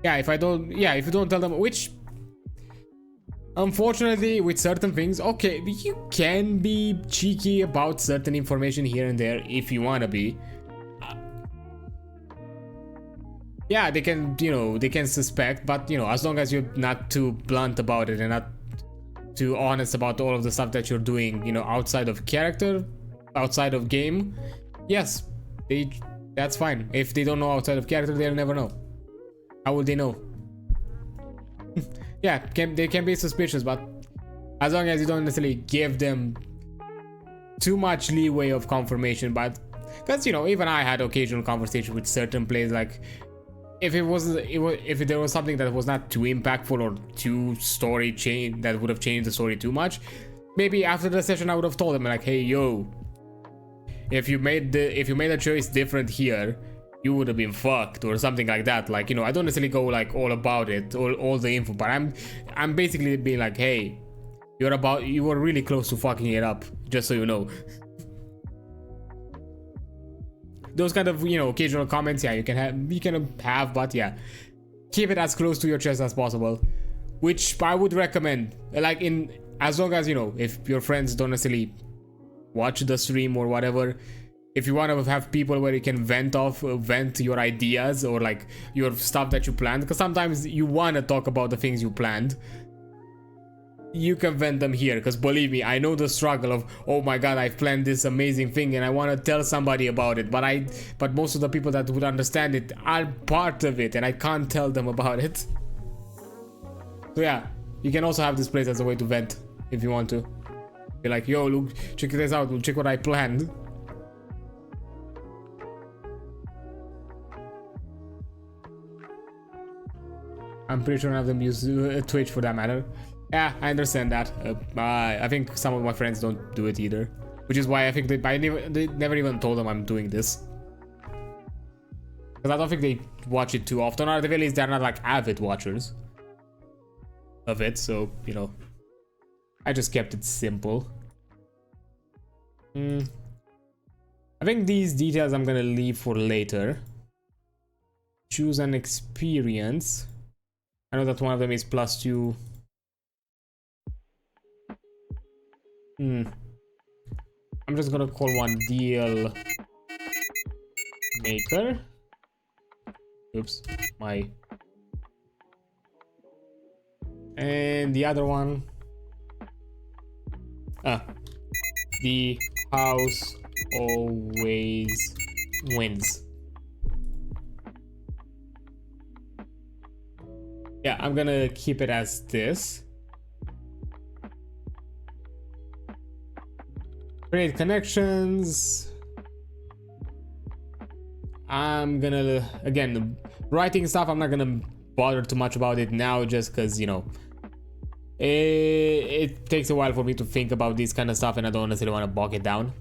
Yeah, if you don't tell them, which unfortunately with certain things, okay, you can be cheeky about certain information here and there if you want to be. Yeah, they can, you know, they can suspect, but you know, as long as you're not too blunt about it and not too honest about all of the stuff that you're doing, you know, outside of character, outside of game, yes, that's fine. If they don't know outside of character, they'll never know. How would they know? Yeah, they can be suspicious, but as long as you don't necessarily give them too much leeway of confirmation. But because, you know, even I had occasional conversation with certain players, like if there was something that was not too impactful or too story change that would have changed the story too much, maybe after the session I would have told them like, hey, yo, if you made a choice different here, you would have been fucked or something like that. Like, you know, I don't necessarily go like all about it, all the info, but I'm basically being like, hey, you were really close to fucking it up, just so you know. Those kind of, you know, occasional comments, yeah, you can have, but yeah, keep it as close to your chest as possible, which I would recommend. Like, as long as, you know, if your friends don't necessarily watch the stream or whatever, if you want to have people where you can vent your ideas or like your stuff that you planned, because sometimes you want to talk about the things you planned, you can vent them here. Because believe me, I know the struggle of, oh my god, I've planned this amazing thing and I want to tell somebody about it, but most of the people that would understand it are part of it and I can't tell them about it. So yeah, you can also have this place as a way to vent if you want to. Be like, yo, look, check this out, check what I planned. I'm pretty sure none of them use Twitch for that matter. Yeah, I understand that. I think some of my friends don't do it either, which is why I think they never even told them I'm doing this. Because I don't think they watch it too often, or at the very least they're not like avid watchers of it. So, you know, I just kept it simple. I think these details I'm gonna leave for later. Choose an experience. I know that one of them is +2. I'm just gonna call one deal maker. Oops, and the other one, the house always wins. Yeah, I'm gonna keep it as this. Create connections. I'm gonna, again, writing stuff, I'm not gonna bother too much about it now, just because, you know, it takes a while for me to think about this kind of stuff and I don't necessarily want to bog it down.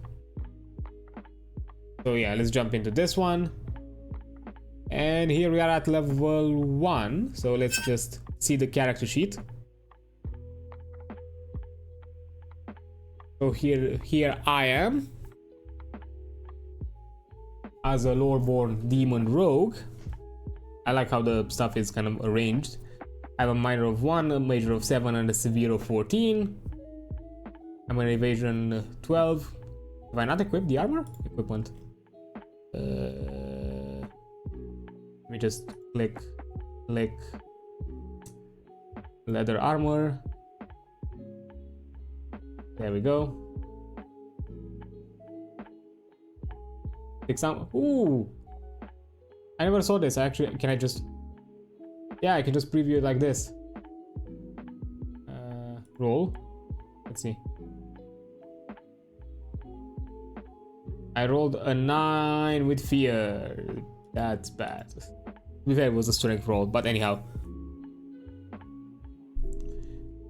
So yeah, let's jump into this one. And here we are at level 1. So let's just see the character sheet. So here I am as a loreborn demon rogue. I like how the stuff is kind of arranged. I have a minor of 1, a major of 7, and a severe of 14. I'm an evasion 12. Have I not equipped the armor? Equipment. Let me just click leather armor. There we go. Ooh, I never saw this. Actually, can I just? Yeah, I can just preview it like this. Roll. Let's see. I rolled a 9 with fear. That's bad. To be fair, it was a strength roll, but anyhow.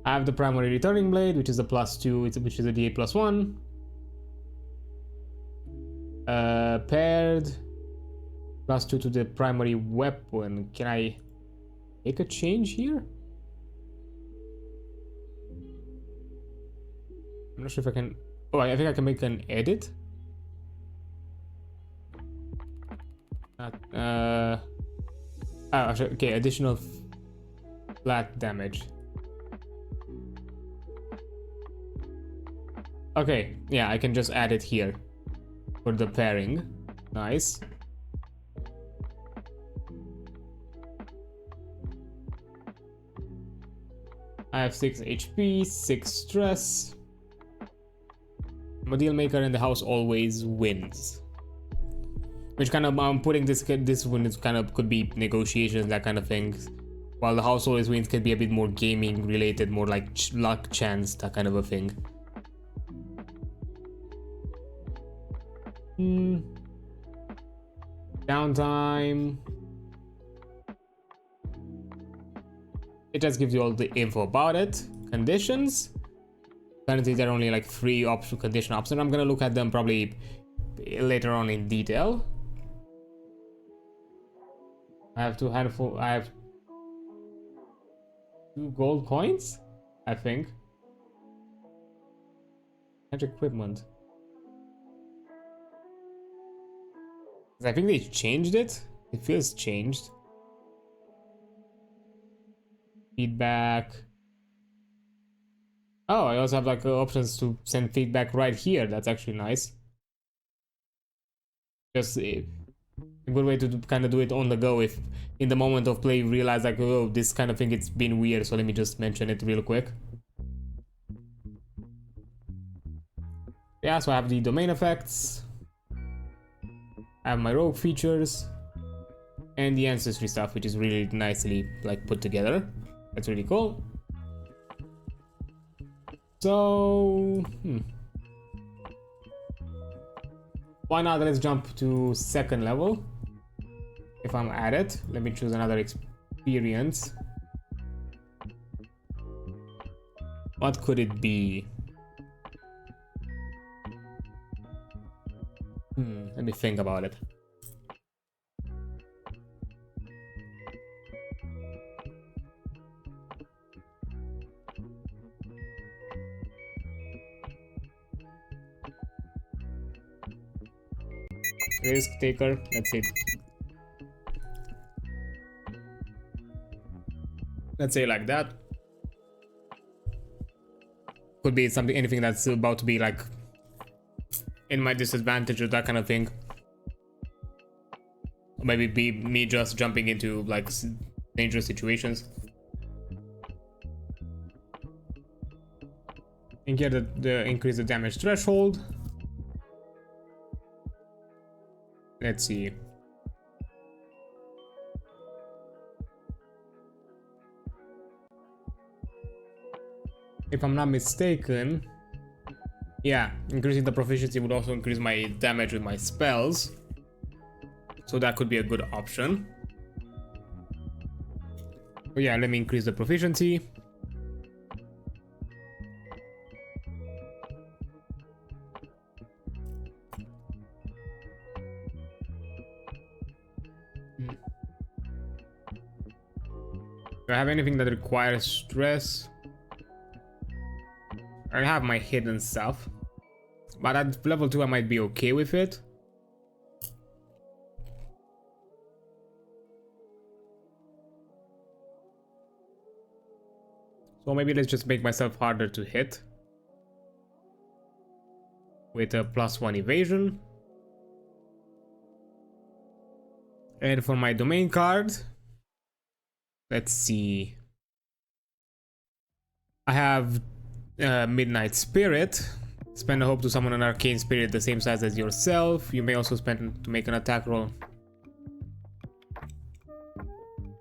I have the primary returning blade, which is a +2, which is a d8 +1. Paired. +2 to the primary weapon. Can I make a change here? I'm not sure if I can. Oh, I think I can make an edit. Okay, additional flat damage. Okay, yeah, I can just add it here for the pairing. Nice. I have 6 HP, 6 stress. I'm a deal maker and the house always wins. Which kind of, I'm putting this one is kind of could be negotiations, that kind of thing. While the house always wins could be a bit more gaming related, more like luck, chance, that kind of a thing. Downtime. It just gives you all the info about it. Conditions. Currently there are only like 3 condition options. I'm gonna look at them probably later on in detail. I have 2 gold coins, I think. Magic equipment. I think they changed it. It feels changed. Feedback. Oh, I also have like options to send feedback right here. That's actually nice. Just a good way to kind of do it on the go if in the moment of play you realize like, oh, this kind of thing, it's been weird, so let me just mention it real quick. Yeah, so I have the domain effects. I have my rogue features and the ancestry stuff, which is really nicely like put together. That's really cool. So why not? Let's jump to 2nd level. If I'm at it, let me choose another experience. What could it be? Let me think about it. Risk taker, that's it. Let's say like that. Could be something, anything that's about to be like in my disadvantage or that kind of thing. Or maybe be me just jumping into like dangerous situations. And here the increase the damage threshold. Let's see. If I'm not mistaken, yeah, increasing the proficiency would also increase my damage with my spells. So that could be a good option. But yeah, let me increase the proficiency. Do I have anything that requires stress? I have my hidden stuff, but at level 2 I might be okay with it. So maybe let's just make myself harder to hit with a +1 evasion. And for my domain card, let's see. I have Midnight Spirit. Spend a hope to summon an arcane spirit the same size as yourself. You may also spend to make an attack roll.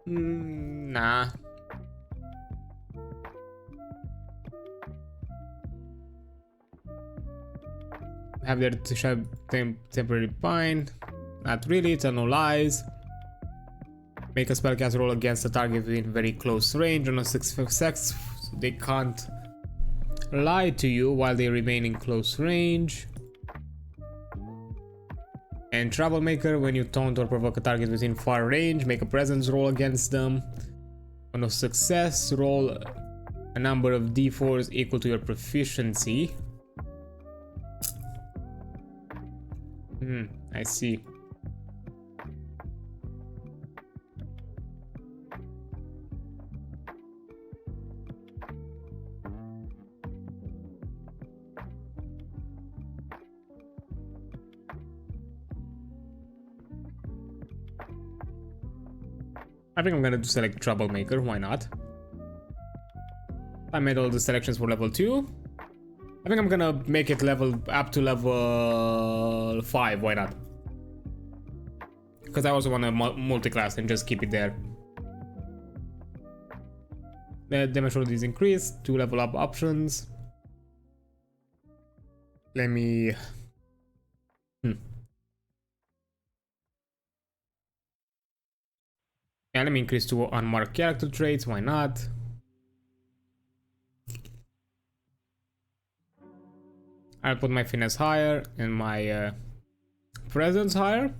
Nah. Have their temporary bind. Not really, tell no lies. Make a spellcast roll against a target within very close range on a 6/6, so they can't lie to you while they remain in close range. And Troublemaker, when you taunt or provoke a target within far range, make a presence roll against them. On a success, roll a number of d4s equal to your proficiency. I see. I think I'm gonna select Troublemaker, why not? I made all the selections for level 2. I think I'm gonna make it up to level 5, why not? Because I also want to multi-class and just keep it there. The damage roll is increased, 2 level up options. Let me... Yeah, let me increase to unmarked character traits, why not? I'll put my finesse higher and my presence higher.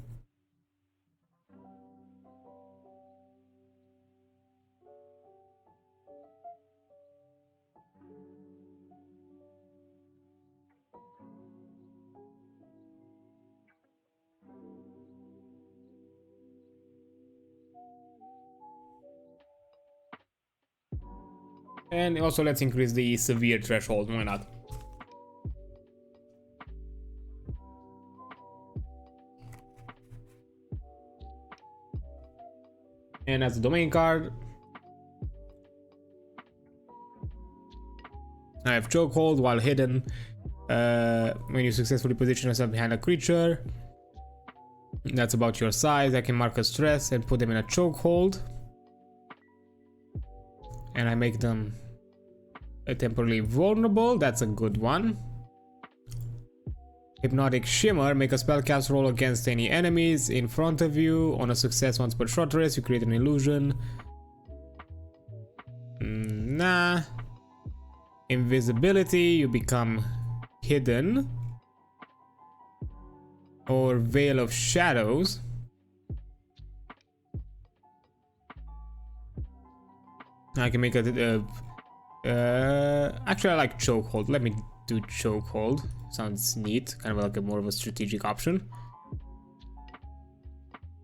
And also let's increase the severe threshold, why not? And as a domain card, I have chokehold while hidden. When you successfully position yourself behind a creature that's about your size, I can mark a stress and put them in a chokehold. And I make them temporarily vulnerable. That's a good one. Hypnotic Shimmer. Make a spellcast roll against any enemies in front of you. On a success once per short rest, you create an illusion. Nah. Invisibility. You become hidden. Or Veil of Shadows. I can make a actually I like chokehold. Let me do chokehold. Sounds neat, kind of like more of a strategic option.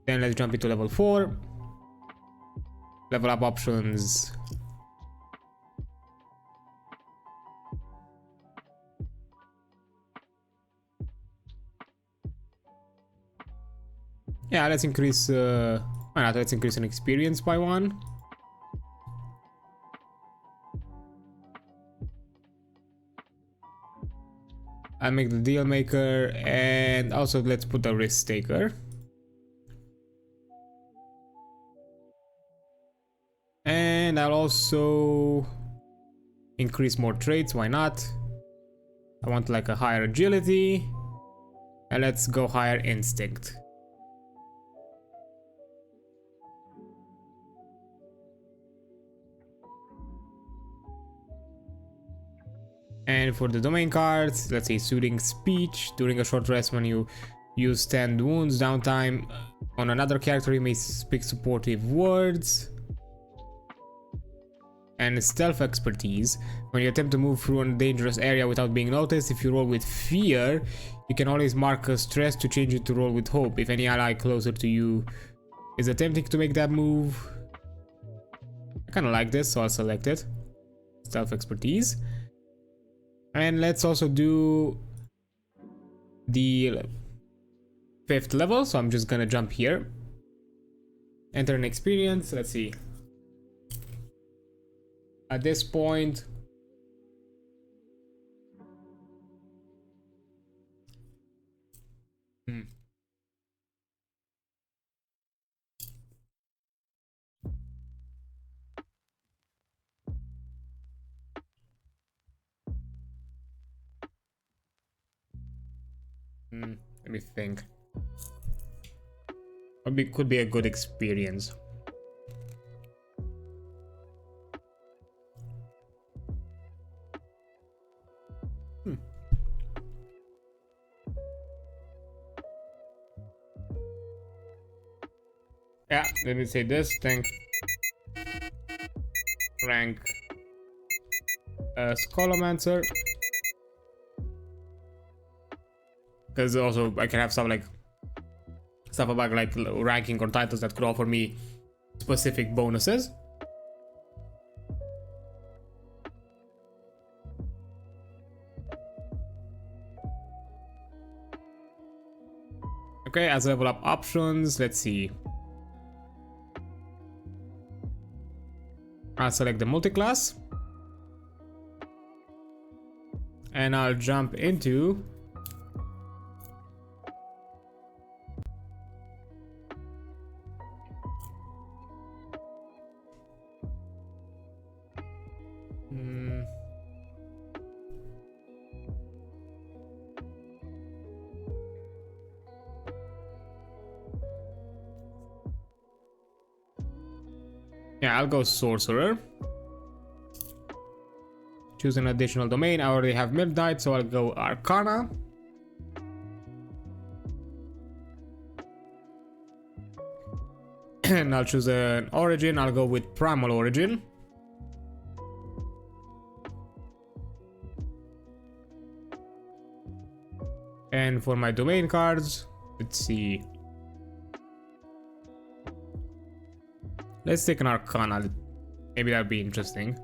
Then let's jump into level 4. Level up options. Yeah, let's increase why not? Let's increase an experience by 1. I make the deal maker, and also let's put a risk taker. And I'll also increase more traits, why not? I want like a higher agility, and let's go higher instinct. And for the domain cards, let's say soothing speech. During a short rest, when you use stand wounds downtime on another character, you may speak supportive words. And stealth expertise. When you attempt to move through a dangerous area without being noticed, if you roll with fear, you can always mark a stress to change it to roll with hope. If any ally closer to you is attempting to make that move. I kind of like this, so I'll select it. Stealth expertise. And let's also do the 5th level, so I'm just gonna jump here. Enter an experience, let's see. At this point, let me think. Could be a good experience. Yeah, let me say this. Rank Schollomancer. Because also I can have some like stuff about like ranking or titles that could offer me specific bonuses. Okay, as level up options, let's see. I'll select the multiclass. And I'll jump into yeah, I'll go Sorcerer. Choose an additional domain. I already have Midnight, so I'll go Arcana. And I'll choose an Origin. I'll go with Primal Origin. And for my domain cards, let's see. Let's take an Arcana. Maybe that'd be interesting.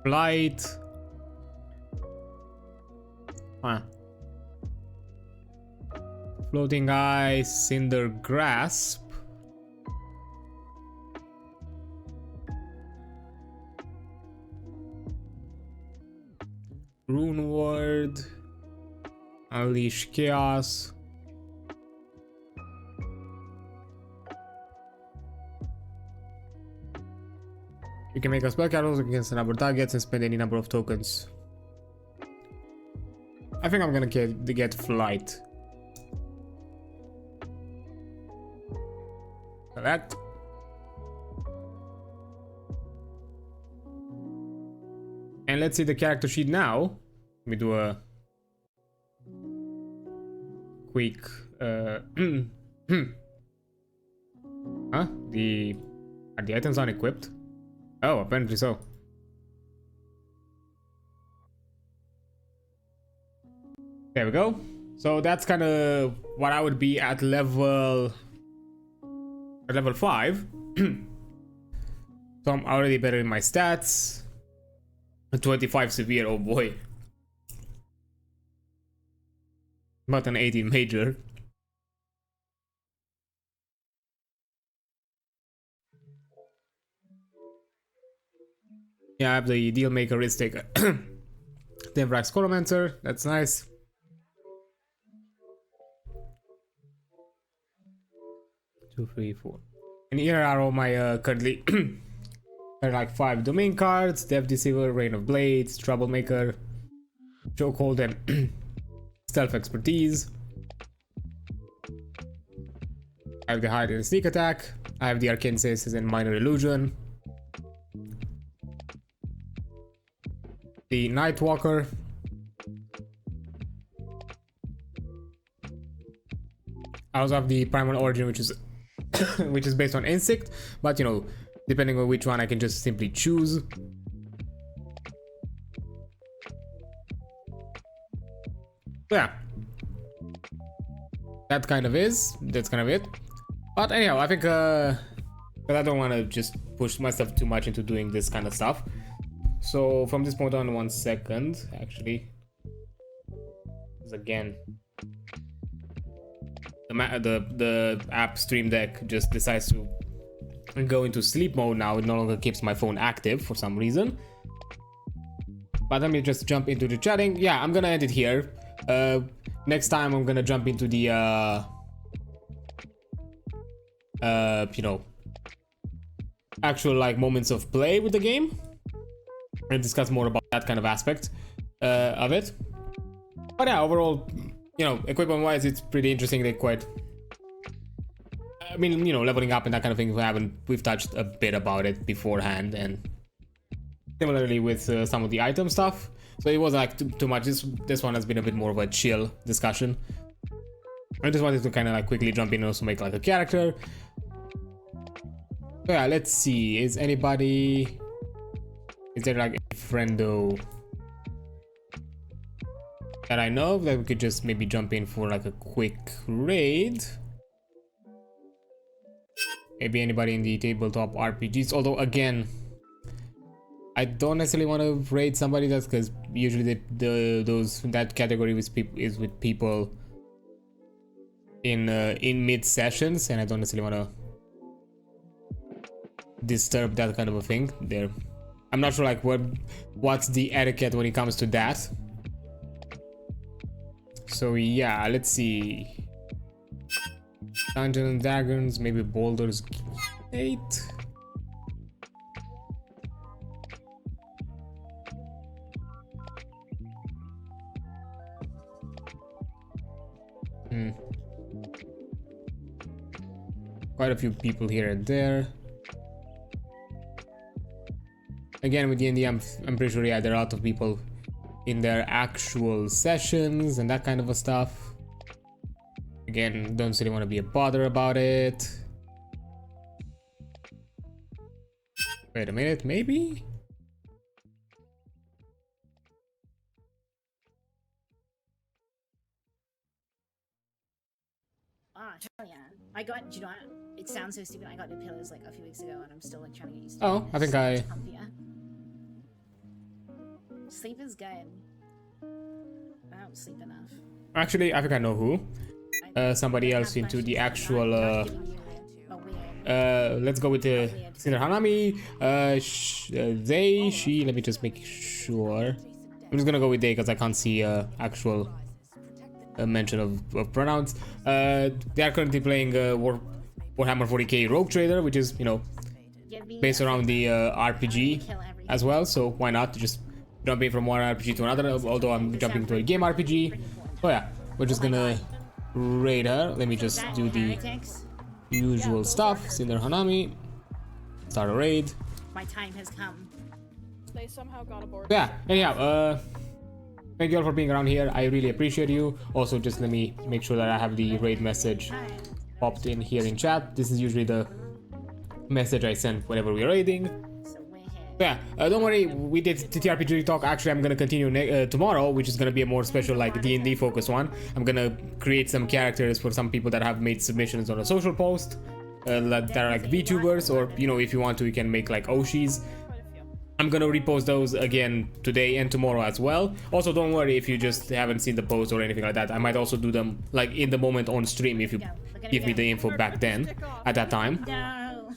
Flight. Huh. Floating Ice, Cinder Grasp. Rune Ward. Unleash Chaos. You can make a spell card against a number of targets and spend any number of tokens. I think I'm gonna get Flight. That. And let's see the character sheet now. Let me do a quick huh? Are the items unequipped? Oh, apparently so. There we go. So that's kind of what I would be at level 5. So I'm already better in my stats. 25 severe, oh boy. But an 18 major. Yeah, I have the deal maker risk taker. Denvrak Schollomancer, that's nice. Two, three, four. And here are all my currently there are like 5 domain cards: Death Deceiver, Rain of Blades, Troublemaker, Chokehold, and Stealth Expertise. I have the Hide and Sneak Attack. I have the Arcane Senses and Minor Illusion. The Nightwalker. I also have the Primal Origin, which is which is based on Instinct, but you know, depending on which one, I can just simply choose. Yeah, that's kind of it. But anyhow, I think but I don't want to just push myself too much into doing this kind of stuff. So from this point on, 1 second, actually, because again, the app Stream Deck just decides to go into sleep mode now. It no longer keeps my phone active for some reason. But let me just jump into the chatting. Yeah, I'm gonna end it here. Next time I'm gonna jump into the you know, actual like moments of play with the game and discuss more about that kind of aspect of it. But yeah, overall, you know, equipment wise, it's pretty interesting. They're quite, I mean, you know, leveling up and that kind of thing, we've touched a bit about it beforehand, and similarly with some of the item stuff. So it wasn't like too much. This one has been a bit more of a chill discussion. I just wanted to kind of like quickly jump in and also make like a character. So yeah, let's see. Is there like a friendo that I know of that we could just maybe jump in for like a quick raid? Maybe anybody in the tabletop RPGs, although again, I don't necessarily want to raid somebody that's, because usually that category is with people in mid sessions, and I don't necessarily want to disturb that kind of a thing there. I'm not sure like what's the etiquette when it comes to that. So yeah, let's see. Dungeons and Dragons, maybe Baldur's Gate. Quite a few people here and there. Again, with D&D, I'm pretty sure, yeah, there are a lot of people in their actual sessions and that kind of a stuff. Again, don't really want to be a bother about it. Wait a minute, maybe? Yeah, I got, do you know what? It sounds so stupid. I got new pillows like a few weeks ago and I'm still like trying to get used to it. Oh, I think I... Comfier. Sleep is good. I don't sleep enough. Actually, I think I know who. Somebody else into the actual... let's go with the Cinder Hanami. They, she, let me just make sure. I'm just gonna go with they because I can't see actual mention of pronouns. They are currently playing Warhammer 40k Rogue Trader, which is, you know, based around the RPG as well. So why not just jump in from one RPG to another? Although I'm jumping to a game RPG. So yeah, we're just gonna raid her. Let me just do the usual stuff. Cinder Hanami. Start a raid. My time has come. They somehow got aboard. Yeah, anyhow, thank you all for being around here. I really appreciate you. Also, just let me make sure that I have the raid message popped in here in chat. This is usually the message I send whenever we're raiding. Yeah, don't worry, we did ttrpg talk. Actually, I'm gonna continue tomorrow, which is gonna be a more special like D&D focused one. I'm gonna create some characters for some people that have made submissions on a social post that are like VTubers, or you know, if you want to, you can make like Oshis. I'm gonna repost those again today and tomorrow as well. Also, don't worry if you just haven't seen the post or anything like that. I might also do them like in the moment on stream if you give me the info back then at that time. No.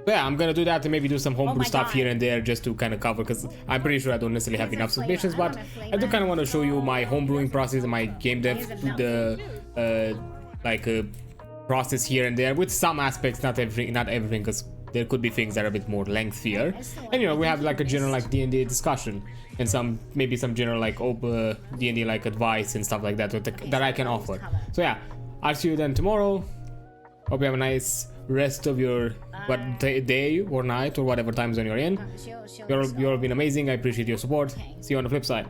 But yeah, I'm gonna do that and maybe do some homebrew stuff here and there just to kind of cover, because I'm pretty sure I don't necessarily have enough submissions, but I do kind of want to show you my homebrewing process and my game dev process here and there, with some aspects, not everything, because there could be things that are a bit more lengthier. And you know, we have like a general like D&D discussion and maybe some general like D&D like advice and stuff like that that I can offer. So yeah, I'll see you then tomorrow. Hope you have a nice rest of your day or night or whatever time zone you're in. You've all been amazing. I appreciate your support. See you on the flip side.